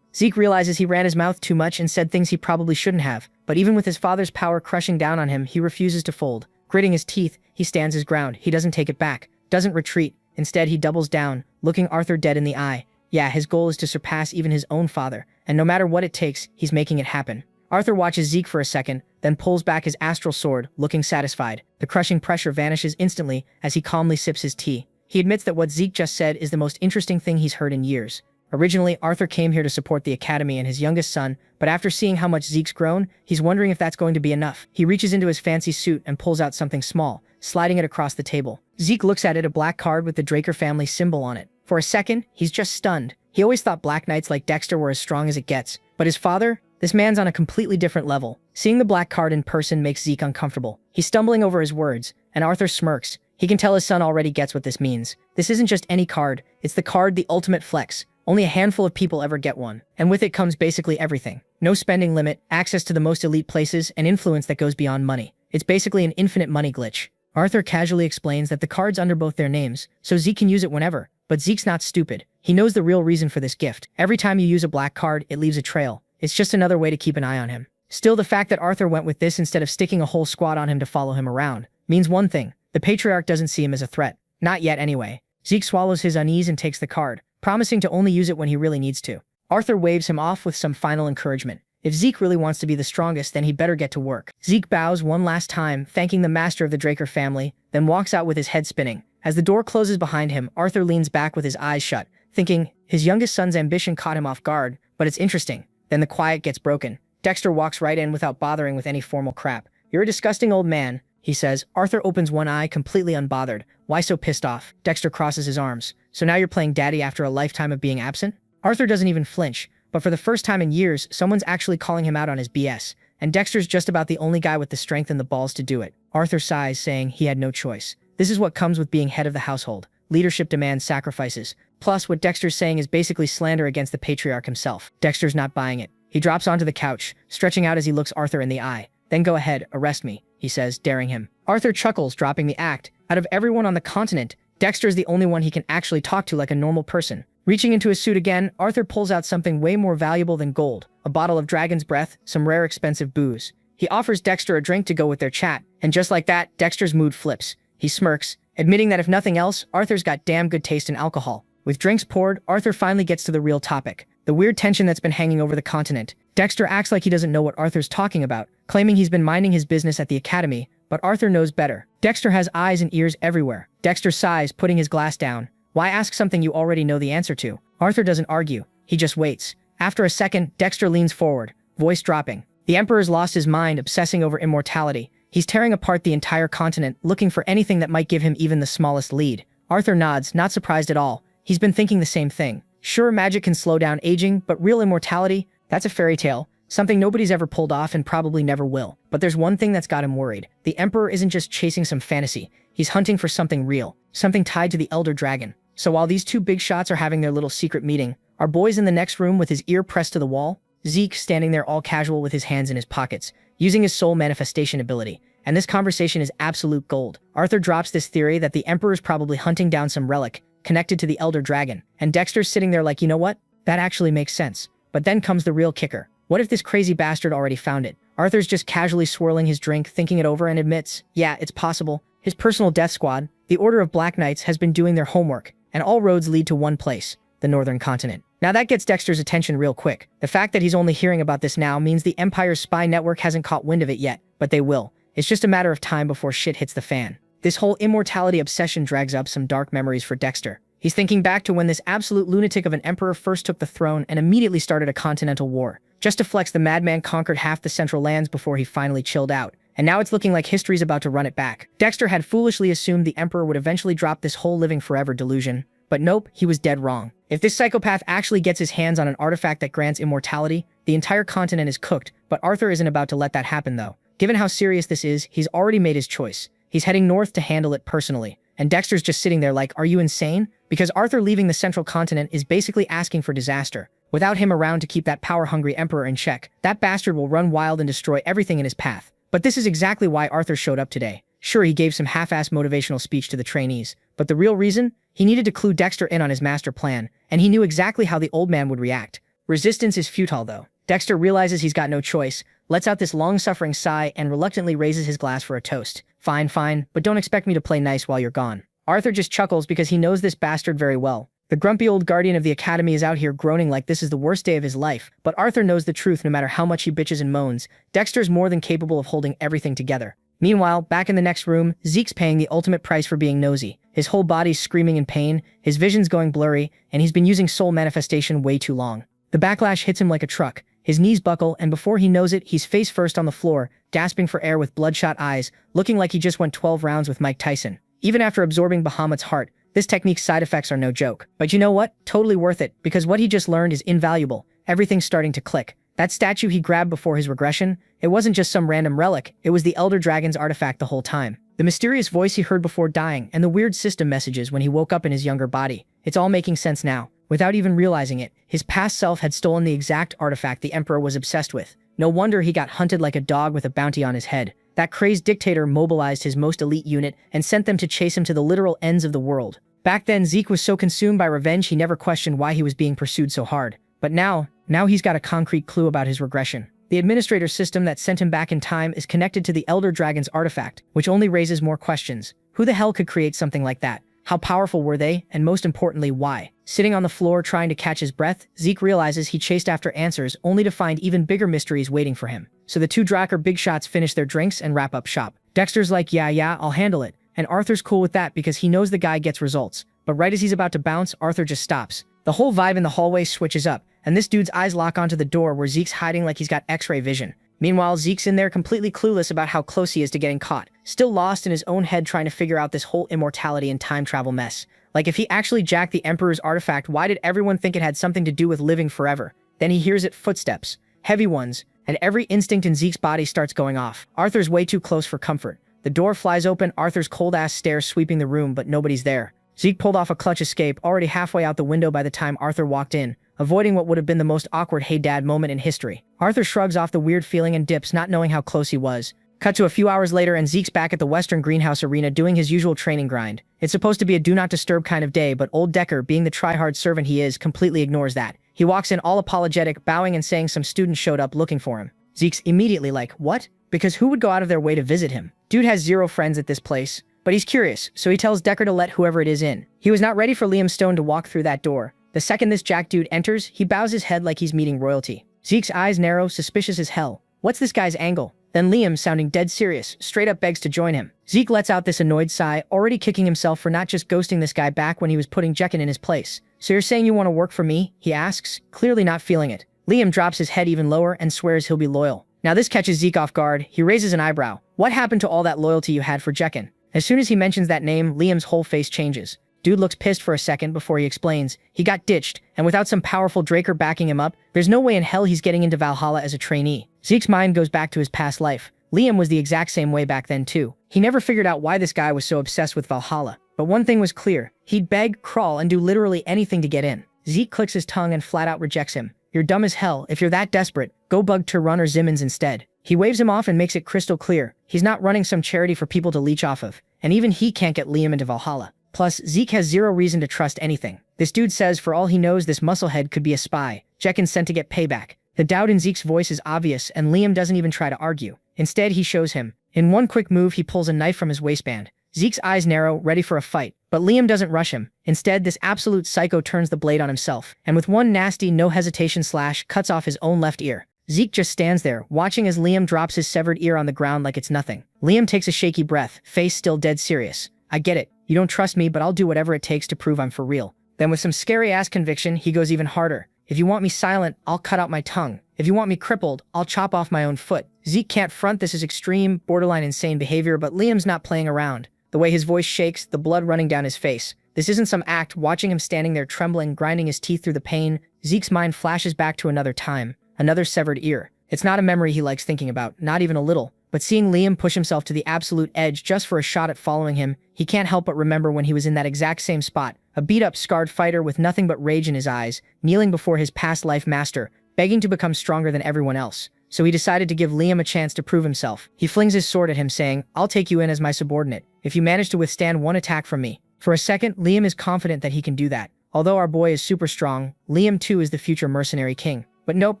Zeke realizes he ran his mouth too much and said things he probably shouldn't have. But even with his father's power crushing down on him, he refuses to fold. Gritting his teeth, he stands his ground. He doesn't take it back, doesn't retreat. Instead, he doubles down, looking Arthur dead in the eye. Yeah, his goal is to surpass even his own father, and no matter what it takes, he's making it happen. Arthur watches Zeke for a second, then pulls back his astral sword, looking satisfied. The crushing pressure vanishes instantly as he calmly sips his tea. He admits that what Zeke just said is the most interesting thing he's heard in years. Originally, Arthur came here to support the academy and his youngest son, but after seeing how much Zeke's grown, he's wondering if that's going to be enough. He reaches into his fancy suit and pulls out something small, sliding it across the table. Zeke looks at it, a black card with the Draker family symbol on it. For a second, he's just stunned. He always thought Black Knights like Dexter were as strong as it gets. But his father? This man's on a completely different level. Seeing the black card in person makes Zeke uncomfortable. He's stumbling over his words, and Arthur smirks. He can tell his son already gets what this means. This isn't just any card, it's the card, the ultimate flex. Only a handful of people ever get one. And with it comes basically everything. No spending limit, access to the most elite places, and influence that goes beyond money. It's basically an infinite money glitch. Arthur casually explains that the card's under both their names, so Zeke can use it whenever. But Zeke's not stupid. He knows the real reason for this gift. Every time you use a black card, it leaves a trail. It's just another way to keep an eye on him. Still, the fact that Arthur went with this instead of sticking a whole squad on him to follow him around means one thing. The Patriarch doesn't see him as a threat. Not yet, anyway. Zeke swallows his unease and takes the card, promising to only use it when he really needs to. Arthur waves him off with some final encouragement. If Zeke really wants to be the strongest, then he'd better get to work. Zeke bows one last time, thanking the master of the Draker family, then walks out with his head spinning. As the door closes behind him, Arthur leans back with his eyes shut, thinking his youngest son's ambition caught him off guard, but it's interesting. Then the quiet gets broken. Dexter walks right in without bothering with any formal crap. "You're a disgusting old man," he says. Arthur opens one eye, completely unbothered. Why so pissed off? Dexter crosses his arms. "So now you're playing daddy after a lifetime of being absent?" Arthur doesn't even flinch, but for the first time in years, someone's actually calling him out on his BS, and Dexter's just about the only guy with the strength and the balls to do it. Arthur sighs, saying he had no choice. This is what comes with being head of the household. Leadership demands sacrifices. Plus, what Dexter's saying is basically slander against the Patriarch himself. Dexter's not buying it. He drops onto the couch, stretching out as he looks Arthur in the eye. "Then go ahead, arrest me," he says, daring him. Arthur chuckles, dropping the act. Out of everyone on the continent, Dexter is the only one he can actually talk to like a normal person. Reaching into his suit again, Arthur pulls out something way more valuable than gold. A bottle of dragon's breath, some rare expensive booze. He offers Dexter a drink to go with their chat, and just like that, Dexter's mood flips. He smirks, admitting that if nothing else, Arthur's got damn good taste in alcohol. With drinks poured, Arthur finally gets to the real topic. The weird tension that's been hanging over the continent. Dexter acts like he doesn't know what Arthur's talking about, claiming he's been minding his business at the academy, but Arthur knows better. Dexter has eyes and ears everywhere. Dexter sighs, putting his glass down. Why ask something you already know the answer to? Arthur doesn't argue. He just waits. After a second, Dexter leans forward, voice dropping. The Emperor's lost his mind, obsessing over immortality. He's tearing apart the entire continent, looking for anything that might give him even the smallest lead. Arthur nods, not surprised at all. He's been thinking the same thing. Sure, magic can slow down aging, but real immortality? That's a fairy tale. Something nobody's ever pulled off and probably never will. But there's one thing that's got him worried. The Emperor isn't just chasing some fantasy. He's hunting for something real. Something tied to the Elder Dragon. So while these two big shots are having their little secret meeting, our boy's in the next room with his ear pressed to the wall. Zeke standing there all casual with his hands in his pockets, using his soul manifestation ability. And this conversation is absolute gold. Arthur drops this theory that the Emperor's probably hunting down some relic connected to the Elder Dragon. And Dexter's sitting there like, you know what? That actually makes sense. But then comes the real kicker. What if this crazy bastard already found it? Arthur's just casually swirling his drink, thinking it over, and admits, yeah, it's possible. His personal death squad, the Order of Black Knights, has been doing their homework, and all roads lead to one place, the Northern Continent. Now that gets Dexter's attention real quick. The fact that he's only hearing about this now means the Empire's spy network hasn't caught wind of it yet, but they will. It's just a matter of time before shit hits the fan. This whole immortality obsession drags up some dark memories for Dexter. He's thinking back to when this absolute lunatic of an emperor first took the throne and immediately started a continental war. Just to flex, the madman conquered half the central lands before he finally chilled out. And now it's looking like history's about to run it back. Dexter had foolishly assumed the emperor would eventually drop this whole living forever delusion. But nope, he was dead wrong. If this psychopath actually gets his hands on an artifact that grants immortality, the entire continent is cooked, but Arthur isn't about to let that happen though. Given how serious this is, he's already made his choice. He's heading north to handle it personally. And Dexter's just sitting there like, are you insane? Because Arthur leaving the central continent is basically asking for disaster. Without him around to keep that power-hungry emperor in check, that bastard will run wild and destroy everything in his path. But this is exactly why Arthur showed up today. Sure, he gave some half-assed motivational speech to the trainees, but the real reason? He needed to clue Dexter in on his master plan, and he knew exactly how the old man would react. Resistance is futile though. Dexter realizes he's got no choice, lets out this long-suffering sigh, and reluctantly raises his glass for a toast. Fine, fine, but don't expect me to play nice while you're gone. Arthur just chuckles because he knows this bastard very well. The grumpy old guardian of the academy is out here groaning like this is the worst day of his life, but Arthur knows the truth no matter how much he bitches and moans. Dexter's more than capable of holding everything together. Meanwhile, back in the next room, Zeke's paying the ultimate price for being nosy. His whole body's screaming in pain, his vision's going blurry, and he's been using soul manifestation way too long. The backlash hits him like a truck. His knees buckle, and before he knows it, he's face first on the floor, gasping for air with bloodshot eyes, looking like he just went 12 rounds with Mike Tyson. Even after absorbing Bahamut's heart, this technique's side effects are no joke. But you know what? Totally worth it, because what he just learned is invaluable. Everything's starting to click. That statue he grabbed before his regression, it wasn't just some random relic, it was the Elder Dragon's artifact the whole time. The mysterious voice he heard before dying, and the weird system messages when he woke up in his younger body. It's all making sense now. Without even realizing it, his past self had stolen the exact artifact the Emperor was obsessed with. No wonder he got hunted like a dog with a bounty on his head. That crazed dictator mobilized his most elite unit and sent them to chase him to the literal ends of the world. Back then, Zeke was so consumed by revenge he never questioned why he was being pursued so hard. But now he's got a concrete clue about his regression. The administrator system that sent him back in time is connected to the Elder Dragon's artifact, which only raises more questions. Who the hell could create something like that? How powerful were they? And most importantly, why? Sitting on the floor trying to catch his breath, Zeke realizes he chased after answers only to find even bigger mysteries waiting for him. So the two Drakkar big shots finish their drinks and wrap up shop. Dexter's like, yeah, I'll handle it. And Arthur's cool with that because he knows the guy gets results. But right as he's about to bounce, Arthur just stops. The whole vibe in the hallway switches up, and this dude's eyes lock onto the door where Zeke's hiding like he's got X-ray vision. Meanwhile, Zeke's in there completely clueless about how close he is to getting caught, still lost in his own head trying to figure out this whole immortality and time travel mess. Like if he actually jacked the Emperor's artifact, why did everyone think it had something to do with living forever? Then he hears it, footsteps, heavy ones, and every instinct in Zeke's body starts going off. Arthur's way too close for comfort. The door flies open, Arthur's cold-ass stare sweeping the room, but nobody's there. Zeke pulled off a clutch escape, already halfway out the window by the time Arthur walked in, avoiding what would have been the most awkward "hey dad" moment in history. Arthur shrugs off the weird feeling and dips, not knowing how close he was. Cut to a few hours later and Zeke's back at the Western Greenhouse Arena doing his usual training grind. It's supposed to be a do-not-disturb kind of day, but old Decker, being the try-hard servant he is, completely ignores that. He walks in all apologetic, bowing and saying some students showed up looking for him. Zeke's immediately like, what? Because who would go out of their way to visit him? Dude has zero friends at this place. But he's curious, so he tells Decker to let whoever it is in. He was not ready for Liam Stone to walk through that door. The second this Jack dude enters, he bows his head like he's meeting royalty. Zeke's eyes narrow, suspicious as hell. What's this guy's angle? Then Liam, sounding dead serious, straight up begs to join him. Zeke lets out this annoyed sigh, already kicking himself for not just ghosting this guy back when he was putting Jekken in his place. So you're saying you want to work for me? He asks, clearly not feeling it. Liam drops his head even lower and swears he'll be loyal. Now this catches Zeke off guard. He raises an eyebrow. What happened to all that loyalty you had for Jekken? As soon as he mentions that name, Liam's whole face changes. Dude looks pissed for a second before he explains. He got ditched, and without some powerful Drakkar backing him up, there's no way in hell he's getting into Valhalla as a trainee. Zeke's mind goes back to his past life. Liam was the exact same way back then too. He never figured out why this guy was so obsessed with Valhalla. But one thing was clear. He'd beg, crawl, and do literally anything to get in. Zeke clicks his tongue and flat out rejects him. You're dumb as hell. If you're that desperate, go bug Turun or Zimmons instead. He waves him off and makes it crystal clear. He's not running some charity for people to leech off of. And even he can't get Liam into Valhalla. Plus, Zeke has zero reason to trust anything. This dude says for all he knows this musclehead could be a spy. Jekken's sent to get payback. The doubt in Zeke's voice is obvious, and Liam doesn't even try to argue. Instead, he shows him. In one quick move, he pulls a knife from his waistband. Zeke's eyes narrow, ready for a fight. But Liam doesn't rush him. Instead, this absolute psycho turns the blade on himself, and with one nasty, no hesitation slash, cuts off his own left ear. Zeke just stands there, watching as Liam drops his severed ear on the ground like it's nothing. Liam takes a shaky breath, face still dead serious. I get it. You don't trust me, but I'll do whatever it takes to prove I'm for real. Then with some scary-ass conviction, he goes even harder. If you want me silent, I'll cut out my tongue. If you want me crippled, I'll chop off my own foot. Zeke can't front this is extreme, borderline insane behavior, but Liam's not playing around. The way his voice shakes, the blood running down his face. This isn't some act. Watching him standing there trembling, grinding his teeth through the pain, Zeke's mind flashes back to another time, another severed ear. It's not a memory he likes thinking about, not even a little. But seeing Liam push himself to the absolute edge just for a shot at following him, he can't help but remember when he was in that exact same spot, a beat-up, scarred fighter with nothing but rage in his eyes, kneeling before his past life master, begging to become stronger than everyone else. So he decided to give Liam a chance to prove himself. He flings his sword at him, saying, "I'll take you in as my subordinate, if you manage to withstand one attack from me." For a second, Liam is confident that he can do that. Although our boy is super strong, Liam too is the future mercenary king. But nope,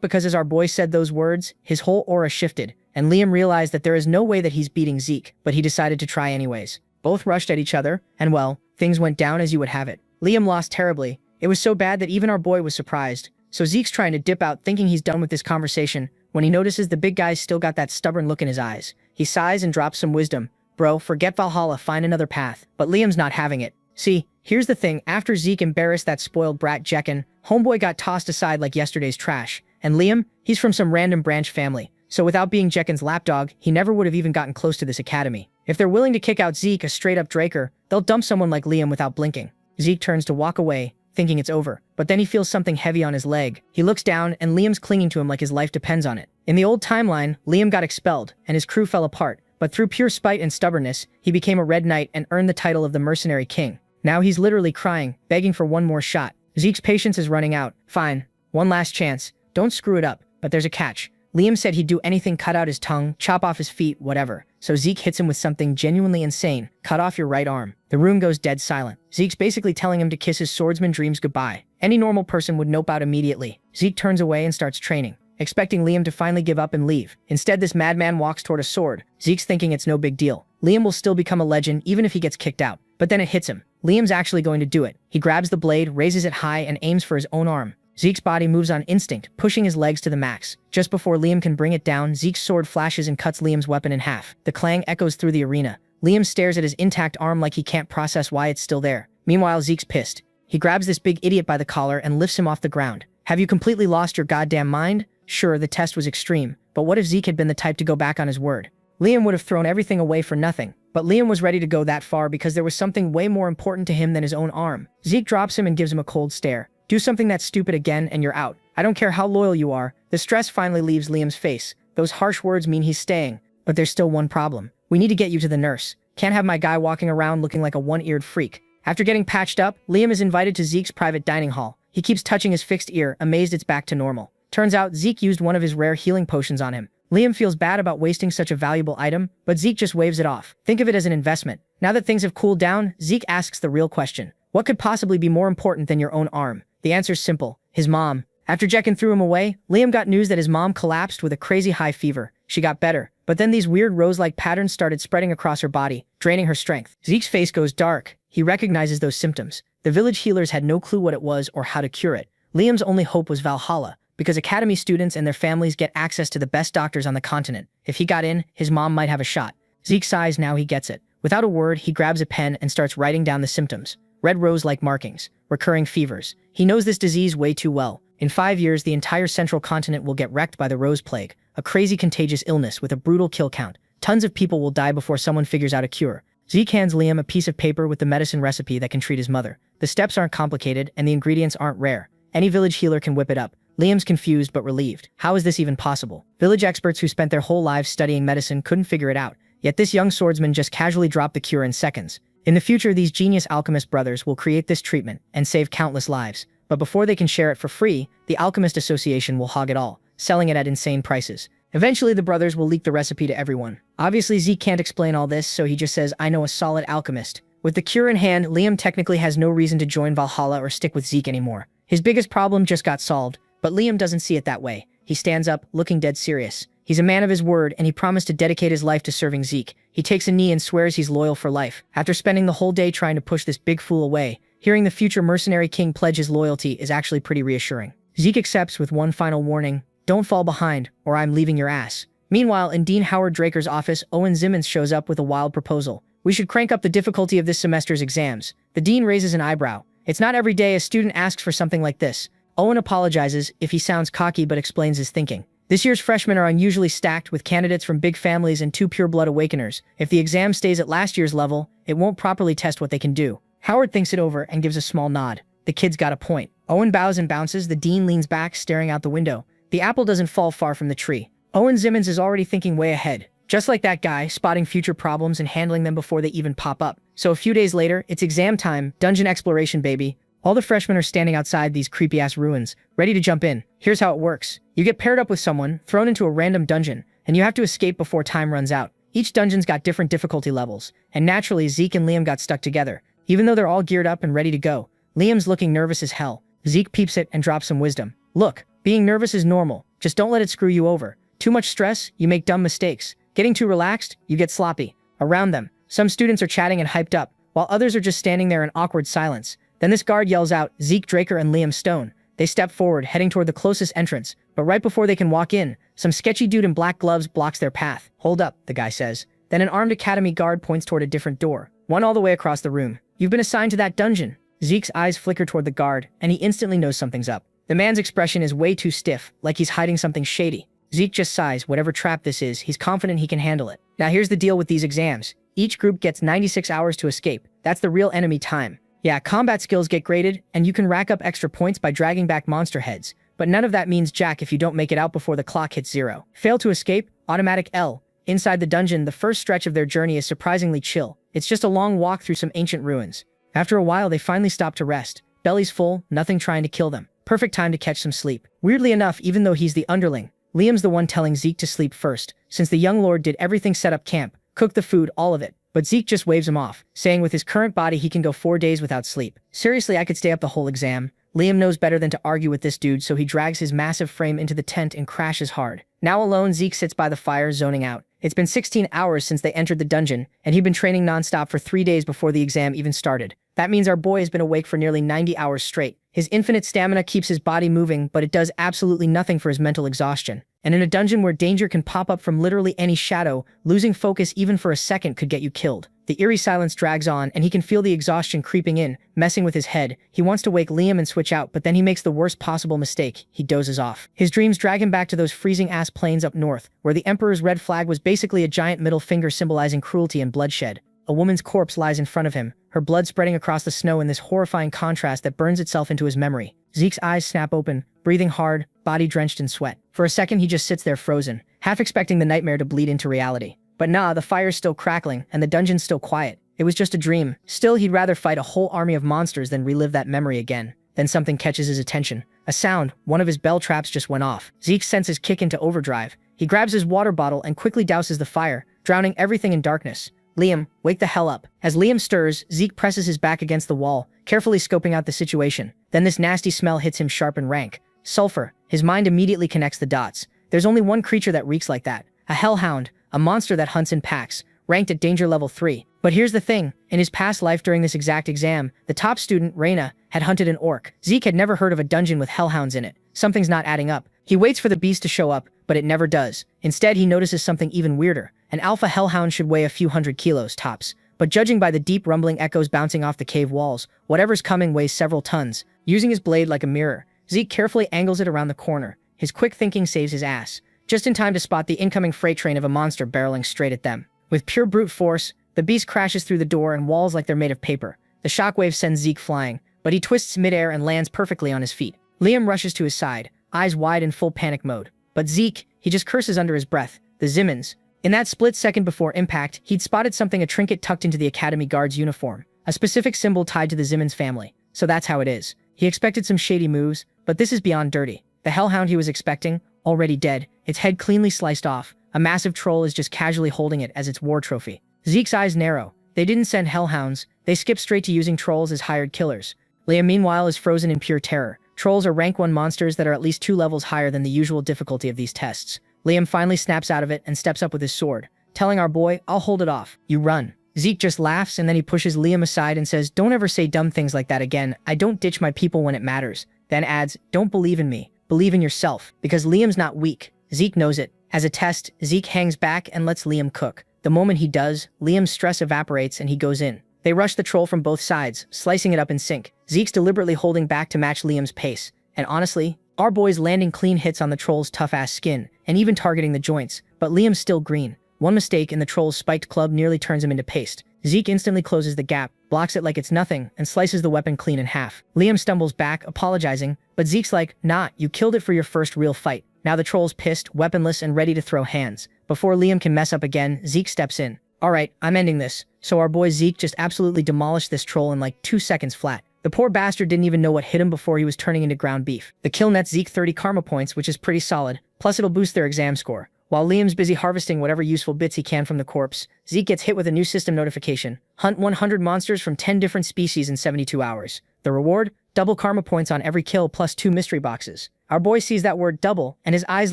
because as our boy said those words, his whole aura shifted, and Liam realized that there is no way that he's beating Zeke, but he decided to try anyways. Both rushed at each other, and well, things went down as you would have it. Liam lost terribly. It was so bad that even our boy was surprised. So Zeke's trying to dip out, thinking he's done with this conversation, when he notices the big guy's still got that stubborn look in his eyes. He sighs and drops some wisdom. "Bro, forget Valhalla, find another path." But Liam's not having it. See, here's the thing, after Zeke embarrassed that spoiled brat Jekken, homeboy got tossed aside like yesterday's trash. And Liam, he's from some random branch family. So without being Jekken's lapdog, he never would have even gotten close to this academy. If they're willing to kick out Zeke, a straight-up Draker, they'll dump someone like Liam without blinking. Zeke turns to walk away, thinking it's over. But then he feels something heavy on his leg. He looks down, and Liam's clinging to him like his life depends on it. In the old timeline, Liam got expelled, and his crew fell apart. But through pure spite and stubbornness, he became a Red Knight and earned the title of the Mercenary King. Now he's literally crying, begging for one more shot. Zeke's patience is running out. Fine, one last chance. Don't screw it up. But there's a catch. Liam said he'd do anything, cut out his tongue, chop off his feet, whatever. So Zeke hits him with something genuinely insane. Cut off your right arm. The room goes dead silent. Zeke's basically telling him to kiss his swordsman dreams goodbye. Any normal person would nope out immediately. Zeke turns away and starts training, expecting Liam to finally give up and leave. Instead, this madman walks toward a sword. Zeke's thinking it's no big deal. Liam will still become a legend even if he gets kicked out. But then it hits him. Liam's actually going to do it. He grabs the blade, raises it high, and aims for his own arm. Zeke's body moves on instinct, pushing his legs to the max. Just before Liam can bring it down, Zeke's sword flashes and cuts Liam's weapon in half. The clang echoes through the arena. Liam stares at his intact arm like he can't process why it's still there. Meanwhile, Zeke's pissed. He grabs this big idiot by the collar and lifts him off the ground. "Have you completely lost your goddamn mind?" Sure, the test was extreme, but what if Zeke had been the type to go back on his word? Liam would have thrown everything away for nothing. But Liam was ready to go that far because there was something way more important to him than his own arm. Zeke drops him and gives him a cold stare. "Do something that's stupid again and you're out. I don't care how loyal you are." The stress finally leaves Liam's face. Those harsh words mean he's staying. But there's still one problem. "We need to get you to the nurse. Can't have my guy walking around looking like a one-eared freak." After getting patched up, Liam is invited to Zeke's private dining hall. He keeps touching his fixed ear, amazed it's back to normal. Turns out Zeke used one of his rare healing potions on him. Liam feels bad about wasting such a valuable item, but Zeke just waves it off. Think of it as an investment. Now that things have cooled down, Zeke asks the real question. What could possibly be more important than your own arm? The answer's simple. His mom. After Jekken threw him away, Liam got news that his mom collapsed with a crazy high fever. She got better, but then these weird rose-like patterns started spreading across her body, draining her strength. Zeke's face goes dark. He recognizes those symptoms. The village healers had no clue what it was or how to cure it. Liam's only hope was Valhalla, because academy students and their families get access to the best doctors on the continent. If he got in, his mom might have a shot. Zeke sighs, now he gets it. Without a word, he grabs a pen and starts writing down the symptoms. Red rose-like markings, recurring fevers. He knows this disease way too well. In 5 years, the entire central continent will get wrecked by the rose plague, a crazy contagious illness with a brutal kill count. Tons of people will die before someone figures out a cure. Zeke hands Liam a piece of paper with the medicine recipe that can treat his mother. The steps aren't complicated, and the ingredients aren't rare. Any village healer can whip it up. Liam's confused but relieved. How is this even possible? Village experts who spent their whole lives studying medicine couldn't figure it out. Yet this young swordsman just casually dropped the cure in seconds. In the future, these genius alchemist brothers will create this treatment and save countless lives. But before they can share it for free, the Alchemist Association will hog it all, selling it at insane prices. Eventually, the brothers will leak the recipe to everyone. Obviously, Zeke can't explain all this, so he just says, "I know a solid alchemist." With the cure in hand, Liam technically has no reason to join Valhalla or stick with Zeke anymore. His biggest problem just got solved, but Liam doesn't see it that way. He stands up, looking dead serious. He's a man of his word, and he promised to dedicate his life to serving Zeke. He takes a knee and swears he's loyal for life. After spending the whole day trying to push this big fool away, hearing the future mercenary king pledge his loyalty is actually pretty reassuring. Zeke accepts with one final warning: don't fall behind, or I'm leaving your ass. Meanwhile, in Dean Howard Draker's office, Owen Zimmons shows up with a wild proposal. "We should crank up the difficulty of this semester's exams." The dean raises an eyebrow. It's not every day a student asks for something like this. Owen apologizes if he sounds cocky but explains his thinking. This year's freshmen are unusually stacked with candidates from big families and 2 pure-blood awakeners. If the exam stays at last year's level, it won't properly test what they can do. Howard thinks it over and gives a small nod. The kid's got a point. Owen bows and bounces. The dean leans back, staring out the window. The apple doesn't fall far from the tree. Owen Zimmons is already thinking way ahead. Just like that guy, spotting future problems and handling them before they even pop up. So a few days later, it's exam time, dungeon exploration, baby. All the freshmen are standing outside these creepy-ass ruins, ready to jump in. Here's how it works. You get paired up with someone, thrown into a random dungeon, and you have to escape before time runs out. Each dungeon's got different difficulty levels, and naturally Zeke and Liam got stuck together. Even though they're all geared up and ready to go, Liam's looking nervous as hell. Zeke peeps it and drops some wisdom. Look, being nervous is normal, just don't let it screw you over. Too much stress, you make dumb mistakes. Getting too relaxed, you get sloppy. Around them, some students are chatting and hyped up, while others are just standing there in awkward silence. Then this guard yells out, Zeke Draker and Liam Stone. They step forward, heading toward the closest entrance, but right before they can walk in, some sketchy dude in black gloves blocks their path. Hold up, the guy says. Then an armed academy guard points toward a different door, one all the way across the room. You've been assigned to that dungeon. Zeke's eyes flicker toward the guard, and he instantly knows something's up. The man's expression is way too stiff, like he's hiding something shady. Zeke just sighs. Whatever trap this is, he's confident he can handle it. Now here's the deal with these exams. Each group gets 96 hours to escape. That's the real enemy time. Yeah, combat skills get graded, and you can rack up extra points by dragging back monster heads. But none of that means jack if you don't make it out before the clock hits 0. Fail to escape? Automatic L. Inside the dungeon, the first stretch of their journey is surprisingly chill. It's just a long walk through some ancient ruins. After a while, they finally stop to rest. Bellies full, nothing trying to kill them. Perfect time to catch some sleep. Weirdly enough, even though he's the underling, Liam's the one telling Zeke to sleep first, since the young lord did everything, set up camp, cook the food, all of it. But Zeke just waves him off, saying with his current body he can go 4 days without sleep. Seriously, I could stay up the whole exam. Liam knows better than to argue with this dude, so he drags his massive frame into the tent and crashes hard. Now alone, Zeke sits by the fire, zoning out. It's been 16 hours since they entered the dungeon, and he'd been training nonstop for 3 days before the exam even started. That means our boy has been awake for nearly 90 hours straight. His infinite stamina keeps his body moving, but it does absolutely nothing for his mental exhaustion. And in a dungeon where danger can pop up from literally any shadow, losing focus even for a second could get you killed. The eerie silence drags on, and he can feel the exhaustion creeping in, messing with his head. He wants to wake Liam and switch out, but then he makes the worst possible mistake. He dozes off. His dreams drag him back to those freezing-ass plains up north, where the Emperor's red flag was basically a giant middle finger symbolizing cruelty and bloodshed. A woman's corpse lies in front of him, her blood spreading across the snow in this horrifying contrast that burns itself into his memory. Zeke's eyes snap open, breathing hard, body drenched in sweat. For a second, he just sits there frozen, half expecting the nightmare to bleed into reality. But nah, the fire's still crackling, and the dungeon's still quiet. It was just a dream. Still, he'd rather fight a whole army of monsters than relive that memory again. Then something catches his attention. A sound. One of his bell traps just went off. Zeke's senses kick into overdrive. He grabs his water bottle and quickly douses the fire, drowning everything in darkness. Liam, wake the hell up. As Liam stirs, Zeke presses his back against the wall, carefully scoping out the situation. Then this nasty smell hits him sharp and rank. Sulfur. His mind immediately connects the dots. There's only one creature that reeks like that. A hellhound, a monster that hunts in packs, ranked at danger level 3. But here's the thing. In his past life during this exact exam, the top student, Reyna, had hunted an orc. Zeke had never heard of a dungeon with hellhounds in it. Something's not adding up. He waits for the beast to show up, but it never does. Instead, he notices something even weirder. An alpha hellhound should weigh a few hundred kilos tops. But judging by the deep rumbling echoes bouncing off the cave walls, whatever's coming weighs several tons. Using his blade like a mirror, Zeke carefully angles it around the corner. His quick thinking saves his ass, just in time to spot the incoming freight train of a monster barreling straight at them. With pure brute force, the beast crashes through the door and walls like they're made of paper. The shockwave sends Zeke flying, but he twists midair and lands perfectly on his feet. Liam rushes to his side, eyes wide in full panic mode. But Zeke, he just curses under his breath. The Zimmons. In that split second before impact, he'd spotted something, a trinket tucked into the Academy guard's uniform. A specific symbol tied to the Zimmons family. So that's how it is. He expected some shady moves, but this is beyond dirty. The hellhound he was expecting, already dead, its head cleanly sliced off. A massive troll is just casually holding it as its war trophy. Zeke's eyes narrow. They didn't send hellhounds. They skipped straight to using trolls as hired killers. Liam, meanwhile, is frozen in pure terror. Trolls are rank 1 monsters that are at least 2 levels higher than the usual difficulty of these tests. Liam finally snaps out of it and steps up with his sword, telling our boy, I'll hold it off. You run. Zeke just laughs, and then he pushes Liam aside and says, don't ever say dumb things like that again. I don't ditch my people when it matters. Then adds, don't believe in me. Believe in yourself. Because Liam's not weak. Zeke knows it. As a test, Zeke hangs back and lets Liam cook. The moment he does, Liam's stress evaporates and he goes in. They rush the troll from both sides, slicing it up in sync. Zeke's deliberately holding back to match Liam's pace. And honestly, our boy's landing clean hits on the troll's tough-ass skin, and even targeting the joints, but Liam's still green. One mistake and the troll's spiked club nearly turns him into paste. Zeke instantly closes the gap, blocks it like it's nothing, and slices the weapon clean in half. Liam stumbles back, apologizing, but Zeke's like, nah, you killed it for your first real fight. Now the troll's pissed, weaponless, and ready to throw hands. Before Liam can mess up again, Zeke steps in. Alright, I'm ending this. So our boy Zeke just absolutely demolished this troll in like 2 seconds flat. The poor bastard didn't even know what hit him before he was turning into ground beef. The kill nets Zeke 30 karma points, which is pretty solid, plus it'll boost their exam score. While Liam's busy harvesting whatever useful bits he can from the corpse, Zeke gets hit with a new system notification. Hunt 100 monsters from 10 different species in 72 hours. The reward? Double karma points on every kill plus 2 mystery boxes. Our boy sees that word double, and his eyes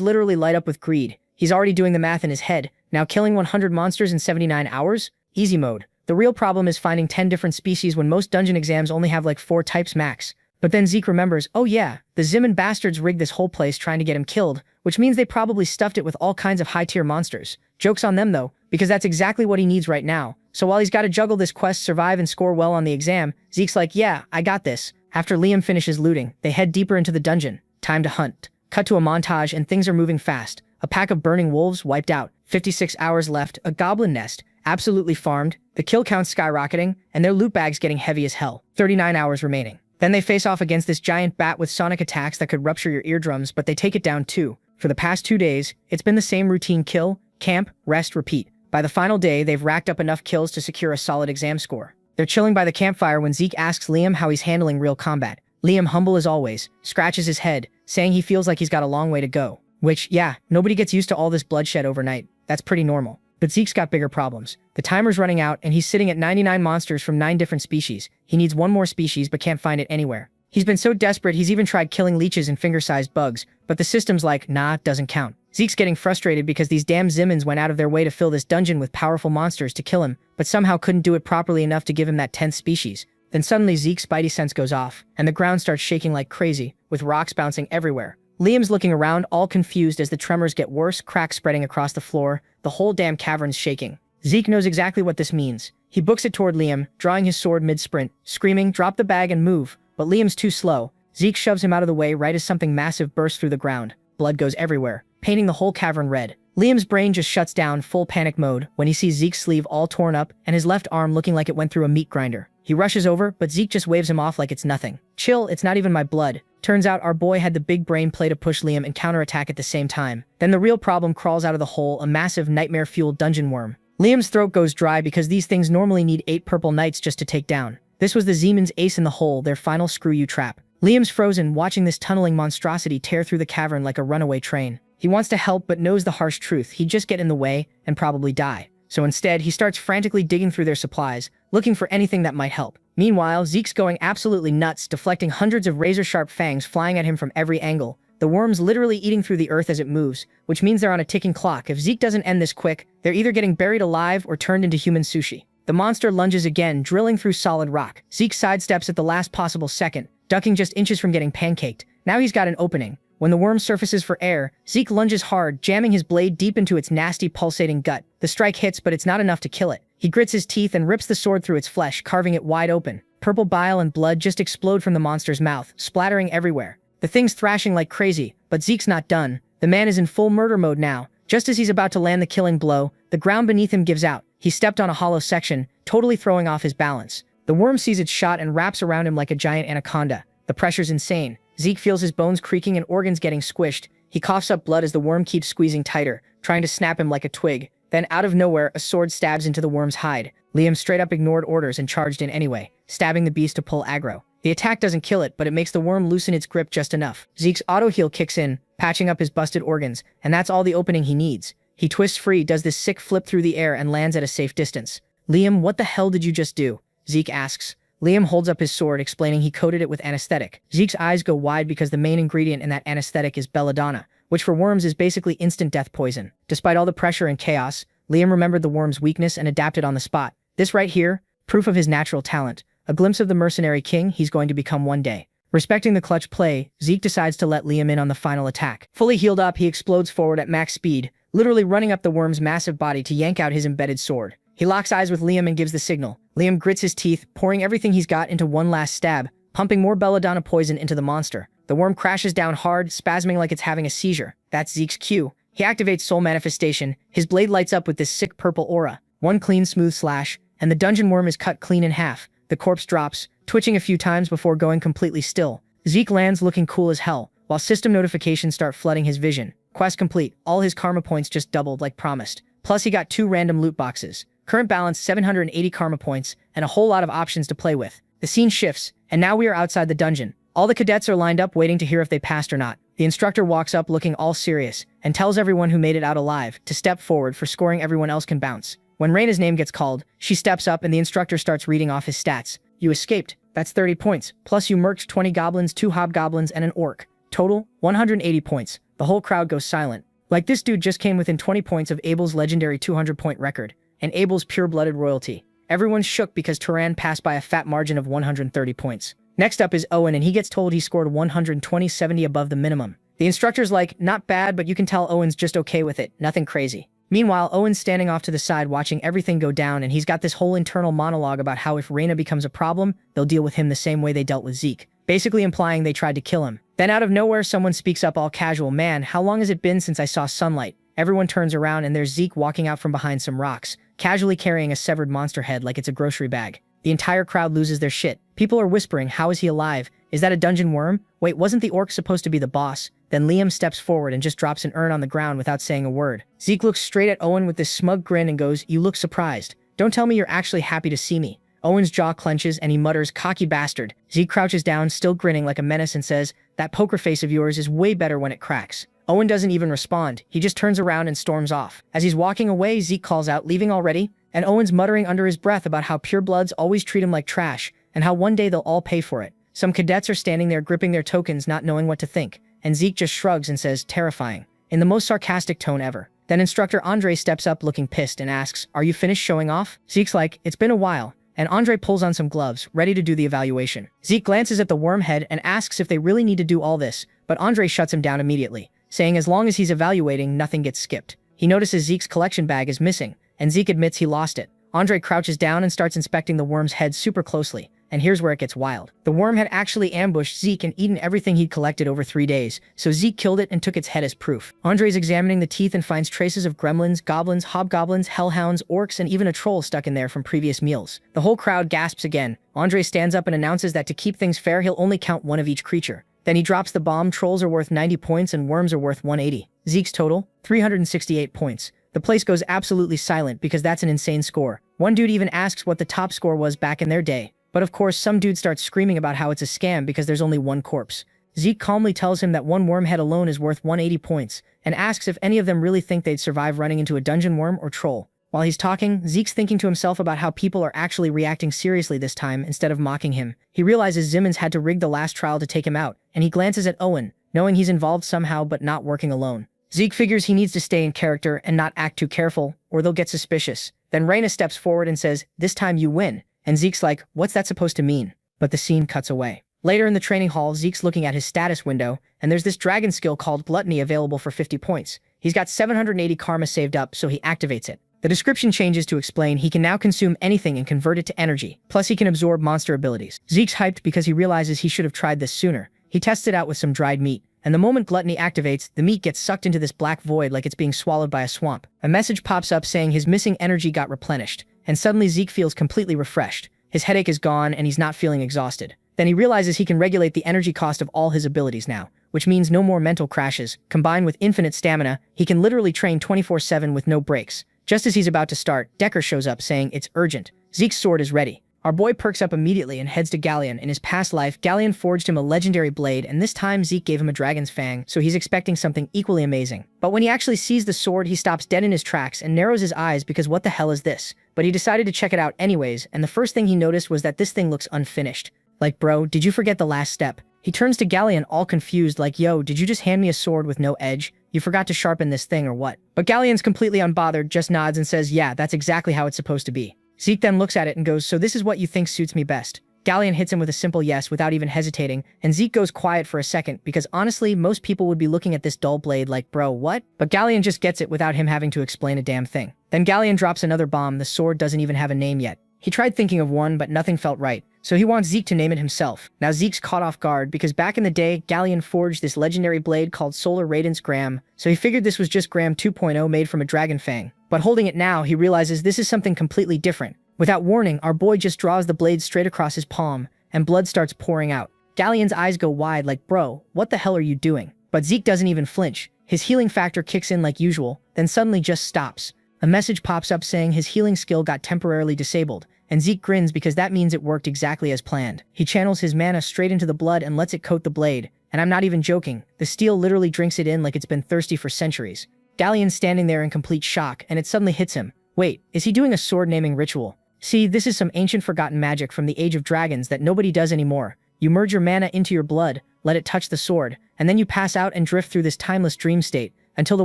literally light up with greed. He's already doing the math in his head. Now killing 100 monsters in 79 hours? Easy mode. The real problem is finding 10 different species when most dungeon exams only have like 4 types max. But then Zeke remembers, oh yeah, the Zimin bastards rigged this whole place trying to get him killed, which means they probably stuffed it with all kinds of high-tier monsters. Joke's on them though, because that's exactly what he needs right now. So while he's got to juggle this quest, survive, and score well on the exam, Zeke's like, yeah, I got this. After Liam finishes looting, they head deeper into the dungeon. Time to hunt. Cut to a montage and things are moving fast. A pack of burning wolves wiped out. 56 hours left. A goblin nest. Absolutely farmed. The kill count's skyrocketing, and their loot bag's getting heavy as hell. 39 hours remaining. Then they face off against this giant bat with sonic attacks that could rupture your eardrums, but they take it down too. For the past 2 days, it's been the same routine: kill, camp, rest, repeat. By the final day, they've racked up enough kills to secure a solid exam score. They're chilling by the campfire when Zeke asks Liam how he's handling real combat. Liam, humble as always, scratches his head, saying he feels like he's got a long way to go. Which, yeah, nobody gets used to all this bloodshed overnight. That's pretty normal. But Zeke's got bigger problems. The timer's running out, and he's sitting at 99 monsters from 9 different species. He needs one more species, but can't find it anywhere. He's been so desperate, he's even tried killing leeches and finger-sized bugs, but the system's like, nah, doesn't count. Zeke's getting frustrated because these damn Zimins went out of their way to fill this dungeon with powerful monsters to kill him, but somehow couldn't do it properly enough to give him that 10th species. Then suddenly Zeke's spidey sense goes off, and the ground starts shaking like crazy, with rocks bouncing everywhere. Liam's looking around, all confused as the tremors get worse, cracks spreading across the floor, the whole damn cavern's shaking. Zeke knows exactly what this means. He books it toward Liam, drawing his sword mid-sprint, screaming, drop the bag and move, but Liam's too slow. Zeke shoves him out of the way right as something massive bursts through the ground. Blood goes everywhere, painting the whole cavern red. Liam's brain just shuts down, full panic mode, when he sees Zeke's sleeve all torn up and his left arm looking like it went through a meat grinder. He rushes over, but Zeke just waves him off like it's nothing. Chill, it's not even my blood. Turns out our boy had the big brain play to push Liam and counterattack at the same time. Then the real problem crawls out of the hole, a massive nightmare-fueled dungeon worm. Liam's throat goes dry because these things normally need 8 purple knights just to take down. This was the Zeman's ace in the hole, their final screw-you trap. Liam's frozen, watching this tunneling monstrosity tear through the cavern like a runaway train. He wants to help but knows the harsh truth: he'd just get in the way and probably die. So instead, he starts frantically digging through their supplies, looking for anything that might help. Meanwhile, Zeke's going absolutely nuts, deflecting hundreds of razor-sharp fangs flying at him from every angle. The worm's literally eating through the earth as it moves, which means they're on a ticking clock. If Zeke doesn't end this quick, they're either getting buried alive or turned into human sushi. The monster lunges again, drilling through solid rock. Zeke sidesteps at the last possible second, ducking just inches from getting pancaked. Now he's got an opening. When the worm surfaces for air, Zeke lunges hard, jamming his blade deep into its nasty, pulsating gut. The strike hits, but it's not enough to kill it. He grits his teeth and rips the sword through its flesh, carving it wide open. Purple bile and blood just explode from the monster's mouth, splattering everywhere. The thing's thrashing like crazy, but Zeke's not done. The man is in full murder mode now. Just as he's about to land the killing blow, the ground beneath him gives out. He stepped on a hollow section, totally throwing off his balance. The worm sees its shot and wraps around him like a giant anaconda. The pressure's insane. Zeke feels his bones creaking and organs getting squished. He coughs up blood as the worm keeps squeezing tighter, trying to snap him like a twig. Then, out of nowhere, a sword stabs into the worm's hide. Liam straight up ignored orders and charged in anyway, stabbing the beast to pull aggro. The attack doesn't kill it, but it makes the worm loosen its grip just enough. Zeke's auto-heal kicks in, patching up his busted organs, and that's all the opening he needs. He twists free, does this sick flip through the air, and lands at a safe distance. Liam, what the hell did you just do? Zeke asks. Liam holds up his sword, explaining he coated it with anesthetic. Zeke's eyes go wide because the main ingredient in that anesthetic is belladonna, which for worms is basically instant death poison. Despite all the pressure and chaos, Liam remembered the worm's weakness and adapted on the spot. This right here, proof of his natural talent. A glimpse of the mercenary king he's going to become one day. Respecting the clutch play, Zeke decides to let Liam in on the final attack. Fully healed up, he explodes forward at max speed, literally running up the worm's massive body to yank out his embedded sword. He locks eyes with Liam and gives the signal. Liam grits his teeth, pouring everything he's got into one last stab, pumping more belladonna poison into the monster. The worm crashes down hard, spasming like it's having a seizure. That's Zeke's cue. He activates Soul Manifestation. His blade lights up with this sick purple aura. One clean, smooth slash, and the dungeon worm is cut clean in half. The corpse drops, twitching a few times before going completely still. Zeke lands looking cool as hell, while system notifications start flooding his vision. Quest complete. All his karma points just doubled like promised. Plus he got 2 random loot boxes. Current balance 780 karma points, and a whole lot of options to play with. The scene shifts, and now we are outside the dungeon. All the cadets are lined up waiting to hear if they passed or not. The instructor walks up looking all serious, and tells everyone who made it out alive to step forward for scoring everyone else can bounce. When Reina's name gets called, she steps up and the instructor starts reading off his stats. You escaped. That's 30 points. Plus you murked 20 goblins, 2 hobgoblins, and an orc. Total, 180 points. The whole crowd goes silent. Like this dude just came within 20 points of Abel's legendary 200-point record, and Abel's pure-blooded royalty. Everyone's shook because Turan passed by a fat margin of 130 points. Next up is Owen, and he gets told he scored 120-70 above the minimum. The instructor's like, not bad, but you can tell Owen's just okay with it, nothing crazy. Meanwhile, Owen's standing off to the side watching everything go down, and he's got this whole internal monologue about how if Reina becomes a problem, they'll deal with him the same way they dealt with Zeke, basically implying they tried to kill him. Then out of nowhere, someone speaks up all casual, man, how long has it been since I saw sunlight? Everyone turns around and there's Zeke walking out from behind some rocks, casually carrying a severed monster head like it's a grocery bag. The entire crowd loses their shit. People are whispering, how is he alive? Is that a dungeon worm? Wait, wasn't the orc supposed to be the boss? Then Liam steps forward and just drops an urn on the ground without saying a word. Zeke looks straight at Owen with this smug grin and goes, you look surprised. Don't tell me you're actually happy to see me. Owen's jaw clenches and he mutters, cocky bastard. Zeke crouches down, still grinning like a menace and says, that poker face of yours is way better when it cracks. Owen doesn't even respond. He just turns around and storms off. As he's walking away, Zeke calls out, leaving already? And Owen's muttering under his breath about how purebloods always treat him like trash, and how one day they'll all pay for it. Some cadets are standing there gripping their tokens, not knowing what to think, and Zeke just shrugs and says, terrifying, in the most sarcastic tone ever. Then instructor Andre steps up looking pissed and asks, are you finished showing off? Zeke's like, it's been a while, and Andre pulls on some gloves, ready to do the evaluation. Zeke glances at the worm head and asks if they really need to do all this, but Andre shuts him down immediately, saying as long as he's evaluating, nothing gets skipped. He notices Zeke's collection bag is missing, and Zeke admits he lost it. Andre crouches down and starts inspecting the worm's head super closely, and here's where it gets wild. The worm had actually ambushed Zeke and eaten everything he'd collected over 3 days, so Zeke killed it and took its head as proof. Andre's examining the teeth and finds traces of gremlins, goblins, hobgoblins, hellhounds, orcs, and even a troll stuck in there from previous meals. The whole crowd gasps again. Andre stands up and announces that to keep things fair, he'll only count one of each creature. Then he drops the bomb. Trolls are worth 90 points and worms are worth 180. Zeke's total? 368 points. The place goes absolutely silent because that's an insane score. One dude even asks what the top score was back in their day. But of course, some dude starts screaming about how it's a scam because there's only one corpse. Zeke calmly tells him that one worm head alone is worth 180 points, and asks if any of them really think they'd survive running into a dungeon worm or troll. While he's talking, Zeke's thinking to himself about how people are actually reacting seriously this time instead of mocking him. He realizes Zimmons had to rig the last trial to take him out, and he glances at Owen, knowing he's involved somehow but not working alone. Zeke figures he needs to stay in character and not act too careful, or they'll get suspicious. Then Reina steps forward and says, this time you win. And Zeke's like, what's that supposed to mean? But the scene cuts away. Later in the training hall, Zeke's looking at his status window, and there's this dragon skill called Gluttony available for 50 points. He's got 780 karma saved up, so he activates it. The description changes to explain he can now consume anything and convert it to energy. Plus he can absorb monster abilities. Zeke's hyped because he realizes he should have tried this sooner. He tests it out with some dried meat. And the moment Gluttony activates, the meat gets sucked into this black void like it's being swallowed by a swamp. A message pops up saying his missing energy got replenished, and suddenly Zeke feels completely refreshed. His headache is gone and he's not feeling exhausted. Then he realizes he can regulate the energy cost of all his abilities now, which means no more mental crashes. Combined with infinite stamina, he can literally train 24/7 with no breaks. Just as he's about to start, Decker shows up saying it's urgent. Zeke's sword is ready. Our boy perks up immediately and heads to Galleon. In his past life, Galleon forged him a legendary blade, and this time Zeke gave him a dragon's fang, so he's expecting something equally amazing. But when he actually sees the sword, he stops dead in his tracks and narrows his eyes because what the hell is this? But he decided to check it out anyways, and the first thing he noticed was that this thing looks unfinished. Like, bro, did you forget the last step? He turns to Galleon all confused like, yo, did you just hand me a sword with no edge? You forgot to sharpen this thing or what? But Galleon's completely unbothered, just nods and says, yeah, that's exactly how it's supposed to be. Zeke then looks at it and goes, so this is what you think suits me best? Galleon hits him with a simple yes without even hesitating, and Zeke goes quiet for a second because honestly, most people would be looking at this dull blade like, bro, what? But Galleon just gets it without him having to explain a damn thing. Then Galleon drops another bomb. The sword doesn't even have a name yet. He tried thinking of one, but nothing felt right, so he wants Zeke to name it himself. Now Zeke's caught off guard because back in the day, Galleon forged this legendary blade called Solar Radiance Graham, so he figured this was just Graham 2.0 made from a dragon fang. But holding it now, he realizes this is something completely different. Without warning, our boy just draws the blade straight across his palm, and blood starts pouring out. Galleon's eyes go wide like, bro, what the hell are you doing? But Zeke doesn't even flinch. His healing factor kicks in like usual, then suddenly just stops. A message pops up saying his healing skill got temporarily disabled, and Zeke grins because that means it worked exactly as planned. He channels his mana straight into the blood and lets it coat the blade, and I'm not even joking, the steel literally drinks it in like it's been thirsty for centuries. Galleon's standing there in complete shock, and it suddenly hits him. Wait, is he doing a sword naming ritual? See, this is some ancient forgotten magic from the Age of Dragons that nobody does anymore. You merge your mana into your blood, let it touch the sword, and then you pass out and drift through this timeless dream state until the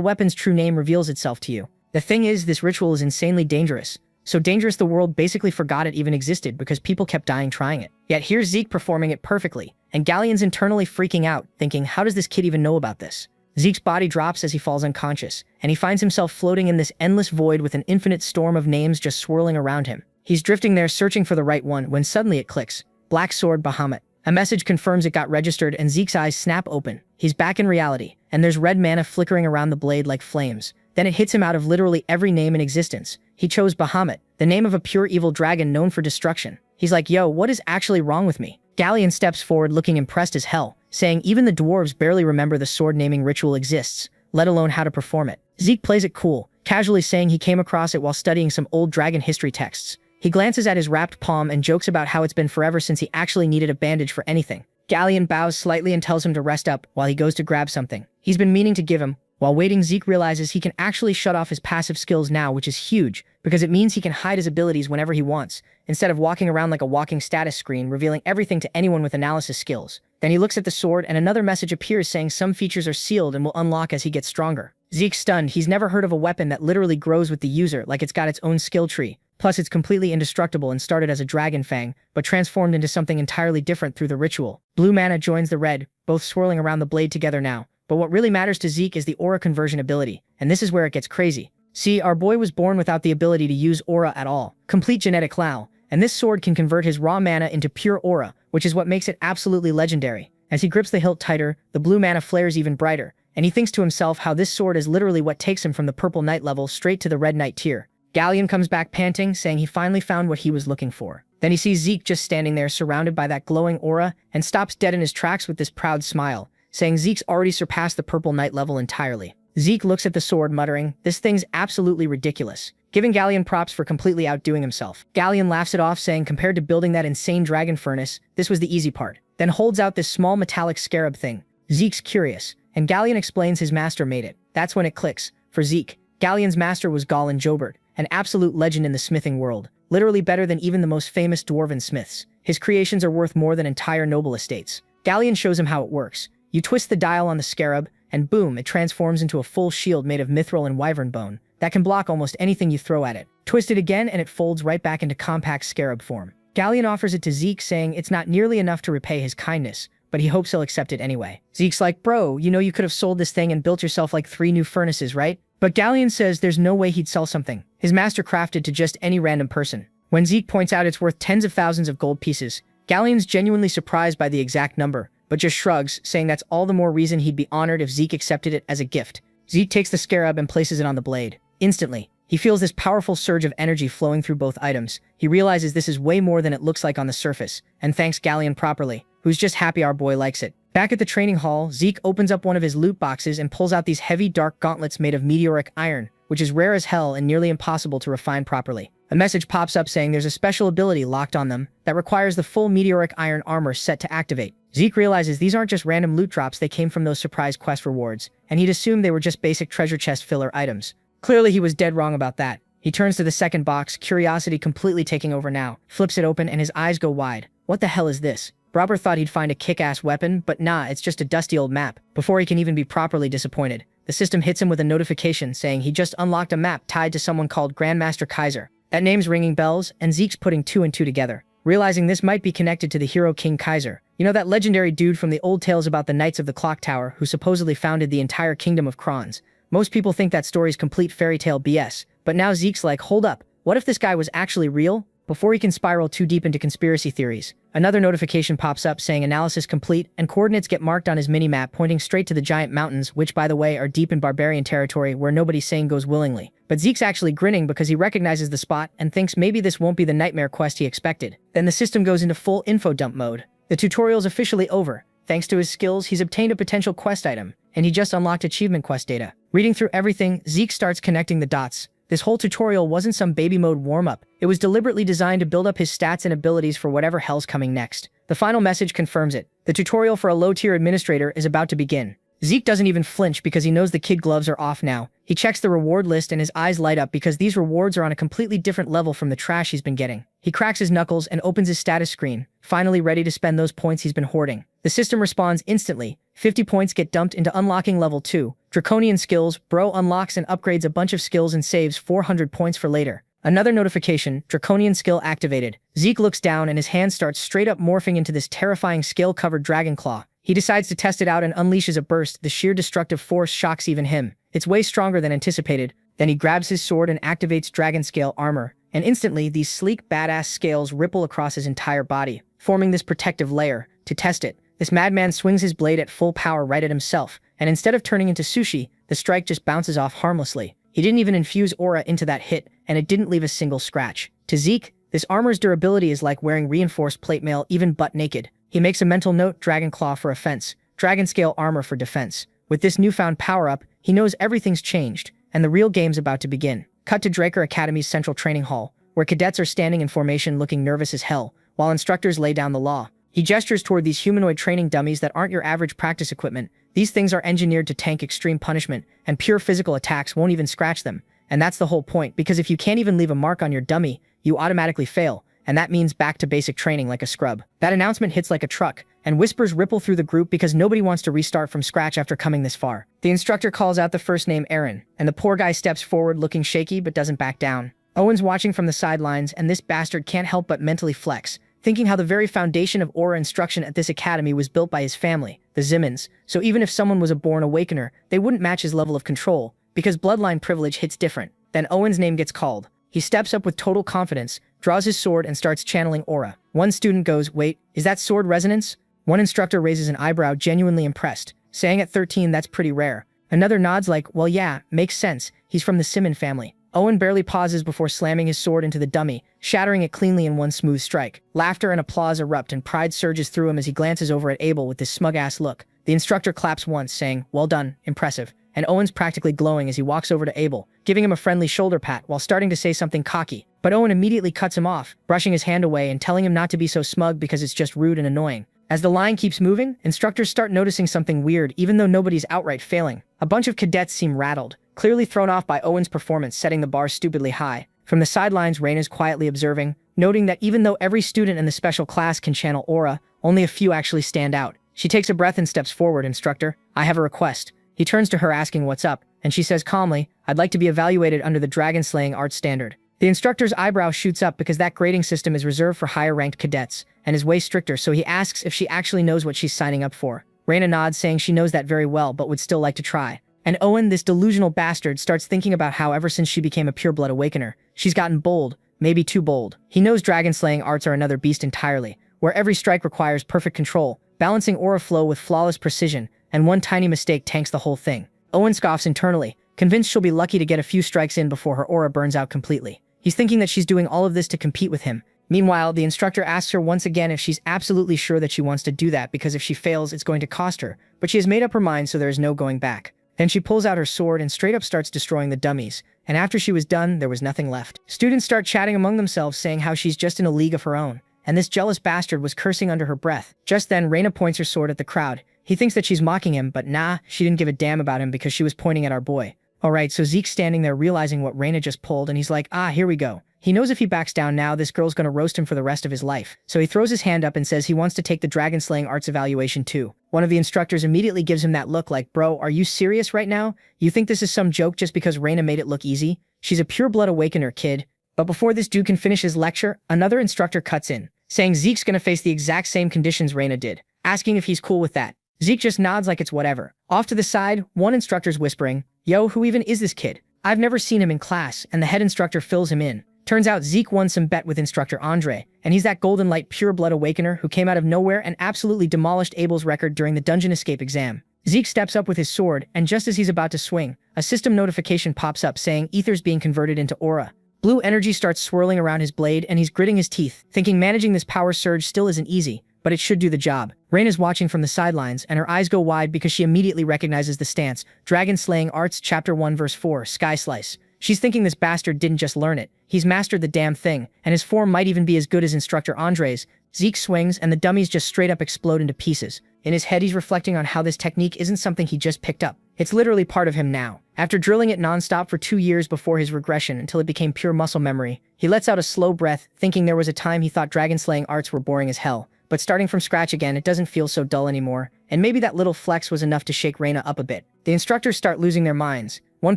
weapon's true name reveals itself to you. The thing is, this ritual is insanely dangerous. So dangerous the world basically forgot it even existed because people kept dying trying it. Yet here's Zeke performing it perfectly, and Galleon's internally freaking out, thinking, how does this kid even know about this? Zeke's body drops as he falls unconscious, and he finds himself floating in this endless void with an infinite storm of names just swirling around him. He's drifting there searching for the right one when suddenly it clicks. Black Sword Bahamut. A message confirms it got registered and Zeke's eyes snap open. He's back in reality, and there's red mana flickering around the blade like flames. Then it hits him out of literally every name in existence. He chose Bahamut, the name of a pure evil dragon known for destruction. He's like, yo, what is actually wrong with me? Galleon steps forward looking impressed as hell, saying even the dwarves barely remember the sword naming ritual exists, let alone how to perform it. Zeke plays it cool, casually saying he came across it while studying some old dragon history texts. He glances at his wrapped palm and jokes about how it's been forever since he actually needed a bandage for anything. Galleon bows slightly and tells him to rest up while he goes to grab something he's been meaning to give him. While waiting, Zeke realizes he can actually shut off his passive skills now, which is huge, because it means he can hide his abilities whenever he wants, instead of walking around like a walking status screen, revealing everything to anyone with analysis skills. Then he looks at the sword, and another message appears saying some features are sealed and will unlock as he gets stronger. Zeke's stunned. He's never heard of a weapon that literally grows with the user, like it's got its own skill tree. Plus, it's completely indestructible and started as a dragon fang, but transformed into something entirely different through the ritual. Blue mana joins the red, both swirling around the blade together now. But what really matters to Zeke is the aura conversion ability, and this is where it gets crazy. See, our boy was born without the ability to use aura at all. Complete genetic Lao, and this sword can convert his raw mana into pure aura, which is what makes it absolutely legendary. As he grips the hilt tighter, the blue mana flares even brighter, and he thinks to himself how this sword is literally what takes him from the purple knight level straight to the red knight tier. Galleon comes back panting, saying he finally found what he was looking for. Then he sees Zeke just standing there surrounded by that glowing aura, and stops dead in his tracks with this proud smile, saying Zeke's already surpassed the purple knight level entirely. Zeke looks at the sword muttering, this thing's absolutely ridiculous, giving Galleon props for completely outdoing himself. Galleon laughs it off, saying compared to building that insane dragon furnace, this was the easy part. Then holds out this small metallic scarab thing. Zeke's curious, and Galleon explains his master made it. That's when it clicks. For Zeke, Galleon's master was Gallen Jobert, an absolute legend in the smithing world, literally better than even the most famous dwarven smiths. His creations are worth more than entire noble estates. Galleon shows him how it works. You twist the dial on the scarab, and boom, it transforms into a full shield made of mithril and wyvern bone that can block almost anything you throw at it. Twist it again and it folds right back into compact scarab form. Galleon offers it to Zeke, saying it's not nearly enough to repay his kindness, but he hopes he'll accept it anyway. Zeke's like, bro, you know you could have sold this thing and built yourself like 3 new furnaces, right? But Galleon says there's no way he'd sell something his master crafted to just any random person. When Zeke points out it's worth tens of thousands of gold pieces, Galleon's genuinely surprised by the exact number, but just shrugs, saying that's all the more reason he'd be honored if Zeke accepted it as a gift. Zeke takes the scarab and places it on the blade. Instantly, he feels this powerful surge of energy flowing through both items. He realizes this is way more than it looks like on the surface, and thanks Galleon properly, who's just happy our boy likes it. Back at the training hall, Zeke opens up one of his loot boxes and pulls out these heavy dark gauntlets made of meteoric iron, which is rare as hell and nearly impossible to refine properly. A message pops up saying there's a special ability locked on them that requires the full meteoric iron armor set to activate. Zeke realizes these aren't just random loot drops, they came from those surprise quest rewards, and he'd assumed they were just basic treasure chest filler items. Clearly he was dead wrong about that. He turns to the second box, curiosity completely taking over now, flips it open and his eyes go wide. What the hell is this? Robert thought he'd find a kick-ass weapon, but nah, it's just a dusty old map. Before he can even be properly disappointed, the system hits him with a notification saying he just unlocked a map tied to someone called Grandmaster Kaiser. That name's ringing bells, and Zeke's putting 2 and 2 together, realizing this might be connected to the hero King Kaiser. You know, that legendary dude from the old tales about the Knights of the Clock Tower who supposedly founded the entire kingdom of Krons. Most people think that story's complete fairy tale BS, but now Zeke's like, hold up, what if this guy was actually real? before he can spiral too deep into conspiracy theories. Another notification pops up saying analysis complete, and coordinates get marked on his mini-map pointing straight to the giant mountains, which by the way are deep in barbarian territory where nobody sane goes willingly. But Zeke's actually grinning because he recognizes the spot and thinks maybe this won't be the nightmare quest he expected. Then the system goes into full info dump mode. The tutorial's officially over. Thanks to his skills, he's obtained a potential quest item, and he just unlocked achievement quest data. Reading through everything, Zeke starts connecting the dots. This whole tutorial wasn't some baby mode warm-up. It was deliberately designed to build up his stats and abilities for whatever hell's coming next. The final message confirms it. The tutorial for a low-tier administrator is about to begin. Zeke doesn't even flinch because he knows the kid gloves are off now. He checks the reward list and his eyes light up because these rewards are on a completely different level from the trash he's been getting. He cracks his knuckles and opens his status screen, finally ready to spend those points he's been hoarding. The system responds instantly. 50 points get dumped into unlocking level 2. Draconian skills, bro unlocks and upgrades a bunch of skills and saves 400 points for later. Another notification, Draconian skill activated. Zeke looks down and his hand starts straight up morphing into this terrifying scale-covered dragon claw. He decides to test it out and unleashes a burst. The sheer destructive force shocks even him. It's way stronger than anticipated. Then he grabs his sword and activates dragon scale armor. And instantly, these sleek, badass scales ripple across his entire body, forming this protective layer. To test it, this madman swings his blade at full power right at himself, and instead of turning into sushi, the strike just bounces off harmlessly. He didn't even infuse aura into that hit, and it didn't leave a single scratch. To Zeke, this armor's durability is like wearing reinforced plate mail even butt naked. He makes a mental note: Dragon Claw for offense, Dragon Scale Armor for defense. With this newfound power-up, he knows everything's changed, and the real game's about to begin. Cut to Draker Academy's central training hall, where cadets are standing in formation looking nervous as hell, while instructors lay down the law. He gestures toward these humanoid training dummies that aren't your average practice equipment. These things are engineered to tank extreme punishment, and pure physical attacks won't even scratch them. And that's the whole point, because if you can't even leave a mark on your dummy, you automatically fail, and that means back to basic training like a scrub. That announcement hits like a truck, and whispers ripple through the group because nobody wants to restart from scratch after coming this far. The instructor calls out the first name Aaron, and the poor guy steps forward looking shaky but doesn't back down. Owen's watching from the sidelines, and this bastard can't help but mentally flex, thinking how the very foundation of aura instruction at this academy was built by his family, the Zimmons, so even if someone was a born awakener, they wouldn't match his level of control, because bloodline privilege hits different. Then Owen's name gets called. He steps up with total confidence, draws his sword, and starts channeling aura. One student goes, "Wait, is that sword resonance?" One instructor raises an eyebrow, genuinely impressed, saying at 13 that's pretty rare. Another nods like, "Well yeah, makes sense, he's from the Simon family." Owen barely pauses before slamming his sword into the dummy, shattering it cleanly in one smooth strike. Laughter and applause erupt and pride surges through him as he glances over at Abel with this smug-ass look. The instructor claps once, saying, "Well done, impressive," and Owen's practically glowing as he walks over to Abel, giving him a friendly shoulder pat while starting to say something cocky. But Owen immediately cuts him off, brushing his hand away and telling him not to be so smug because it's just rude and annoying. As the line keeps moving, instructors start noticing something weird even though nobody's outright failing. A bunch of cadets seem rattled, clearly thrown off by Owen's performance setting the bar stupidly high. From the sidelines, Raina's quietly observing, noting that even though every student in the special class can channel aura, only a few actually stand out. She takes a breath and steps forward. "Instructor, I have a request." He turns to her asking what's up, and she says calmly, "I'd like to be evaluated under the dragon-slaying art standard." The instructor's eyebrow shoots up because that grading system is reserved for higher-ranked cadets, and is way stricter, so he asks if she actually knows what she's signing up for. Raina nods, saying she knows that very well but would still like to try. And Owen, this delusional bastard, starts thinking about how ever since she became a pureblood awakener, she's gotten bold, maybe too bold. He knows dragon-slaying arts are another beast entirely, where every strike requires perfect control, balancing aura flow with flawless precision, and one tiny mistake tanks the whole thing. Owen scoffs internally, convinced she'll be lucky to get a few strikes in before her aura burns out completely. He's thinking that she's doing all of this to compete with him. Meanwhile, the instructor asks her once again if she's absolutely sure that she wants to do that because if she fails, it's going to cost her, but she has made up her mind so there is no going back. Then she pulls out her sword and straight up starts destroying the dummies, and after she was done, there was nothing left. Students start chatting among themselves saying how she's just in a league of her own, and this jealous bastard was cursing under her breath. Just then, Raina points her sword at the crowd. He thinks that she's mocking him, but nah, she didn't give a damn about him because she was pointing at our boy. Alright, so Zeke's standing there realizing what Raina just pulled, and he's like, here we go. He knows if he backs down now, this girl's gonna roast him for the rest of his life. So he throws his hand up and says he wants to take the dragon-slaying arts evaluation too. One of the instructors immediately gives him that look like, "Bro, are you serious right now? You think this is some joke just because Raina made it look easy? She's a pure-blood awakener, kid." But before this dude can finish his lecture, another instructor cuts in, saying Zeke's gonna face the exact same conditions Raina did, asking if he's cool with that. Zeke just nods like it's whatever. Off to the side, one instructor's whispering, "Yo, who even is this kid? I've never seen him in class," and the head instructor fills him in, Turns out Zeke won some bet with instructor Andre, and he's that golden light pure blood awakener who came out of nowhere and absolutely demolished Abel's record during the dungeon escape exam. Zeke steps up with his sword, and just as he's about to swing, a system notification pops up saying ether's being converted into aura. Blue energy starts swirling around his blade, and he's gritting his teeth, thinking managing this power surge still isn't easy, but it should do the job. Reina's watching from the sidelines, and her eyes go wide because she immediately recognizes the stance. Dragon Slaying Arts, Chapter 1, Verse 4, Sky Slice. She's thinking this bastard didn't just learn it, he's mastered the damn thing, and his form might even be as good as instructor Andre's. Zeke swings, and the dummies just straight up explode into pieces. In his head, he's reflecting on how this technique isn't something he just picked up. It's literally part of him now. After drilling it nonstop for 2 years before his regression until it became pure muscle memory, he lets out a slow breath, thinking there was a time he thought dragon slaying arts were boring as hell. But starting from scratch again, it doesn't feel so dull anymore, and maybe that little flex was enough to shake Reina up a bit. The instructors start losing their minds, one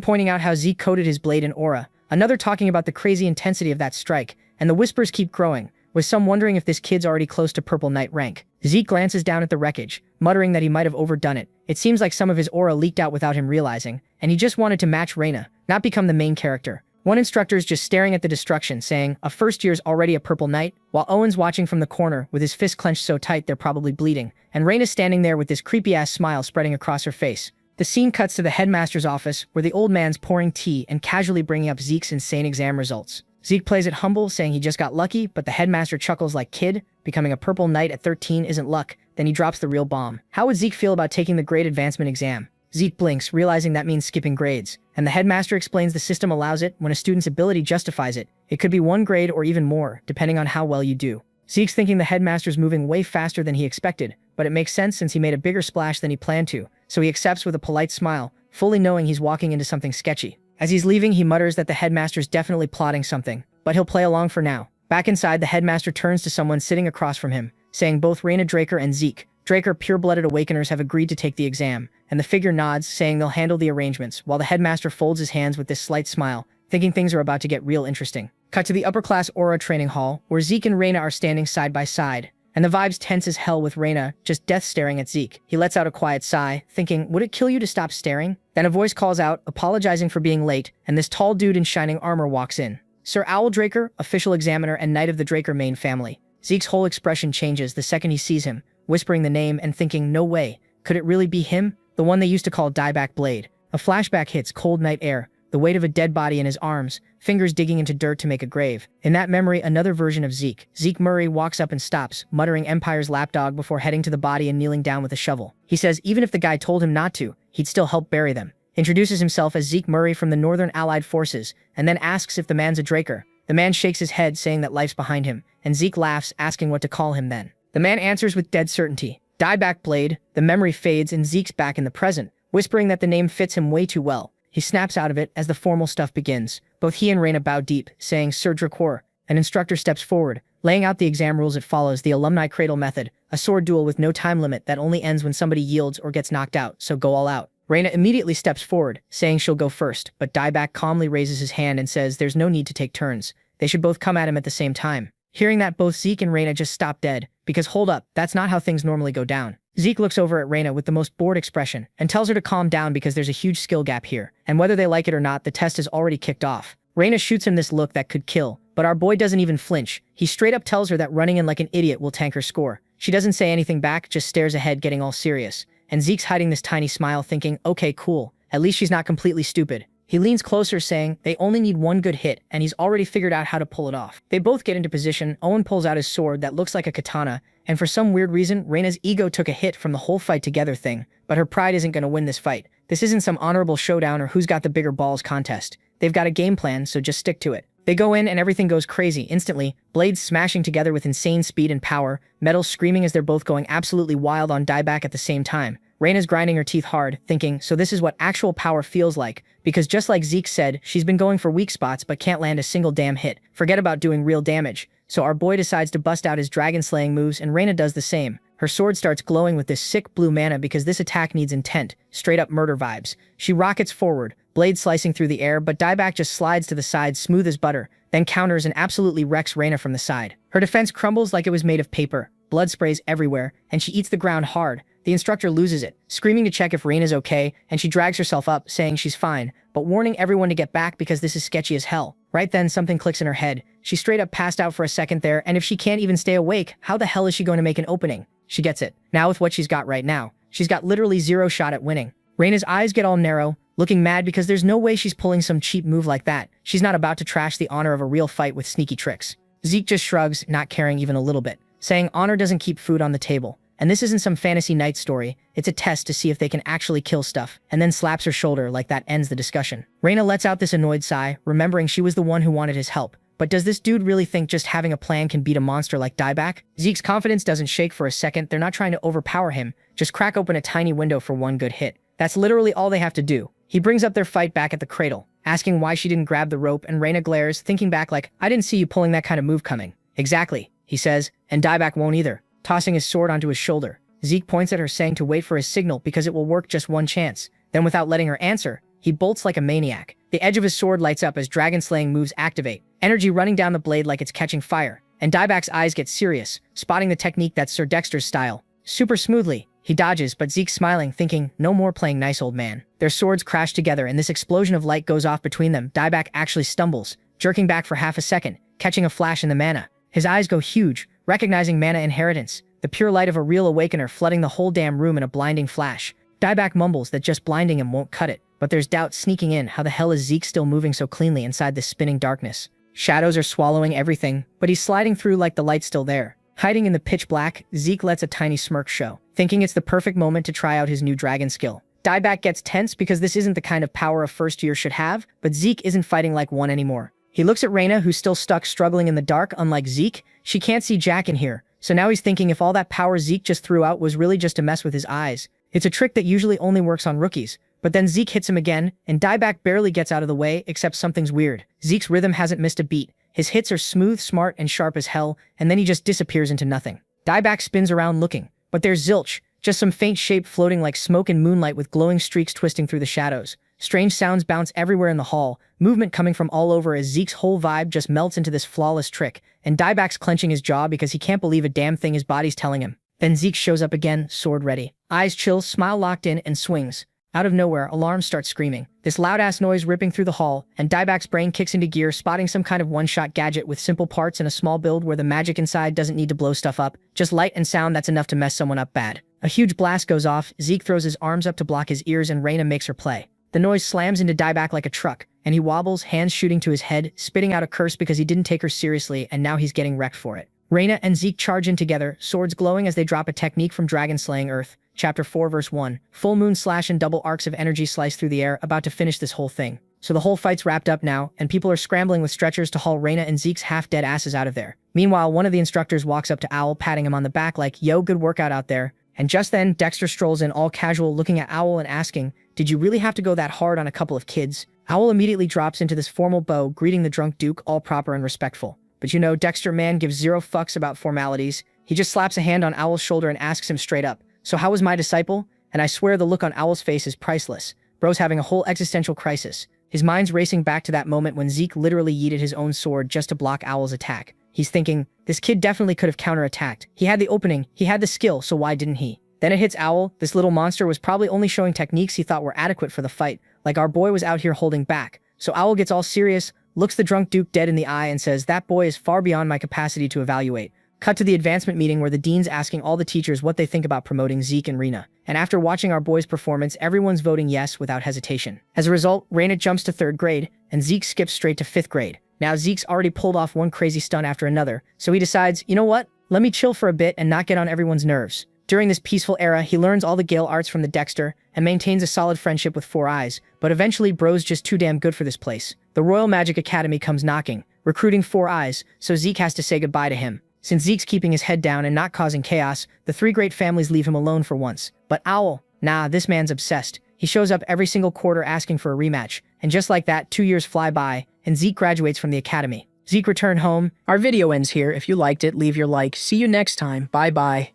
pointing out how Zeke coated his blade in aura, another talking about the crazy intensity of that strike, and the whispers keep growing, with some wondering if this kid's already close to Purple Knight rank. Zeke glances down at the wreckage, muttering that he might have overdone it. It seems like some of his aura leaked out without him realizing, and he just wanted to match Reina, not become the main character. One instructor's just staring at the destruction, saying, "A first year's already a Purple Knight," while Owen's watching from the corner with his fist clenched so tight they're probably bleeding, and Reina's standing there with this creepy-ass smile spreading across her face. The scene cuts to the headmaster's office, where the old man's pouring tea and casually bringing up Zeke's insane exam results. Zeke plays it humble, saying he just got lucky, but the headmaster chuckles like, "Kid, becoming a Purple Knight at 13 isn't luck." Then he drops the real bomb. How would Zeke feel about taking the grade advancement exam? Zeke blinks, realizing that means skipping grades, and the headmaster explains the system allows it when a student's ability justifies it. It could be 1 grade or even more, depending on how well you do. Zeke's thinking the headmaster's moving way faster than he expected, but it makes sense since he made a bigger splash than he planned to, so he accepts with a polite smile, fully knowing he's walking into something sketchy. As he's leaving, he mutters that the headmaster's definitely plotting something, but he'll play along for now. Back inside, the headmaster turns to someone sitting across from him, saying both Reina Draker and Zeke, Draker pure-blooded awakeners, have agreed to take the exam, and the figure nods, saying they'll handle the arrangements, while the headmaster folds his hands with this slight smile, thinking things are about to get real interesting. Cut to the upper-class Aura training hall, where Zeke and Reina are standing side by side, and the vibes tense as hell with Reina just death staring at Zeke. He lets out a quiet sigh, thinking, would it kill you to stop staring? Then a voice calls out, apologizing for being late, and this tall dude in shining armor walks in. Sir Owl Draker, official examiner and knight of the Draker main family. Zeke's whole expression changes the second he sees him, whispering the name and thinking, no way, could it really be him? The one they used to call Dieback Blade. A flashback hits cold night air, the weight of a dead body in his arms, fingers digging into dirt to make a grave. In that memory, another version of Zeke. Zeke Murray walks up and stops, muttering Empire's lapdog before heading to the body and kneeling down with a shovel. He says even if the guy told him not to, he'd still help bury them. Introduces himself as Zeke Murray from the Northern Allied Forces, and then asks if the man's a Draker. The man shakes his head, saying that life's behind him, and Zeke laughs, asking what to call him then. The man answers with dead certainty, Dieback Blade. The memory fades and Zeke's back in the present, whispering that the name fits him way too well. He snaps out of it as the formal stuff begins. Both he and Reina bow deep, saying, Sir Drakor. An instructor steps forward, laying out the exam rules. It follows the alumni cradle method, a sword duel with no time limit that only ends when somebody yields or gets knocked out, so go all out. Reina immediately steps forward, saying she'll go first, but Dieback calmly raises his hand and says there's no need to take turns. They should both come at him at the same time. Hearing that, both Zeke and Reina just stop dead, because hold up, that's not how things normally go down. Zeke looks over at Reina with the most bored expression, and tells her to calm down because there's a huge skill gap here, and whether they like it or not, the test has already kicked off. Reina shoots him this look that could kill, but our boy doesn't even flinch. He straight up tells her that running in like an idiot will tank her score. She doesn't say anything back, just stares ahead, getting all serious. And Zeke's hiding this tiny smile, thinking, okay, cool, at least she's not completely stupid. He leans closer, saying they only need one good hit, and he's already figured out how to pull it off. They both get into position. Owen pulls out his sword that looks like a katana, and for some weird reason, Reina's ego took a hit from the whole fight together thing, but her pride isn't going to win this fight. This isn't some honorable showdown or who's got the bigger balls contest. They've got a game plan, so just stick to it. They go in and everything goes crazy instantly, blades smashing together with insane speed and power, metals screaming as they're both going absolutely wild on Dieback at the same time. Reina's grinding her teeth hard, thinking, so this is what actual power feels like, because just like Zeke said, she's been going for weak spots but can't land a single damn hit. Forget about doing real damage. So our boy decides to bust out his dragon-slaying moves, and Reina does the same. Her sword starts glowing with this sick blue mana because this attack needs intent, straight-up murder vibes. She rockets forward, blade slicing through the air, but Dieback just slides to the side smooth as butter, then counters and absolutely wrecks Reina from the side. Her defense crumbles like it was made of paper, blood sprays everywhere, and she eats the ground hard. The instructor loses it, screaming to check if Reina's okay, and she drags herself up, saying she's fine, but warning everyone to get back because this is sketchy as hell. Right then, something clicks in her head. She straight up passed out for a second there, and if she can't even stay awake, how the hell is she going to make an opening? She gets it. Now with what she's got right now, she's got literally zero shot at winning. Reina's eyes get all narrow, looking mad because there's no way she's pulling some cheap move like that. She's not about to trash the honor of a real fight with sneaky tricks. Zeke just shrugs, not caring even a little bit, saying honor doesn't keep food on the table. And this isn't some fantasy night story, it's a test to see if they can actually kill stuff, and then slaps her shoulder like that ends the discussion. Reina lets out this annoyed sigh, remembering she was the one who wanted his help. But does this dude really think just having a plan can beat a monster like Dieback? Zeke's confidence doesn't shake for a second. They're not trying to overpower him, just crack open a tiny window for one good hit. That's literally all they have to do. He brings up their fight back at the cradle, asking why she didn't grab the rope, and Reina glares, thinking back like, I didn't see you pulling that kind of move coming. Exactly, he says, and Dieback won't either, tossing his sword onto his shoulder. Zeke points at her, saying to wait for his signal because it will work just one chance. Then without letting her answer, he bolts like a maniac. The edge of his sword lights up as dragon-slaying moves activate, energy running down the blade like it's catching fire. And Dieback's eyes get serious, spotting the technique that's Sir Dexter's style. Super smoothly, he dodges, but Zeke's smiling, thinking, no more playing nice old man. Their swords crash together and this explosion of light goes off between them. Dieback actually stumbles, jerking back for half a second, catching a flash in the mana. His eyes go huge, recognizing mana inheritance, the pure light of a real awakener flooding the whole damn room in a blinding flash. Dieback mumbles that just blinding him won't cut it, but there's doubt sneaking in. How the hell is Zeke still moving so cleanly inside this spinning darkness? Shadows are swallowing everything, but he's sliding through like the light's still there. Hiding in the pitch black, Zeke lets a tiny smirk show, thinking it's the perfect moment to try out his new dragon skill. Dieback gets tense because this isn't the kind of power a first year should have, but Zeke isn't fighting like one anymore. He looks at Reina, who's still stuck struggling in the dark. Unlike Zeke, she can't see Jack in here, so now he's thinking if all that power Zeke just threw out was really just to mess with his eyes. It's a trick that usually only works on rookies. But then Zeke hits him again, and Dieback barely gets out of the way, except something's weird. Zeke's rhythm hasn't missed a beat. His hits are smooth, smart, and sharp as hell, and then he just disappears into nothing. Dieback spins around looking, but there's zilch, just some faint shape floating like smoke in moonlight with glowing streaks twisting through the shadows. Strange sounds bounce everywhere in the hall, movement coming from all over as Zeke's whole vibe just melts into this flawless trick, and Dieback's clenching his jaw because he can't believe a damn thing his body's telling him. Then Zeke shows up again, sword ready. Eyes chill, smile locked in, and swings. Out of nowhere, alarms start screaming. This loud-ass noise ripping through the hall, and Dieback's brain kicks into gear, spotting some kind of one-shot gadget with simple parts and a small build where the magic inside doesn't need to blow stuff up. Just light and sound that's enough to mess someone up bad. A huge blast goes off, Zeke throws his arms up to block his ears, and Reina makes her play. The noise slams into Dieback like a truck, and he wobbles, hands shooting to his head, spitting out a curse because he didn't take her seriously, and now he's getting wrecked for it. Reina and Zeke charge in together, swords glowing as they drop a technique from Dragon Slaying Earth. Chapter 4 verse 1. Full moon slash and double arcs of energy slice through the air, about to finish this whole thing. So the whole fight's wrapped up now, and people are scrambling with stretchers to haul Reina and Zeke's half-dead asses out of there. Meanwhile, one of the instructors walks up to Owl, patting him on the back like, yo, good workout out there. And just then, Dexter strolls in all casual, looking at Owl and asking, did you really have to go that hard on a couple of kids? Owl immediately drops into this formal bow, greeting the drunk Duke, all proper and respectful. But you know, Dexter man gives zero fucks about formalities. He just slaps a hand on Owl's shoulder and asks him straight up, so how was my disciple? And I swear the look on Owl's face is priceless. Bro's having a whole existential crisis. His mind's racing back to that moment when Zeke literally yeeted his own sword just to block Owl's attack. He's thinking, this kid definitely could have counterattacked. He had the opening, he had the skill, so why didn't he? Then it hits Owl. This little monster was probably only showing techniques he thought were adequate for the fight, like our boy was out here holding back. So Owl gets all serious, looks the drunk Duke dead in the eye and says, that boy is far beyond my capacity to evaluate. Cut to the advancement meeting where the dean's asking all the teachers what they think about promoting Zeke and Reina. And after watching our boy's performance, everyone's voting yes without hesitation. As a result, Reina jumps to 3rd grade, and Zeke skips straight to 5th grade. Now Zeke's already pulled off one crazy stunt after another, so he decides, you know what? Let me chill for a bit and not get on everyone's nerves. During this peaceful era, he learns all the Gale arts from the Dexter, and maintains a solid friendship with Four Eyes, but eventually Bro's just too damn good for this place. The Royal Magic Academy comes knocking, recruiting Four Eyes, so Zeke has to say goodbye to him. Since Zeke's keeping his head down and not causing chaos, the 3 great families leave him alone for once. But Owl, nah, this man's obsessed. He shows up every single quarter asking for a rematch, and just like that, 2 years fly by, and Zeke graduates from the academy. Zeke returned home. Our video ends here. If you liked it, leave your like. See you next time. Bye-bye.